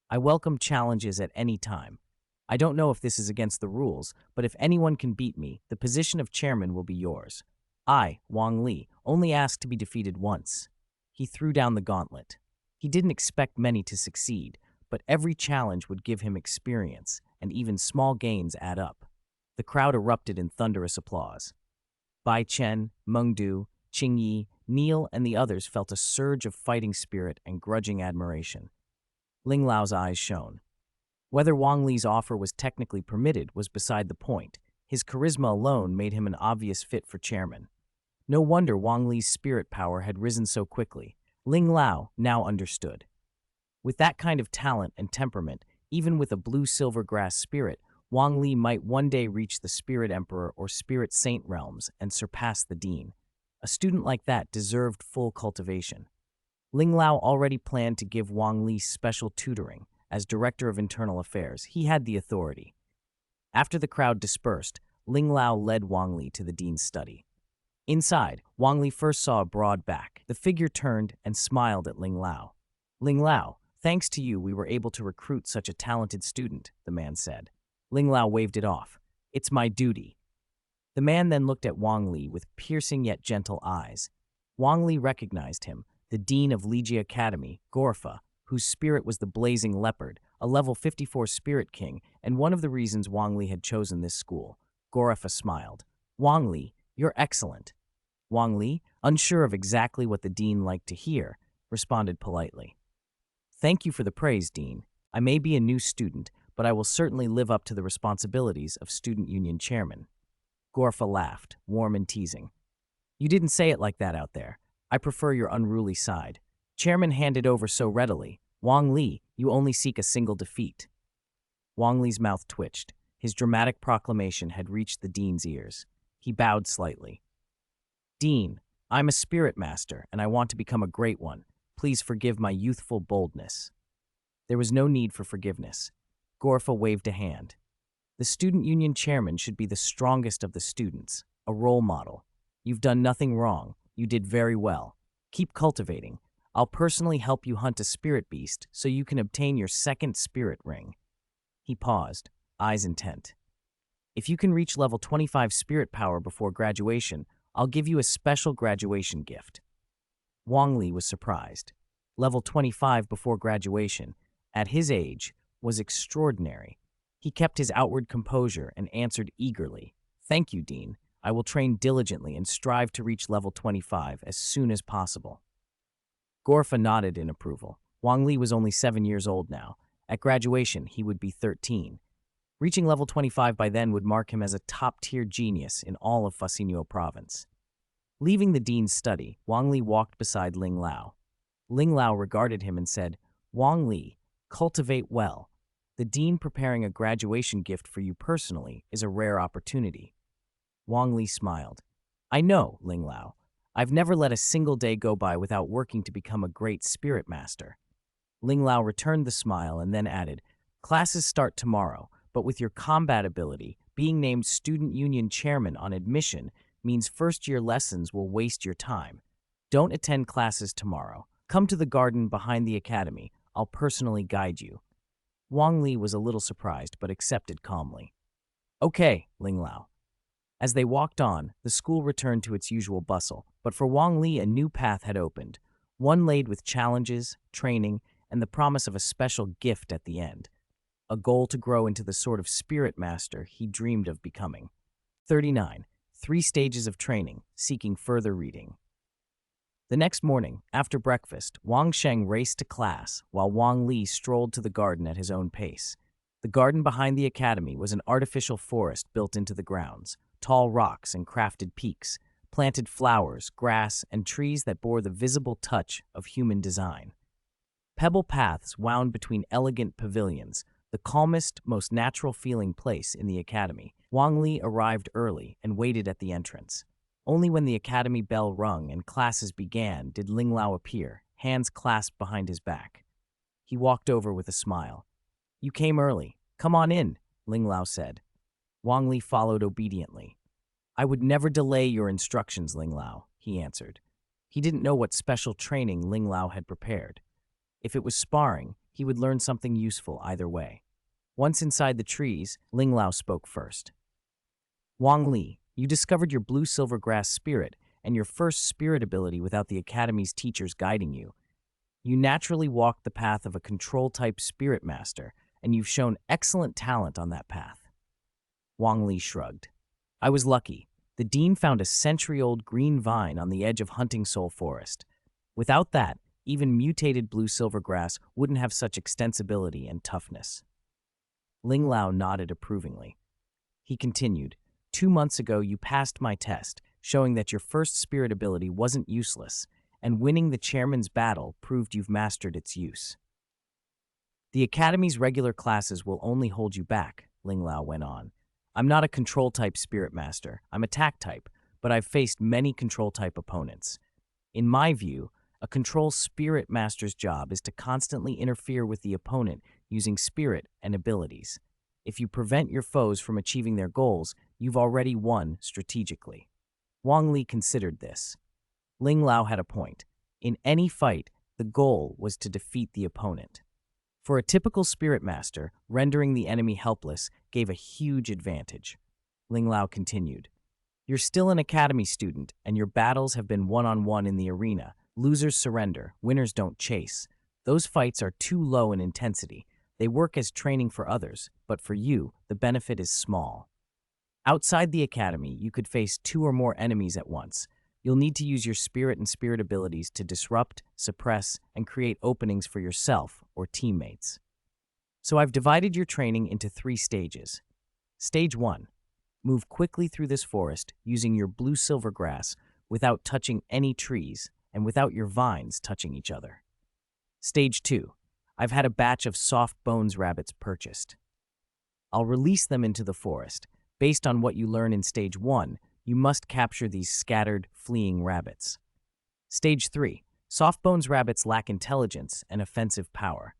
I welcome challenges at any time. I don't know if this is against the rules, but if anyone can beat me, the position of chairman will be yours. I, Wang Li, only ask to be defeated once. He threw down the gauntlet. He didn't expect many to succeed, but every challenge would give him experience, and even small gains add up. The crowd erupted in thunderous applause. Bai Chen, Meng Du, Qing Yi, Neil, and the others felt a surge of fighting spirit and grudging admiration. Ling Lao's eyes shone. Whether Wang Li's offer was technically permitted was beside the point. His charisma alone made him an obvious fit for chairman. No wonder Wang Li's spirit power had risen so quickly. Ling Lao now understood. With that kind of talent and temperament, even with a blue-silver grass spirit, Wang Li might one day reach the Spirit Emperor or Spirit Saint realms and surpass the Dean. A student like that deserved full cultivation. Ling Lao already planned to give Wang Li special tutoring. As Director of Internal Affairs, he had the authority. After the crowd dispersed, Ling Lao led Wang Li to the Dean's study. Inside, Wang Li first saw a broad back. The figure turned and smiled at Ling Lao. Ling Lao, thanks to you, we were able to recruit such a talented student, the man said. Ling Lao waved it off. It's my duty. The man then looked at Wang Li with piercing yet gentle eyes. Wang Li recognized him, the Dean of Ligia Academy, Gorfa, whose spirit was the Blazing Leopard, a level 54 Spirit King, and one of the reasons Wang Li had chosen this school. Gorfa smiled. Wang Li, you're excellent. Wang Li, unsure of exactly what the Dean liked to hear, responded politely. Thank you for the praise, Dean. I may be a new student, but I will certainly live up to the responsibilities of Student Union Chairman. Gorfa laughed, warm and teasing. You didn't say it like that out there. I prefer your unruly side. Chairman handed over so readily. Wang Li, you only seek a single defeat. Wang Li's mouth twitched. His dramatic proclamation had reached the Dean's ears. He bowed slightly. Dean, I'm a spirit master, and I want to become a great one. Please forgive my youthful boldness. There was no need for forgiveness. Gorfa waved a hand. The student union chairman should be the strongest of the students, a role model. You've done nothing wrong. You did very well. Keep cultivating. I'll personally help you hunt a spirit beast so you can obtain your second spirit ring. He paused, eyes intent. If you can reach level 25 spirit power before graduation, I'll give you a special graduation gift. Wang Li was surprised. Level 25 before graduation, at his age, was extraordinary. He kept his outward composure and answered eagerly, Thank you, Dean. I will train diligently and strive to reach level 25 as soon as possible. Gorfa nodded in approval. Wang Li was only 7 years old now. At graduation, he would be 13. Reaching level 25 by then would mark him as a top-tier genius in all of Fasinyo province. Leaving the dean's study, Wang Li walked beside Ling Lao. Ling Lao regarded him and said, Wang Li, cultivate well. The dean preparing a graduation gift for you personally is a rare opportunity. Wang Li smiled. I know, Ling Lao. I've never let a single day go by without working to become a great spirit master. Ling Lao returned the smile and then added, Classes start tomorrow, but with your combat ability, being named Student Union Chairman on admission means first-year lessons will waste your time. Don't attend classes tomorrow. Come to the garden behind the academy. I'll personally guide you. Wang Li was a little surprised, but accepted calmly. Okay, Ling Lao. As they walked on, the school returned to its usual bustle, but for Wang Li a new path had opened, one laid with challenges, training, and the promise of a special gift at the end, a goal to grow into the sort of spirit master he dreamed of becoming. 39. 3 stages of training, seeking further reading. The next morning, after breakfast, Wang Sheng raced to class, while Wang Li strolled to the garden at his own pace. The garden behind the academy was an artificial forest built into the grounds, tall rocks and crafted peaks, planted flowers, grass, and trees that bore the visible touch of human design. Pebble paths wound between elegant pavilions, the calmest, most natural-feeling place in the academy. Wang Li arrived early and waited at the entrance. Only when the academy bell rung and classes began did Ling Lao appear, hands clasped behind his back. He walked over with a smile. "You came early. Come on in," Ling Lao said. Wang Li followed obediently. "I would never delay your instructions, Ling Lao," he answered. He didn't know what special training Ling Lao had prepared. If it was sparring, he would learn something useful either way. Once inside the trees, Ling Lao spoke first. "Wang Li, you discovered your blue-silver grass spirit and your first spirit ability without the academy's teachers guiding you. You naturally walked the path of a control-type spirit master, and you've shown excellent talent on that path." Wang Li shrugged. "I was lucky. The dean found a century-old green vine on the edge of Hunting Soul Forest. Without that, even mutated blue-silver grass wouldn't have such extensibility and toughness." Ling Lao nodded approvingly. He continued, "2 months ago you passed my test, showing that your first spirit ability wasn't useless, and winning the chairman's battle proved you've mastered its use." "The Academy's regular classes will only hold you back," Ling Lao went on. "I'm not a control-type spirit master, I'm attack type, but I've faced many control-type opponents. In my view, a control spirit master's job is to constantly interfere with the opponent using spirit and abilities. If you prevent your foes from achieving their goals, you've already won strategically." Wang Li considered this. Ling Lao had a point. In any fight, the goal was to defeat the opponent. For a typical spirit master, rendering the enemy helpless gave a huge advantage. Ling Lao continued, "You're still an academy student, and your battles have been one-on-one in the arena. Losers surrender, winners don't chase. Those fights are too low in intensity. They work as training for others, but for you, the benefit is small. Outside the academy, you could face 2 or more enemies at once. You'll need to use your spirit and spirit abilities to disrupt, suppress, and create openings for yourself or teammates. So I've divided your training into 3 stages. Stage 1. Move quickly through this forest using your blue-silver grass without touching any trees and without your vines touching each other. Stage 2. I've had a batch of soft bones rabbits purchased. I'll release them into the forest. Based on what you learn in Stage 1, you must capture these scattered, fleeing rabbits. Stage 3. Soft bones rabbits lack intelligence and offensive power.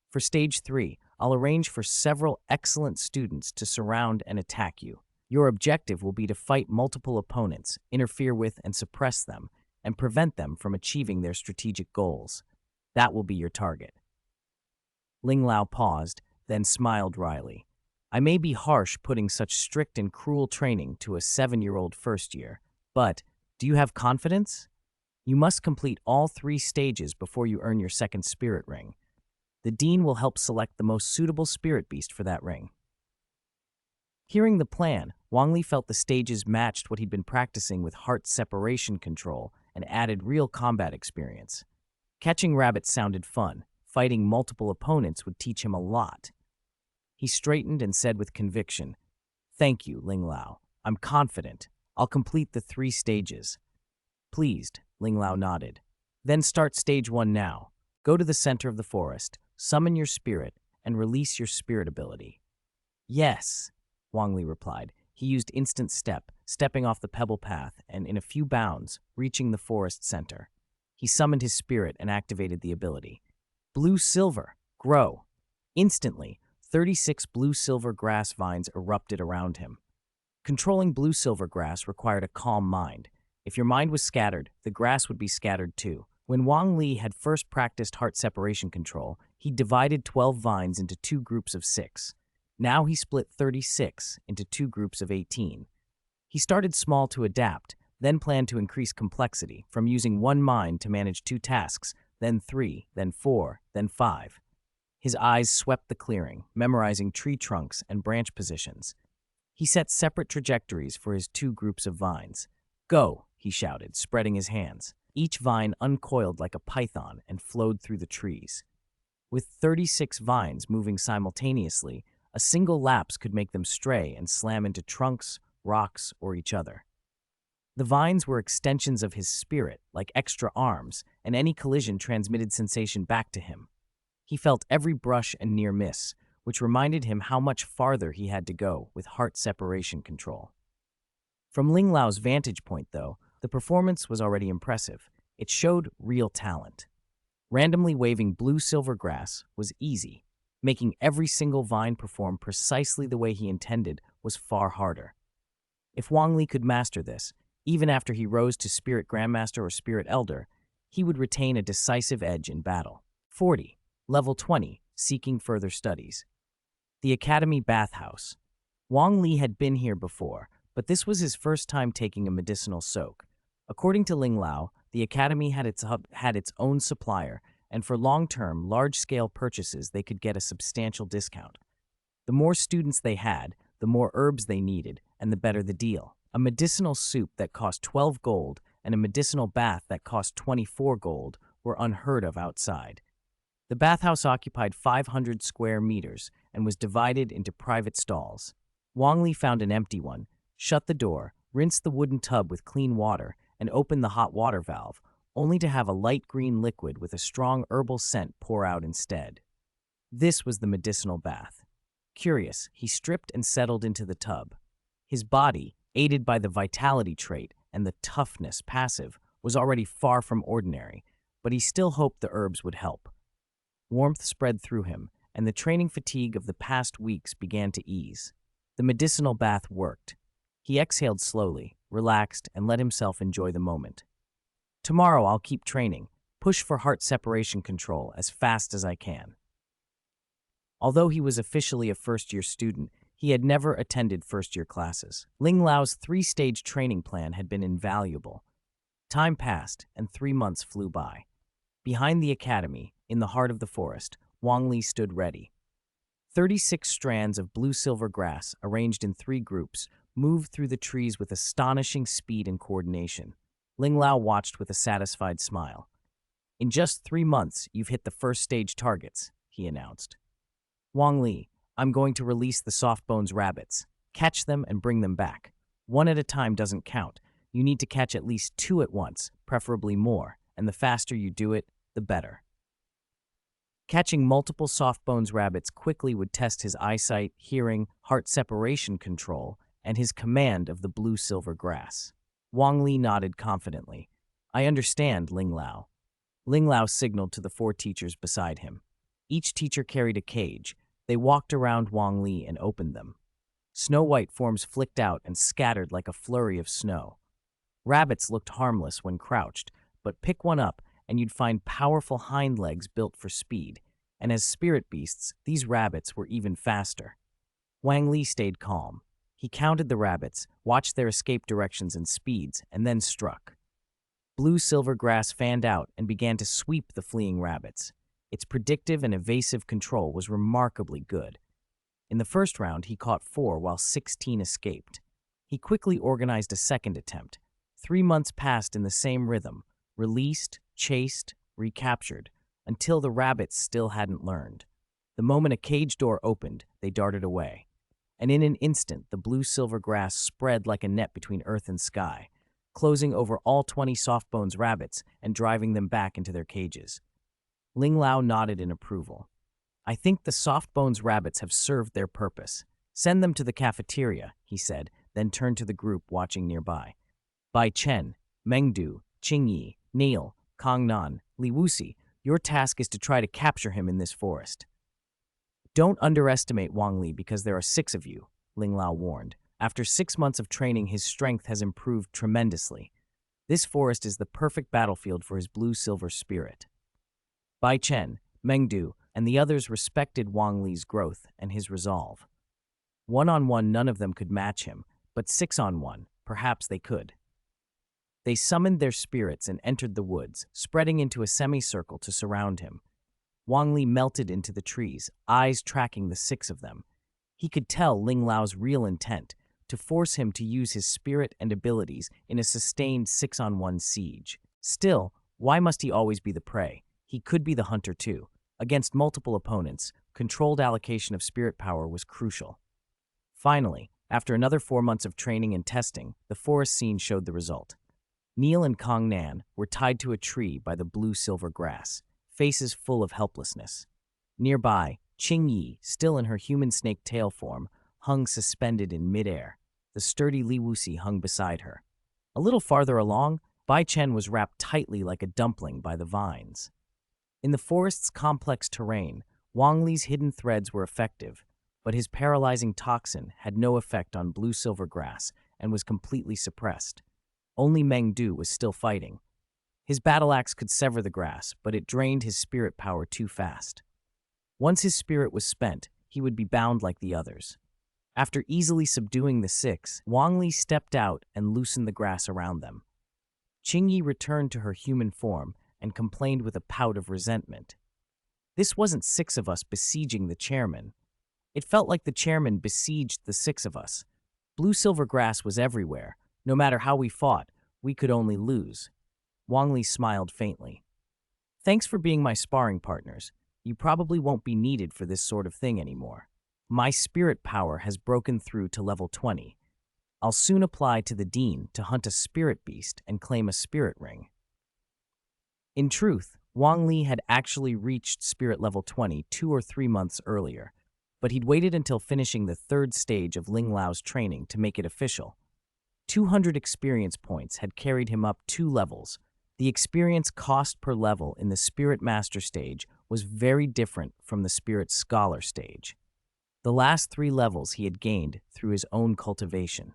For Stage 3, I'll arrange for several excellent students to surround and attack you. Your objective will be to fight multiple opponents, interfere with and suppress them, and prevent them from achieving their strategic goals. That will be your target." Ling Lao paused, then smiled wryly. "I may be harsh putting such strict and cruel training to a 7-year-old first year, but do you have confidence? You must complete all 3 stages before you earn your second spirit ring. The dean will help select the most suitable spirit beast for that ring." Hearing the plan, Wang Li felt the stages matched what he'd been practicing with heart separation control and added real combat experience. Catching rabbits sounded fun. Fighting multiple opponents would teach him a lot. He straightened and said with conviction, "Thank you, Ling Lao. I'm confident. I'll complete the 3 stages." "Pleased," Ling Lao nodded. "Then start Stage 1 now. Go to the center of the forest, summon your spirit, and release your spirit ability." "Yes," Wang Li replied. He used instant step, stepping off the pebble path and, in a few bounds, reaching the forest center. He summoned his spirit and activated the ability. "Blue-silver, grow." Instantly, 36 blue-silver grass vines erupted around him. Controlling blue-silver grass required a calm mind. If your mind was scattered, the grass would be scattered too. When Wang Li had first practiced heart separation control, he divided 12 vines into 2 groups of 6. Now he split 36 into 2 groups of 18. He started small to adapt, then planned to increase complexity, from using 1 mind to manage 2 tasks, then 3, then 4, then 5. His eyes swept the clearing, memorizing tree trunks and branch positions. He set separate trajectories for his 2 groups of vines. "Go," he shouted, spreading his hands. Each vine uncoiled like a python and flowed through the trees. With 36 vines moving simultaneously, A single lapse could make them stray and slam into trunks, rocks, or each other. The vines were extensions of his spirit, like extra arms, and any collision transmitted sensation back to him. He felt every brush and near miss, which reminded him how much farther he had to go with heart separation control. From Ling Lao's vantage point, though, the performance was already impressive. It showed real talent. Randomly waving blue-silver grass was easy. Making every single vine perform precisely the way he intended was far harder. If Wang Li could master this, even after he rose to Spirit Grandmaster or Spirit Elder, he would retain a decisive edge in battle. 40. Level 20. Seeking further studies. The Academy Bathhouse. Wang Li had been here before, but this was his first time taking a medicinal soak. According to Ling Lao, the Academy had its own supplier, and for long-term, large-scale purchases they could get a substantial discount. The more students they had, the more herbs they needed, and the better the deal. A medicinal soup that cost 12 gold and a medicinal bath that cost 24 gold were unheard of outside. The bathhouse occupied 500 square meters and was divided into private stalls. Wang Li found an empty one, shut the door, rinsed the wooden tub with clean water, and opened the hot water valve, only to have a light green liquid with a strong herbal scent pour out instead. This was the medicinal bath. Curious, he stripped and settled into the tub. His body, aided by the vitality trait and the toughness passive, was already far from ordinary, but he still hoped the herbs would help. Warmth spread through him, and the training fatigue of the past weeks began to ease. The medicinal bath worked. He exhaled slowly, relaxed, and let himself enjoy the moment. Tomorrow I'll keep training, push for heart separation control as fast as I can. Although he was officially a first-year student, he had never attended first-year classes. Ling Lao's 3-stage training plan had been invaluable. Time passed, and 3 months flew by. Behind the academy, in the heart of the forest, Wang Li stood ready. 36 strands of blue-silver grass, arranged in 3 groups, moved through the trees with astonishing speed and coordination. Ling Lao watched with a satisfied smile. "In just 3 months, you've hit the first-stage targets," he announced. "Wang Li, I'm going to release the soft-bones rabbits. Catch them and bring them back. 1 at a time doesn't count. You need to catch at least 2 at once, preferably more, and the faster you do it, the better." Catching multiple soft-bones rabbits quickly would test his eyesight, hearing, heart separation control, and his command of the blue-silver grass. Wang Li nodded confidently. "I understand, Ling Lao." Ling Lao signaled to the 4 teachers beside him. Each teacher carried a cage. They walked around Wang Li and opened them. Snow-white forms flicked out and scattered like a flurry of snow. Rabbits looked harmless when crouched, but pick one up and you'd find powerful hind legs built for speed, and as spirit beasts, these rabbits were even faster. Wang Li stayed calm. He counted the rabbits, watched their escape directions and speeds, and then struck. Blue-silver grass fanned out and began to sweep the fleeing rabbits. Its predictive and evasive control was remarkably good. In the first round, he caught 4 while 16 escaped. He quickly organized a second attempt. 3 months passed in the same rhythm, released, chased, recaptured, until the rabbits still hadn't learned. The moment a cage door opened, they darted away. And in an instant, the blue-silver grass spread like a net between earth and sky, closing over all 20 soft-bones rabbits and driving them back into their cages. Ling Lao nodded in approval. "I think the soft-bones rabbits have served their purpose. Send them to the cafeteria," he said, then turned to the group watching nearby. "Bai Chen, Mengdu, Qingyi, Neil, Kangnan, Li Wuxi, your task is to try to capture him in this forest." "Don't underestimate Wang Li because there are 6 of you," Ling Lao warned. "After 6 months of training, his strength has improved tremendously. This forest is the perfect battlefield for his blue-silver spirit." Bai Chen, Mengdu, and the others respected Wang Li's growth and his resolve. 1-on-1, none of them could match him, but 6-on-1, perhaps they could. They summoned their spirits and entered the woods, spreading into a semicircle to surround him. Wang Li melted into the trees, eyes tracking the 6 of them. He could tell Ling Lao's real intent, to force him to use his spirit and abilities in a sustained 6-on-1 siege. Still, why must he always be the prey? He could be the hunter too. Against multiple opponents, controlled allocation of spirit power was crucial. Finally, after another 4 months of training and testing, the forest scene showed the result. Neil and Kong Nan were tied to a tree by the blue-silver grass, faces full of helplessness. Nearby, Qing Yi, still in her human snake tail form, hung suspended in midair. The sturdy Li Wuxi hung beside her. A little farther along, Bai Chen was wrapped tightly like a dumpling by the vines. In the forest's complex terrain, Wang Li's hidden threads were effective, but his paralyzing toxin had no effect on blue-silver grass and was completely suppressed. Only Meng Du was still fighting. His battle axe could sever the grass, but it drained his spirit power too fast. Once his spirit was spent, he would be bound like the others. After easily subduing the six, Wang Li stepped out and loosened the grass around them. Qing Yi returned to her human form and complained with a pout of resentment. This wasn't six of us besieging the chairman. It felt like the chairman besieged the six of us. Blue-silver grass was everywhere. No matter how we fought, we could only lose. Wang Li smiled faintly. Thanks for being my sparring partners. You probably won't be needed for this sort of thing anymore. My spirit power has broken through to level 20. I'll soon apply to the dean to hunt a spirit beast and claim a spirit ring. In truth, Wang Li had actually reached spirit level 20 2 or 3 months earlier, but he'd waited until finishing the 3rd stage of Ling Lao's training to make it official. 200 experience points had carried him up 2 levels. The experience cost per level in the Spirit Master stage was very different from the Spirit Scholar stage. The last 3 levels he had gained through his own cultivation.